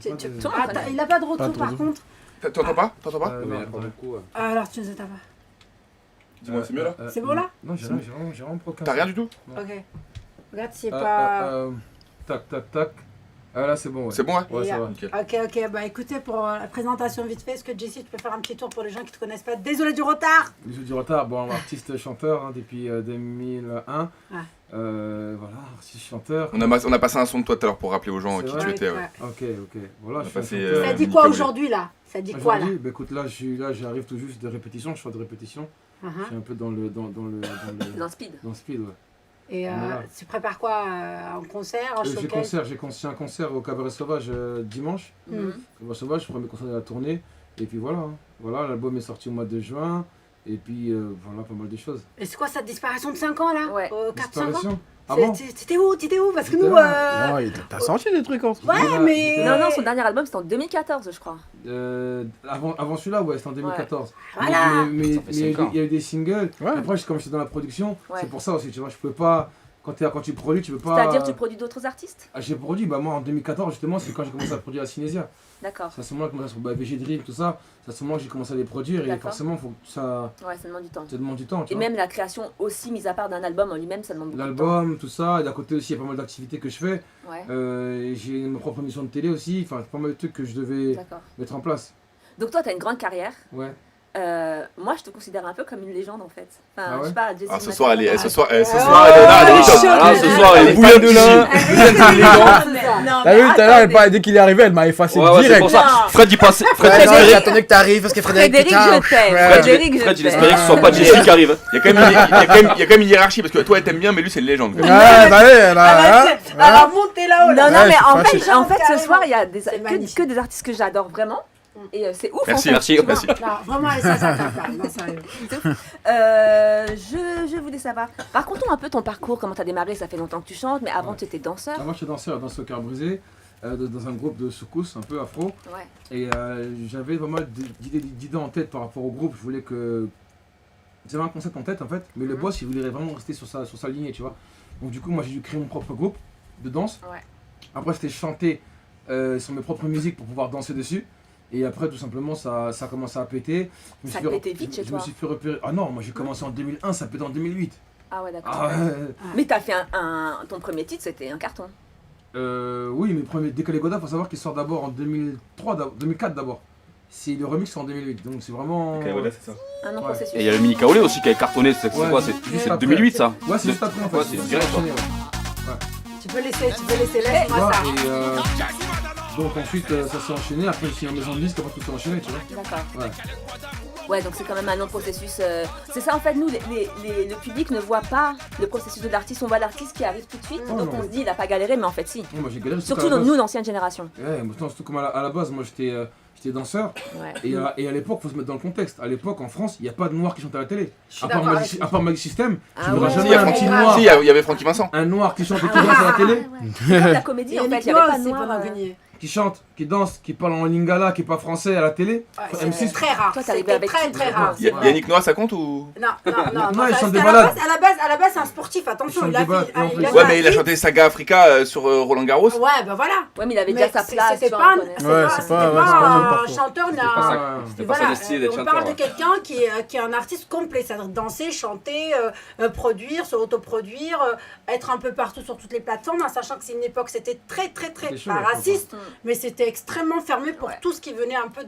J'ai pas de... Ah, il a pas de retour Pas de par retour. contre. T'entends pas? T'entends pas? non, non. Ah, alors, tu nous entends pas. Dis-moi, c'est mieux là? C'est bon, là? Non, j'ai vraiment pas aucun. T'as rien du tout? Ok. Regarde si c'est pas. Tac, tac, tac. Ah là, c'est bon, ouais. C'est bon, ouais? Ouais, Et, ça va. Nickel. Ok, bah écoutez, pour la présentation vite fait, est-ce que Jessie, tu peux faire un petit tour pour les gens qui te connaissent pas? Désolé du retard! Les jeux du retard, bon, artiste chanteur hein, depuis 2001. Ouais. Voilà, artiste chanteur. On a passé un son de toi tout à l'heure pour rappeler aux gens C'est qui vrai tu étais. Ouais. Ouais. Ok. Voilà, On je a suis un passé, chanteur. Ça dit Nickel, quoi ouais. aujourd'hui là? Ça dit quoi là? Aujourd'hui, bah écoute, là, j'arrive tout juste de répétition, je fais de répétition. Je suis un peu dans le Dans le speed. dans le speed, ouais. Et Voilà. tu prépares quoi? Un concert? Un J'ai showcase? un concert au Cabaret Sauvage dimanche. Mhm. Cabaret Sauvage, premier concert de la tournée. Et puis voilà, hein. Voilà, l'album est sorti au mois de juin. Et puis voilà, pas mal de choses. Et c'est quoi cette disparition de 5 ans là? Ouais. 4-5 ans? Disparition. Ah bon? T'étais où? Parce que J'étais nous. là. Non, t'as sorti des trucs en Ouais, J'étais là, mais. j'étais là. Non, son dernier album, c'était en 2014, je crois. Avant celui-là, ouais, c'était en 2014. Voilà. Mais Ça fait il y a eu 5 ans. il y a eu des singles. Ouais. Après, comme j'étais dans la production, Ouais. c'est pour ça aussi, tu vois, je peux pas. Quand tu produis, tu peux pas. C'est-à-dire, tu produis d'autres artistes? Ah, j'ai produit, bah moi en 2014 justement, c'est quand j'ai commencé à produire à Cinésia. D'accord. C'est à ce moment-là que j'ai commencé à VG Dream, tout ça. C'est à ce moment-là que j'ai commencé à les produire et D'accord. forcément, faut que ça Ouais, ça demande du temps. demande du temps. Tu Et vois. même la création aussi, mis à part d'un album en lui-même, ça demande beaucoup de temps. L'album, tout ça, et d'à côté aussi, il y a pas mal d'activités que je fais. Ouais, J'ai ma propre émission de télé aussi, enfin, pas mal de trucs que je devais d'accord. mettre en place. Donc toi, tu as une grande carrière. Ouais. Moi, je te considère un peu comme une légende en fait. Enfin, Ah ouais je sais pas, Jessie Ah, ce m'a soir, elle tellement- est, ce soir, Ouais, ce soir, elle est là, elle est elle est au top. chaude, Ah, elle ce est soir, elle est bouillonne de bouillonne lin. Non, T'as vu, tout à l'heure, attendez. dès qu'il est arrivé, elle m'a effacé Ouais, c'est direct. pour ça. Non. Fred, il passait. Fred, Ouais, il non, espérait- j'attendais que t'arrives parce que Frédéric, putain, je t'aime. ouais. Frédéric, je Fred, il t'aime. espérait que ce soit pas Jessie qui arrive. Il y a quand même une hiérarchie parce que toi, elle t'aime bien, mais lui, c'est une légende. Ouais, t'as vu, Elle a monté là-haut Non, là. non, Ouais, mais je suis en fâché. fait, en fait, ce Carrément. soir, il y a des, C'est magnifique. que des artistes que j'adore vraiment. Et c'est ouf. Merci, en fait, merci, tu vois. merci. Non, vraiment, ça t'appelle. Non, sérieux. Je voulais savoir. Raconte-nous un peu ton parcours, comment tu as démarré. Ça fait longtemps que tu chantes, mais avant, tu étais danseur. Avant, j'étais danseur dans ce cœur brisé, dans un groupe de secousses un peu afro. Ouais. Et j'avais pas mal d'idées en tête par rapport au groupe. Je voulais que. J'avais un concept en tête en fait, mais le boss il voulait vraiment rester sur sa lignée, tu vois. Donc du coup, moi j'ai dû créer mon propre groupe de danse. Ouais. Après, c'était chanter sur mes propres musiques pour pouvoir danser dessus. Et après, tout simplement, ça a commencé à péter. Je me Ça suis fait- pétait vite chez je toi. me suis fait repérer. Ah non, moi j'ai commencé en 2001, ça pétait en 2008. Ah ouais, d'accord. Ah, Mais tu as fait ton premier titre, c'était un carton. oui, mes premiers Décalé Godard, faut savoir qu'il sort d'abord en 2004 d'abord. C'est le remix en 2008, donc c'est vraiment. c'est ça. Un an Ouais. processus. Et il y a le mini Kaolé aussi qui a cartonné. C'est Ouais, quoi? juste C'est après. 2008 ça. Ouais, c'est juste après en fait. Ouais, c'est direct, quoi. enchaîné, ouais. Tu peux laisser, Tu laisse-moi vois, ça. et donc ensuite ça s'est enchaîné, après j'ai signé en maison de disque, après tout s'est enchaîné, tu vois. D'accord. Ouais. Ouais, donc c'est quand même un long processus. C'est ça en fait, nous, le public ne voit pas le processus de l'artiste, on voit l'artiste qui arrive tout de suite. Oh, donc non. on se dit, il a pas galéré, mais en fait, si. Non, moi j'ai galéré Surtout à la base. nous, l'ancienne génération. Ouais, mais surtout comme à la base, moi j'étais danseur. Ouais. Et à l'époque, faut se mettre dans le contexte. À l'époque, en France, il n'y a pas de noirs qui chantent à la télé. Je suis À part d'accord Magic, avec à part Magic System, Ah tu verras ouais. jamais Si, il y a un Francky petit Ah. noir. Si, il y avait Francky Vincent. Un noir qui chante et qui danse à la télé. C'est comme la comédie, en fait, il y avait pas de aussi noir. pendant Grenier. Qui chante, qui danse, qui parle en lingala, qui est pas français à la télé. Ouais, M6. c'est très rare. Toi, t'arrivais C'était avec très tout. très rare. Yannick Noah, ça compte ou? Non, Non, non, ils sont parce des qu'à la malades. base- à la base, c'est un sportif, attention. Ils sont Il a des fait- malades. il a Ouais, fait Ouais, un mais il a hit. chanté Saga Africa sur Roland Garros. Ouais, ben voilà. Ouais, mais il avait Mais déjà sa place. c'était tu vois, pas on connaît. Ouais, c'était c'est pas pas le même un parcours. chanteur, C'était pas ça. Ah, C'était pas son style d'être on chanteur. parle de ouais. quelqu'un qui est un artiste complet, c'est-à-dire danser, chanter, produire, se autoproduire, être un peu partout sur toutes les plateformes, en sachant que c'est une époque, c'était très très très C'était chaud, pas à l'époque, raciste, hein. mais c'était extrêmement fermé pour Ouais. tout ce qui venait un peu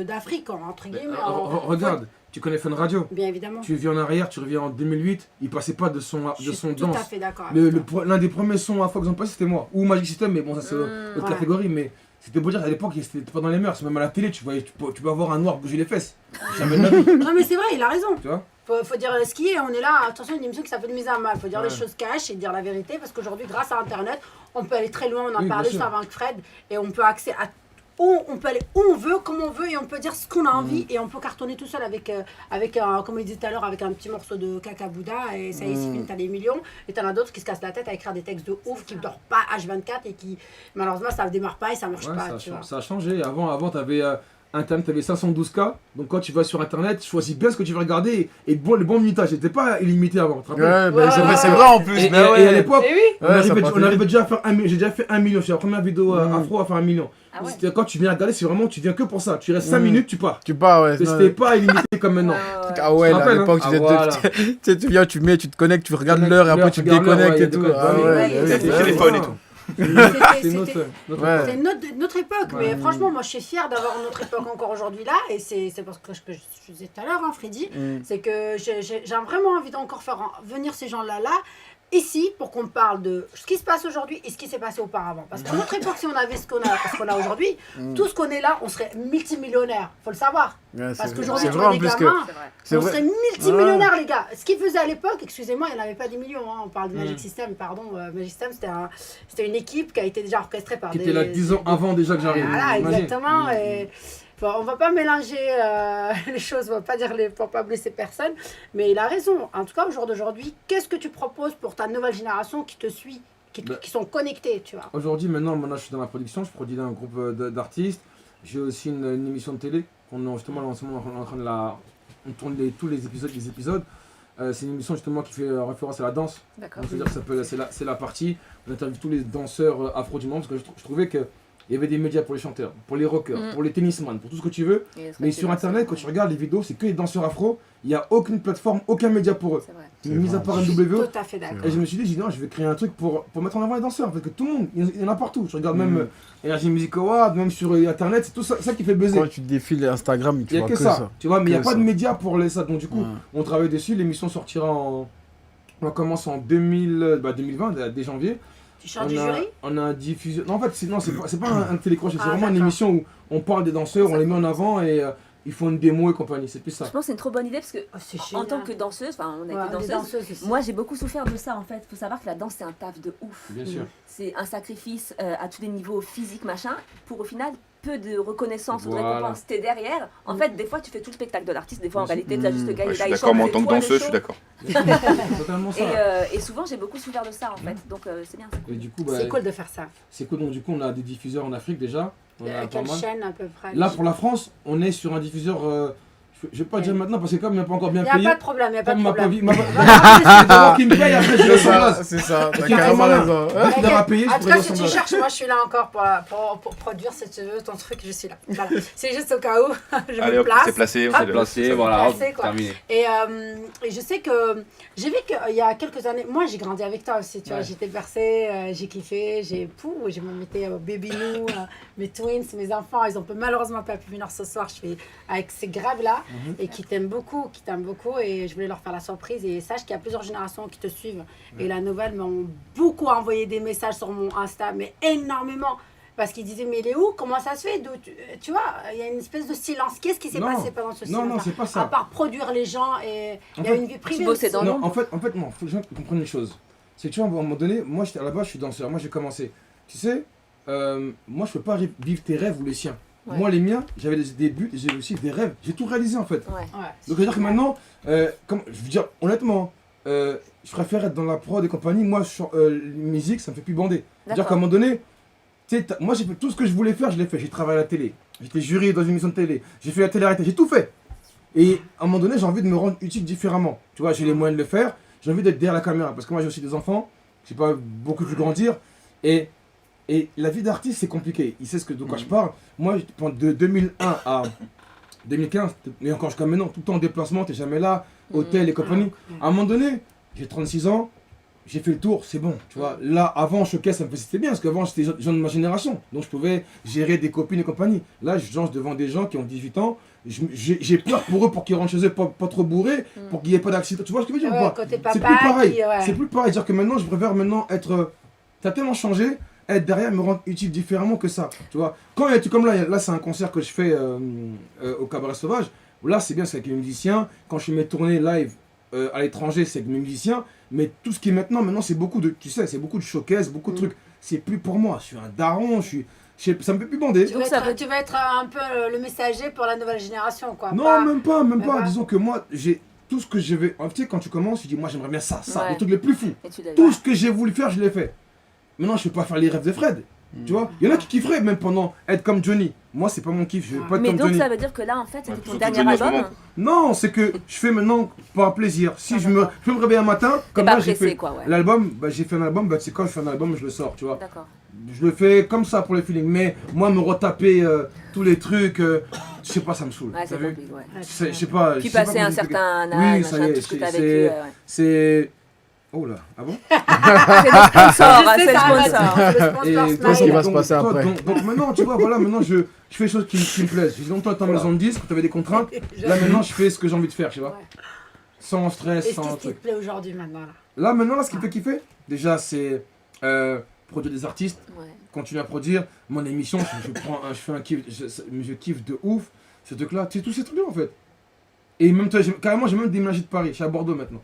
d'Afrique, entre guillemets. Regarde, tu connais Fun Radio. Bien évidemment. Tu viens en arrière, tu reviens en 2008, il passait pas de son, Je de son suis tout danse. à fait d'accord. avec toi. L'un des premiers sons à fois qu'ils ont passé, c'était moi. Ou Magic System, mais bon, ça c'est autre ouais. catégorie. Mais c'était beau dire, à l'époque, c'était pas dans les mœurs. Même à la télé, tu peux avoir un noir bouger les fesses. Jamais de la vie, Non mais c'est vrai, il a raison. tu vois. Faut dire ce qui est, on est là, attention, une émission qui s'appelle Mise à mal. Faut dire Ouais. les choses cash et dire la vérité parce qu'aujourd'hui, grâce à Internet, on peut aller très loin, on en Oui, parlait bien juste sûr. avant avec Fred, et on peut accéder à on peut aller où on veut, comme on veut, et on peut dire ce qu'on a envie, et on peut cartonner tout seul avec comme il disait tout à l'heure, avec un petit morceau de caca Bouddha, et ça y est, c'est fini, t'as des millions, et t'en as d'autres qui se cassent la tête à écrire des textes de ouf, qui ne dorment pas H24, et qui, malheureusement, ça ne démarre pas et ça marche Ouais, pas, tu vois. ça a changé. Avant t'avais Internet avait 512K, donc quand tu vas sur Internet, choisis bien ce que tu veux regarder et le bon minutage. C'était pas illimité avant, tu te rappelles? Ouais, c'est vrai en plus. Et, mais et- ouais. et à l'époque, Et oui. on Ouais, arrivait déjà à faire 1 million. J'ai déjà fait 1 million. C'est la première vidéo afro à faire 1 million. Ah ouais. C'était quand tu viens regarder, c'est vraiment, tu viens que pour ça. Tu restes 5 minutes, tu pars. Tu pars, ouais. C'était pas illimité comme maintenant. Ah ouais, Tu te là, à rappelles, l'époque, hein? tu Voilà. tu viens, tu te connectes, tu regardes Connecte l'heure et après l'heure, tu te tu regardes l'heure, déconnectes ouais, et tout. il y a des Ah codes. ouais, Ouais, bah oui, c'est bah le oui. téléphone et tout. C'est C'était notre. c'est notre époque, Ouais. mais franchement, moi je suis fière d'avoir notre époque encore aujourd'hui là, et c'est parce que je disais tout à l'heure, hein, Freddy, c'est que j'ai vraiment envie d'encore faire venir ces gens-là ici pour qu'on parle de ce qui se passe aujourd'hui et ce qui s'est passé auparavant. Parce qu'à notre époque, si on avait ce qu'on a aujourd'hui, tout ce qu'on est là, on serait multimillionnaire, faut le savoir. Ouais, Parce c'est qu'aujourd'hui, c'est tu vrai vois en des plus que. gamins, C'est on vrai. serait multimillionnaire, les gars. Ce qu'ils faisaient à l'époque, excusez-moi, il n'y en avait pas des millions. Hein. On parle de Magic System, pardon. Magic System, c'était une équipe qui a été déjà orchestrée par Qui des. était là 10 ans avant déjà que j'arrive. Voilà, imagine. exactement. Et, enfin, on va pas mélanger les choses, on va pas dire pour pas blesser personne. Mais il a raison. En tout cas, au jour d'aujourd'hui, qu'est-ce que tu proposes pour ta nouvelle génération qui te suit, qui sont connectés, tu vois? Aujourd'hui, maintenant, je suis dans la production, je produis un groupe d'artistes. J'ai aussi une émission de télé. On est justement en ce moment en train de on tourne tous les épisodes. C'est une émission justement qui fait référence à la danse. D'accord. Donc, c'est-à-dire c'est la partie, on interviewe tous les danseurs afro du monde parce que je trouvais qu'il y avait des médias pour les chanteurs, pour les rockers, pour les tennisman, pour tout ce que tu veux. Mais sur internet, quand tu regardes les vidéos, c'est que les danseurs afro, il n'y a aucune plateforme, aucun média pour eux. C'est vrai. Mis à part NWO. Tout à fait d'accord. Et je me suis dit, non, je vais créer un truc pour mettre en avant les danseurs, parce que tout le monde, il y en a partout. Je regarde même Energy Music Award, même sur internet, c'est tout ça qui fait buzzer. Quand tu défiles Instagram, Il tu n'y a vois que ça, tu vois, mais il n'y a Que pas ça. de médias pour ça. Donc du coup, on travaille dessus, l'émission sortira on commence en 2020, dès janvier. Tu changes du jury? On a un diffuseur. Non, en fait, c'est pas un télécrochet, c'est Ah, vraiment une d'accord. émission où on parle des danseurs, on les met en avant et ils font une démo et compagnie, c'est plus ça. Je pense que c'est une trop bonne idée parce que Oh, c'est en génial. tant que danseuse, enfin on est Ouais, que des danseuse, danseuses aussi. moi j'ai beaucoup souffert de ça en fait. Faut savoir que la danse c'est un taf de ouf. Bien sûr. C'est un sacrifice à tous les niveaux physiques machin pour au final peu de reconnaissance ou de Voilà. récompense. T'es derrière. En fait des fois tu fais tout le spectacle de l'artiste, des fois en Bien réalité tu as juste le gars Ouais, il je est suis là, il d'accord, chante, mais en c'est tant que toi le danseuse, je show. suis d'accord. C'est totalement ça. Et souvent j'ai beaucoup souffert de ça en fait. Donc c'est bien. Et du coup, C'est cool de faire ça. c'est cool. Donc du coup, on a des diffuseurs en Afrique déjà. On a pas Quelle mal. chaîne à peu près? Là, pour la France, on est sur un diffuseur. Je vais pas dire maintenant parce que comme il n'a pas encore bien Il n'y a payé. pas de problème, il n'y a pas Comme de m'a pas problème. vu, c'est d'abord qui me paye, après je C'est laisse en ça, place. c'est ça. T'as Parce qu'il y a carrément un raison. Dès qu'il aura payé, En je tout pourrais cas, laisser si en tu place. cherches, moi je suis là encore pour produire si tu veux ton truc, je suis là. Voilà. C'est juste au cas où je Allez me hop, place. c'est placé, on Hop. sait le- Placé, voilà, hop, Placé, quoi. terminé. Et je sais que j'ai vu qu'il y a quelques années, moi j'ai grandi avec toi aussi, tu vois, Ouais. j'étais bercée, j'ai kiffé, je me mettais baby nous, mes twins, mes enfants, ils ont malheureusement pas pu venir ce soir, je fais avec ces grèves là et qui t'aiment beaucoup et je voulais leur faire la surprise et sache qu'il y a plusieurs générations qui te suivent et la nouvelle m'ont beaucoup envoyé des messages sur mon Insta, mais énormément. Parce qu'ils disaient, mais il est où? Comment ça se fait? Tu vois, il y a une espèce de silence. Qu'est-ce qui s'est Non. passé pendant ce Non, silence? non, c'est pas ça. À part produire les gens et il y a fait, une vie privée. bosser aussi. dans Non, l'ombre. en fait, non, faut que les gens comprennent une chose. C'est que tu vois, à un moment donné, moi, à la base, je suis danseur. Moi, j'ai commencé. Tu sais, moi, je peux pas vivre tes rêves ou les siens. Ouais. Moi, les miens, j'avais des buts, j'ai aussi des rêves. J'ai tout réalisé, en fait. Ouais. Ouais. Donc, c'est-à-dire que maintenant, je veux dire, honnêtement, je préfère être dans la prod et compagnie. Moi, musique, ça me fait plus bander. C'est-à-dire qu'à un moment donné, tu sais, moi, j'ai fait tout ce que je voulais faire, je l'ai fait. J'ai travaillé à la télé, j'étais jury dans une émission de télé, j'ai fait la télé-réalité, j'ai tout fait. Et à un moment donné, j'ai envie de me rendre utile différemment. Tu vois, j'ai les moyens de le faire, j'ai envie d'être derrière la caméra. Parce que moi, j'ai aussi des enfants, j'ai pas beaucoup pu grandir. Et la vie d'artiste, c'est compliqué. Il sait de quoi je parle. Moi, de 2001 à 2015, et encore jusqu'à maintenant, tout le temps en déplacement, t'es jamais là, hôtel et compagnie. À un moment donné, j'ai 36 ans, j'ai fait le tour, c'est bon, tu vois. Là, avant, Showcase, ça me faisait bien, parce qu'avant, j'étais gens de ma génération. Donc, je pouvais gérer des copines et compagnie. Là, je danse devant des gens qui ont 18 ans. J'ai peur pour eux, pour qu'ils rentrent chez eux pas trop bourrés, pour qu'il n'y ait pas d'accident. Tu vois ce que je veux dire ou Ouais, pas? côté C'est papa plus pareil. qui, ouais. C'est plus pareil. C'est-à-dire que maintenant, je préfère maintenant être... T'as tellement changé, être derrière, me rendre utile différemment que ça. Tu vois, quand il y a des trucs comme là c'est un concert que je fais au Cabaret Sauvage. Là, c'est bien, c'est avec les musiciens. Quand je fais mes tournées live à l'étranger, c'est avec mes musiciens. Mais tout ce qui est maintenant, c'est beaucoup de, tu sais, c'est beaucoup de showcase, beaucoup de trucs. C'est plus pour moi. Je suis un daron, ça me fait plus bander. Tu vas être un peu le messager pour la nouvelle génération, quoi. Non, Pas- même pas. pas. Disons que moi, j'ai tout ce que je vais. Tu sais, quand tu commences, tu dis, moi, j'aimerais bien ça, Ouais. les trucs les plus fous. Et tu l'as Tout ce que j'ai voulu faire, je l'ai fait. Maintenant, je ne peux pas faire les rêves de Fred. Tu vois, il y en a qui kifferaient même pendant être comme Johnny. moi c'est pas mon kiff, je vais pas être Mais comme donc Johnny. ça veut dire que là en fait c'était ton surtout dernier Johnny en ce album. moment. Non, c'est que je fais maintenant par plaisir. Si je peux me réveiller un matin, comme pas là j'ai pressé, fait quoi, ouais. l'album, bah j'ai fait un album, bah tu sais quand je fais un album, je le sors, tu vois. D'accord. Je le fais comme ça pour le feeling, mais moi me retaper tous les trucs, je sais pas, ça me saoule. Ouais, T'as c'est vu compliqué, ouais. Je sais pas. Puis je sais pas passer comment un t'expliquer. certain âge, Oui, machin, ça y est, tout ce que t'as c'est- vécu. Ouais. c'est. Oh là, ah bon C'est le sponsor, Je sais, c'est le ça va, sponsor. c'est le sponsor Et Smile. Qu'est-ce qui va se donc, passer toi, après? donc maintenant, tu vois, voilà, maintenant je fais des choses qui me plaisent. J'ai longtemps été en maison de disque, tu avais des contraintes. Là maintenant, je fais ce que j'ai envie de faire, tu vois. Ouais. Sans stress, Et sans qu'est-ce qui truc. te plaît aujourd'hui maintenant là? Là maintenant, ce qui me fait kiffer, déjà c'est produire des artistes, Ouais. continuer à produire. Mon émission, je fais un kiff, je kiffe de ouf. Ce truc-là, tu sais, tous ces trucs-là en fait. Et même toi, carrément, j'ai même déménagé de Paris. Je suis à Bordeaux maintenant.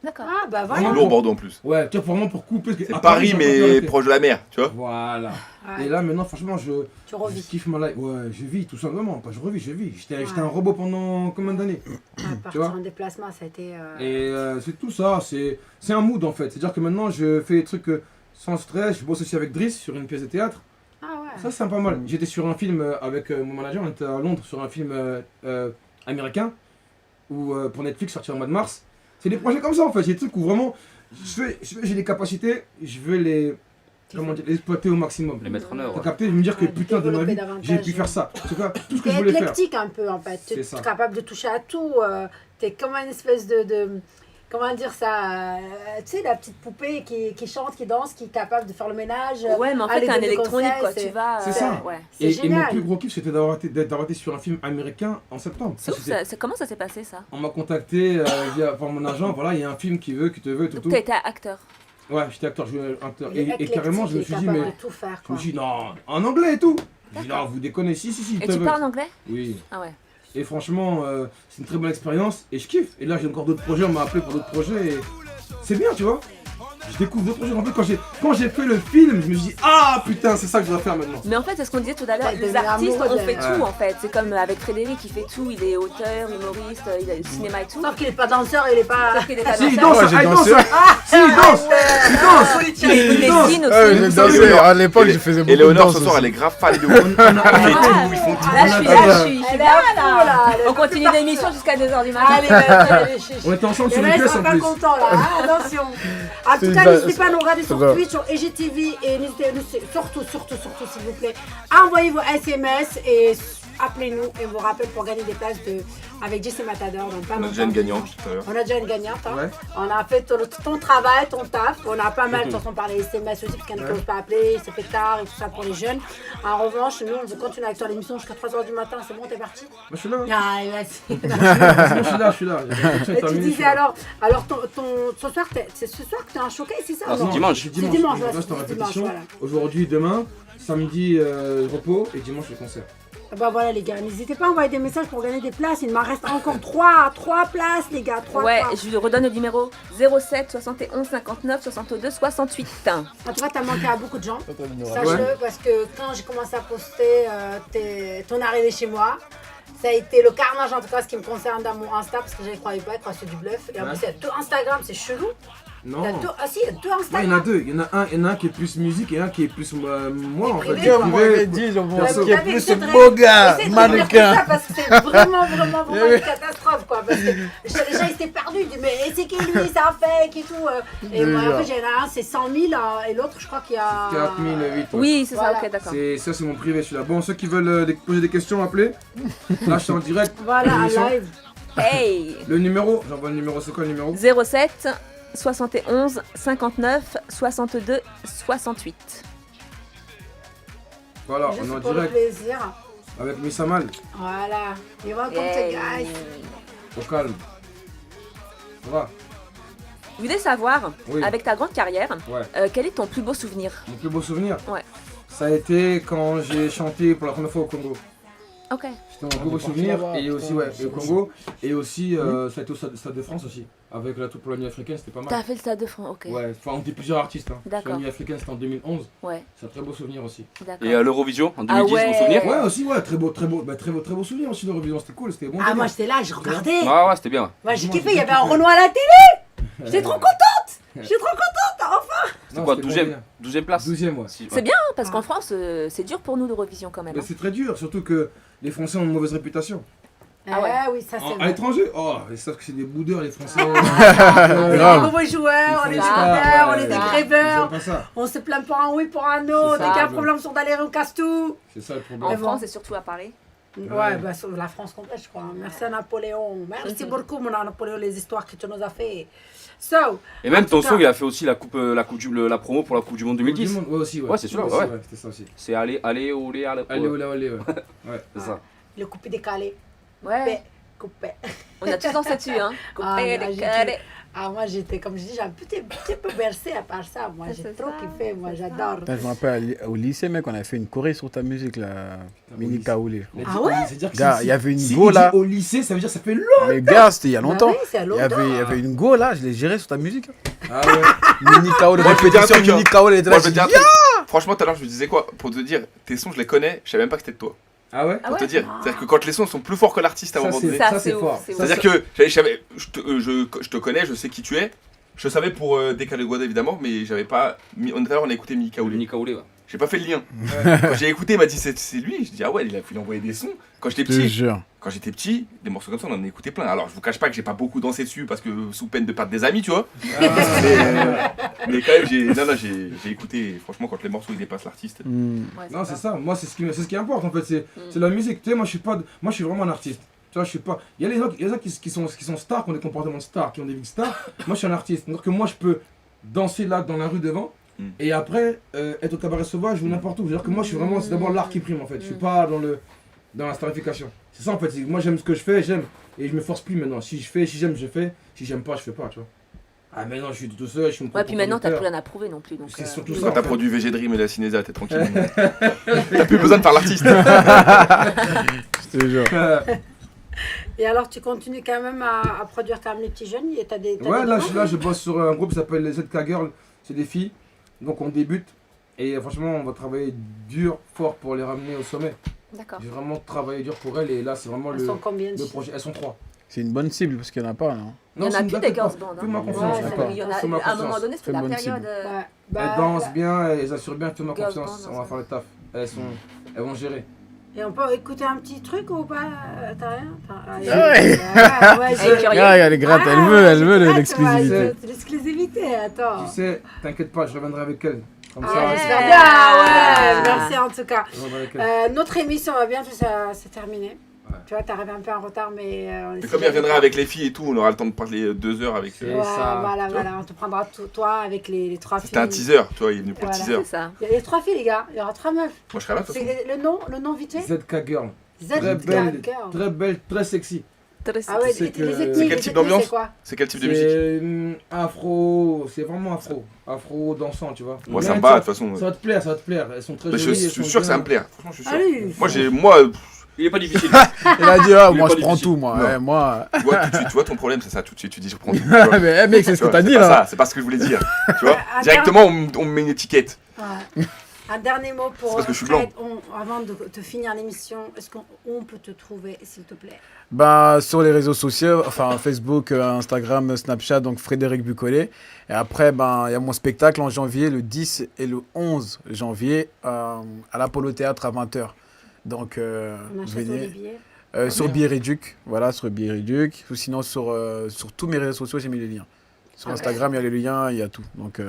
D'accord. Ah bah C'est voilà. lourd Bordeaux en plus. Ouais, tu vois, vraiment pour couper. parce que C'est à Paris j'ai mais pas pu arrêter. proche de la mer, tu vois. Voilà. Ouais. Et là maintenant, franchement, Tu je revis. kiffe ma life. Ouais, je vis tout simplement. Pas je revis, je vis. J'étais Ouais. un robot pendant combien d'années. Partir vois en déplacement, ça a été. Et c'est tout ça. C'est un mood en fait. C'est-à-dire que maintenant, je fais des trucs sans stress. Je bosse aussi avec Driss sur une pièce de théâtre. Ah ouais. Ça, c'est pas mal. J'étais sur un film avec mon manager. On était à Londres sur un film américain ou pour Netflix sorti en mois de mars. C'est des projets comme ça en fait. C'est des trucs où vraiment j'ai des capacités. Je veux les exploiter au maximum. Les mettre en T'as œuvre. capté, me dire que Ouais, putain de ma développer vie, davantage, j'ai pu faire ça. En tout cas, tout ce que T'es je voulais faire. éclectique un peu en fait. Tu C'est es ça. capable de toucher à tout. T'es comme une espèce de. Comment dire ça tu sais, la petite poupée qui chante, qui danse, qui est capable de faire le ménage. Ouais, mais en fait, aller t'es un donner des électronique, conseils, quoi. c'est- Tu vas. C'est ça. Ouais. C'est Et mon génial. plus gros kiff, c'était d'avoir été sur un film américain en septembre. C'est ouf, comment ça s'est passé ça? On m'a contacté par mon agent, voilà, il y a un film qui te veut, tout. Donc t'as été acteur. Ouais, j'étais acteur, je jouais acteur. Il est Et éclectique, carrément, je il me est suis dit, capable mais. de tout faire, Je me quoi. suis dit, non, en anglais et tout. Je dis, D'accord. non, vous déconnez, si, Et te tu veut. parles anglais? Oui. Ah ouais. Et franchement, c'est une très bonne expérience et je kiffe. Et là, j'ai encore d'autres projets, on m'a appelé pour d'autres projets et c'est bien, tu vois. Je découvre d'autres projets. En fait, quand j'ai fait le film, je me suis dit, ah putain, c'est ça que je dois faire maintenant. Mais en fait, c'est ce qu'on disait tout à l'heure, Ouais, les devenir artistes, amoureux on fait de- tout en fait. C'est comme avec Frédéric, il fait tout, il est auteur, humoriste, il a le cinéma et tout. Sauf qu'il est pas danseur, il est pas. Sauf qu'il est pas Si, il danseur. danse, j'ai il dansé. danse. Si, il danse. Il danse. Il est Il danse. zine Ouais, aussi. j'ai Vous dansé. savez, À l'époque, je faisais beaucoup de Éléonore danse ce soir aussi. elle est grave fan de ouf. On a- on a- Ah, Ils font tout. là, je suis Ah, bien là. On continue l'émission jusqu'à 2h du matin. Allez, allez, On était ensemble Et sur là, une ils pièce sont en pas plus. contents là, hein, attention. En C'est tout cas, une n'hésitez pas à nous regarder c'est sur ça. Twitch, sur EGTV et n'hésitez surtout s'il vous plaît, envoyez vos SMS et appelez-nous et vous rappelle pour gagner des places avec Jesse Matador. Donc pas On a déjà une gagnante tout à l'heure. On a déjà une gagnante. Hein. Ouais. On a fait ton travail, ton taf. On a pas mal de façon par les SMS aussi, parce qu'il y en a qui n'osent pas appeler, c'est fait tard et tout ça pour les jeunes. En revanche, nous, on veut continuer avec toi l'émission jusqu'à 3h du matin. C'est bon, t'es parti? Moi, je suis là. Ah, vas-y. Je suis là. Et tu disais alors ce soir, c'est ce soir que tu as un showcase, c'est ça? Ah, non c'est dimanche. C'est C'est dimanche, ouais, Là, c'est en c'est répétition. dimanche, voilà. Aujourd'hui, demain, samedi, repos et dimanche, le concert. Bah voilà les gars, n'hésitez pas à envoyer des messages pour gagner des places. Il m'en reste encore 3 places les gars. 3. Ouais, je lui redonne le numéro 07 71 59 62 68. En tout cas, t'as manqué à beaucoup de gens. Ouais. Sache-le, parce que quand j'ai commencé à poster ton arrivée chez moi, ça a été le carnage en tout cas ce qui me concerne dans mon Insta, parce que je ne croyais pas, c'est du bluff. Et en plus, il y a 2 Instagram, c'est chelou. Non. Il y a 2, ah si, il y a 2 Ouais, il y en a Instagram. deux. Il y en a un qui est plus musique et un qui est plus moi en fait. privé, Dieu quoi. m'avait dit, je vous Perso. qui est Vous avez plus essayé de beau gars, Essayez de revenir sur ça, mannequin. parce que c'est vraiment une catastrophe quoi. Parce que les gens ils étaient perdus, ils disaient mais c'est qui lui, c'est un fake et tout. Et moi en fait j'en ai un, c'est 100 000 et l'autre je crois qu'il y a. 4008. Oui, c'est Voilà. ça, ok, d'accord. Ça, c'est mon privé celui-là. Bon, ceux qui veulent poser des questions, appelez. Là, je suis en direct. Voilà, un L'émission. live. Hey Le numéro, j'envoie le numéro, c'est quoi le numéro? 07 71 59 62 68. Voilà, Juste on est en pour le direct plaisir. avec Miss Amal. Voilà. You're welcome to Hey. guys. Au calme. Ça va? Je voulais savoir, Oui. avec ta grande carrière, Ouais. quel est ton plus beau souvenir? Mon plus beau souvenir? Ouais. Ça a été quand j'ai chanté pour la première fois au Congo. Ok. C'était mon plus beau est parti souvenir. là-bas, Et putain, aussi, ouais, c'est au Congo. Et aussi, ça a été au Stade de France aussi. Avec la troupe pour la nuit africaine, c'était pas mal. T'as fait le Stade de France, ok. Ouais, enfin, on était plusieurs artistes. Hein. D'accord. Sur la nuit africaine, c'était en 2011. Ouais, C'est un très beau souvenir aussi. d'accord. Et l'Eurovision en Ah 2010, ouais. vous vous souvenez? Ouais, aussi, ouais, très beau souvenir aussi, l'Eurovision. C'était cool, c'était bon. Ah délire. moi j'étais là, je regardais. Ah ouais, c'était bien. Ouais. Moi j'ai Moi, kiffé, j'ai il y avait un kiffé. Renoir à la télé. J'étais trop contente. J'étais trop contente, enfin. C'est Non, quoi, c'était 12e moins 12e place 12e, ouais. Si, ouais. C'est bien, parce qu'en France, c'est dur pour nous l'Eurovision quand même. Mais hein. c'est très dur, surtout que les Français ont une mauvaise réputation. Ah ouais. Oui, ça c'est À vrai. l'étranger, oh, ils savent que c'est des boudeurs, les Français. On est des Grave. mauvais joueurs, on est des Ça, vendeurs, on est ouais, des ouais. grèveurs. Ils aiment pas ça. On se plaint pour un oui, pour un non. C'est Dès ça, qu'il y a un ouais. problème sur d'aller, on casse tout. C'est ça le En problème. bon. France et surtout à Paris. Ouais, bah, sur la France complète, je crois. Merci à Napoléon. Merci beaucoup, mon Napoléon, les histoires que tu nous as fait. So, Et même en tout Tonson, cas- il a fait aussi la promo pour la Coupe du Monde 2010. Ouais, aussi, ouais. Ouais, c'est celui-là, Aussi, ouais. C'était ça aussi. C'est allez, olé, allez. Allez, olé, olé, ouais. Ouais. C'est ça. le coupé décalé. Ouais. Coupé. On a tous dansé dessus, hein. Ah, Coupé, là, décalé. moi, j'étais, comme je dis, j'ai un petit peu bercé à part ça. Moi, j'ai C'est trop ça, kiffé. Moi, j'adore. Putain, je me rappelle au lycée, mec, on a fait une choré sur ta musique là. Mini lycée. Kaoulé. Ah ouais? C'est-à-dire que Gars, si- il y avait une si go il là. dit au lycée, ça veut dire que ça fait long. Mais gars, c'était il y a Bah longtemps. oui, c'est à Il y longtemps. avait une go là, je l'ai géré sur ta musique. Ah ouais. Mini Kaoulé, Moi, je vais dire un répétition, truc, hein. Mini Kaoulé, était Moi, là. je veux je dire un dis, truc. Franchement, tout à l'heure, je me disais quoi? Pour te dire, tes sons, je les connais, je savais même pas que c'était de toi. Ah ouais. Ah Pour te ouais. dire. C'est-à-dire que quand les sons sont plus forts que l'artiste à un Ça, moment c'est- donné. Ça, ça, c'est c'est ouf, fort. c'est ouf. C'est-à-dire que je te connais, je sais qui tu es. Je savais pour Décalé Guada évidemment, mais j'avais pas. Tout à l'heure, on a écouté Mini Kaoulé. Mini Kaoulé, ouais. J'ai pas fait le lien. Quand j'ai écouté, il m'a dit c'est lui. Je dis ah ouais, il a envoyé des sons. Quand j'étais Je te petit, jure. quand j'étais petit, des morceaux comme ça, on en a écouté plein. Alors je vous cache pas que j'ai pas beaucoup dansé dessus parce que sous peine de perdre des amis, tu vois. Mais quand même, j'ai écouté. Franchement, quand les morceaux ils dépassent l'artiste. Hmm. Ouais, Non, c'est ça. ça. Moi, c'est ce qui importe en fait. C'est la musique. Tu sais, moi, je suis vraiment un artiste. Tu vois, je suis pas. Il y a les gens qui sont stars, qui ont des comportements de stars, qui ont des vies de stars. Moi, je suis un artiste. Donc, que moi, je peux danser là dans la rue devant. Et après, être au cabaret sauvage ou n'importe où. C'est-à-dire que moi, je suis vraiment. C'est d'abord l'art qui prime en fait. Je suis pas dans la starification. C'est ça en fait. Moi, j'aime ce que je fais, j'aime. Et je me force plus maintenant. Si j'aime, je fais. Si j'aime pas, je fais pas, tu vois. Ah, maintenant, je suis tout seul, je suis mon Ouais, puis maintenant, t'as plus producteur. rien à prouver non plus. Donc, C'est surtout Quand ça. t'as en fait. produit VG Dream et la Cinésa, t'es tranquille. T'as plus besoin de faire l'artiste. Je te jure. Et alors, tu continues quand même à produire quand même les petits jeunes et t'as des. Ouais, là, je bosse sur un groupe qui s'appelle les ZK Girls. C'est des filles. Donc, on débute. Et franchement, on va travailler dur, fort pour les ramener au sommet. D'accord. J'ai vraiment travaillé dur pour elles. Et là, c'est vraiment Elles sont combien de le projet. Elles sont 3. C'est une bonne cible parce qu'il n'y en a pas, non? Il y en a plus des girls bands. Fais-moi hein. confiance. Ouais, d'accord. Il y en a, Fais-moi à un moment confiance. donné, c'était Très la bonne période. cible. Ouais. Elles dansent bien, elles assurent bien, fais-moi Girls confiance. band, On va ça. faire le taf. Elles vont gérer. Et on peut écouter un petit truc ou pas? T'as rien? ouais. Ouais, Elle est curieuse. Ah, elle est gratte, elle veut de l'exclusivité. C'est l'exclusivité, attends. Tu sais, t'inquiète pas, je reviendrai avec elle. Comme Ah, ça, j'espère ouais. bien, ouais. Merci en tout cas. je reviendrai avec elle. Notre émission va bientôt se terminer. Ouais. Tu vois, t'arrives un peu en retard, mais. Mais comme il reviendra avec les filles et tout, on aura le temps de parler 2 heures avec. C'est Ouais, ça. voilà, Tu vois. voilà. On te prendra toi avec les 3 filles. C'était un teaser, tu vois, il est venu pour Voilà. le teaser. C'est ça. Il y a les 3 filles, les gars. Il y aura 3 meufs. Moi je serai là de toute façon. C'est le nom vite fait? ZK Girl. ZK Girl. Très belle, très sexy. Très Ah ouais, C'est les que- ethnies, C'est quel les type ethnies, d'ambiance? c'est quoi? C'est quel type de musique? C'est afro, c'est vraiment afro. Afro dansant, tu vois. Moi Mais ça me ça- va de toute façon. Ça va te plaire, ça va te plaire. Elles sont très Mais jolies. je elles suis sont sûr que ça bien. va me plaire. Franchement, je suis sûr. Allez, Moi, Il est pas difficile. Il a dit, ah, Il est moi pas je prends difficile. tout, moi. Non. Eh, moi. tu vois tout de suite, tu vois ton problème, c'est ça, tout de suite, tu dis je prends tout. tu vois. Mais mec, c'est ce Tu que vois, t'as dit pas là. ça, c'est pas ce que je voulais dire. Tu vois, Un directement on me met une étiquette. Ouais. Un dernier mot pour C'est parce que je suis Fred, avant de finir l'émission. Est-ce qu'on peut te trouver, s'il te plaît? Bah, sur les réseaux sociaux, enfin Facebook, Instagram, Snapchat, donc Frédéric Bucollet. Et après, ben, il y a mon spectacle en janvier, le 10 et le 11 janvier, à l'Apollo Théâtre à 20h. Donc, On achète les venez. billets. Sur Biréduc, voilà, sur Biréduc. Ou sinon, sur tous mes réseaux sociaux, j'ai mis les liens. Sur Ah, Instagram, il y a les liens, il y a tout. Donc,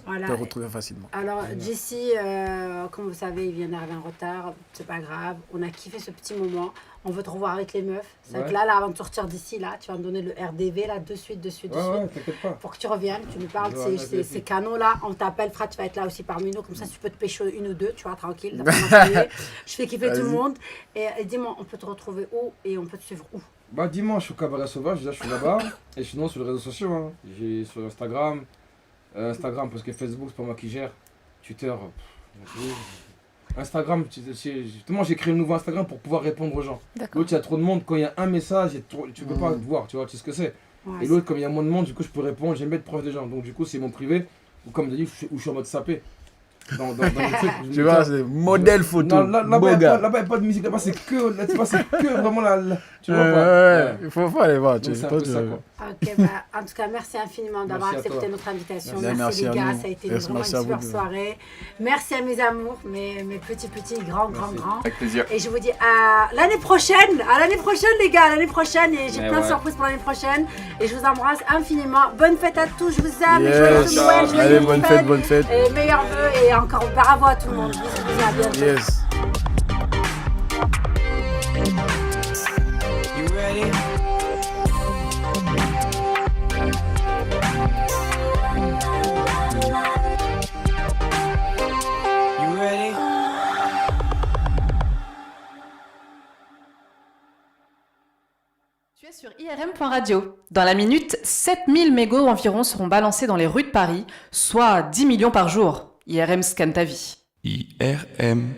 Voilà. on peut retrouver facilement. Alors, Jessie, comme vous savez, il vient d'arriver en retard. C'est pas grave. On a kiffé ce petit moment. On veut te revoir avec les meufs. C'est vrai Ouais. que là, avant de sortir d'ici, là, tu vas me donner le RDV, là, de suite. Ouais, t'inquiète pas. Pour que tu reviennes, tu nous parles de Ouais, ces canaux-là. On t'appelle, Fred, tu vas être là aussi parmi nous. Comme ça, tu peux te pêcher une ou deux, tu vois, tranquille. Je fais kiffer tout le Vas-y. monde. Et dis-moi, on peut te retrouver où et on peut te suivre où? Bah dimanche au Cabaret Sauvage, déjà je suis là-bas. Et sinon sur les réseaux sociaux, hein. J'ai sur Instagram. Instagram parce que Facebook c'est pas moi qui gère. Twitter. Instagram, justement j'ai créé un nouveau Instagram pour pouvoir répondre aux gens. D'accord. L'autre il y a trop de monde, quand il y a un message, tu peux pas te voir, tu vois, tu sais ce que c'est. Ouais, Et l'autre comme il y a moins de monde, du coup je peux répondre, j'aime bien être proche des gens. Donc du coup c'est mon privé, ou comme tu as dit, où je suis en mode sapé. Dans le truc. Tu vois, c'est modèle photo. Non, là-bas, beau il n'y gars. a pas de musique, là-bas c'est que vraiment Tu vois pas. Ouais, il faut aller voir. Donc, c'est un toi, peu ça, quoi. Ok, bah, en tout cas, merci infiniment d'avoir Merci à accepté toi. notre invitation. Merci. Merci les Merci à gars, nous. ça a été Merci, vraiment merci une à super vous deux. soirée. Merci à mes amours, mes petits, grands. Avec plaisir. Et je vous dis à l'année prochaine, les gars, à l'année prochaine. Et j'ai Mais plein de ouais. surprises pour l'année prochaine. Et je vous embrasse infiniment. Bonne fête à tous, je vous aime. Yes. Joyeux Noël, Allez, joyeux bonne fête. Et meilleurs vœux et encore bravo à tout le monde. Bisous, à bientôt. Yes. You ready? You ready? Tu es sur IRM.radio. Dans la minute, 7000 mégots environ seront balancés dans les rues de Paris, soit 10 millions par jour. IRM scanne ta vie. IRM.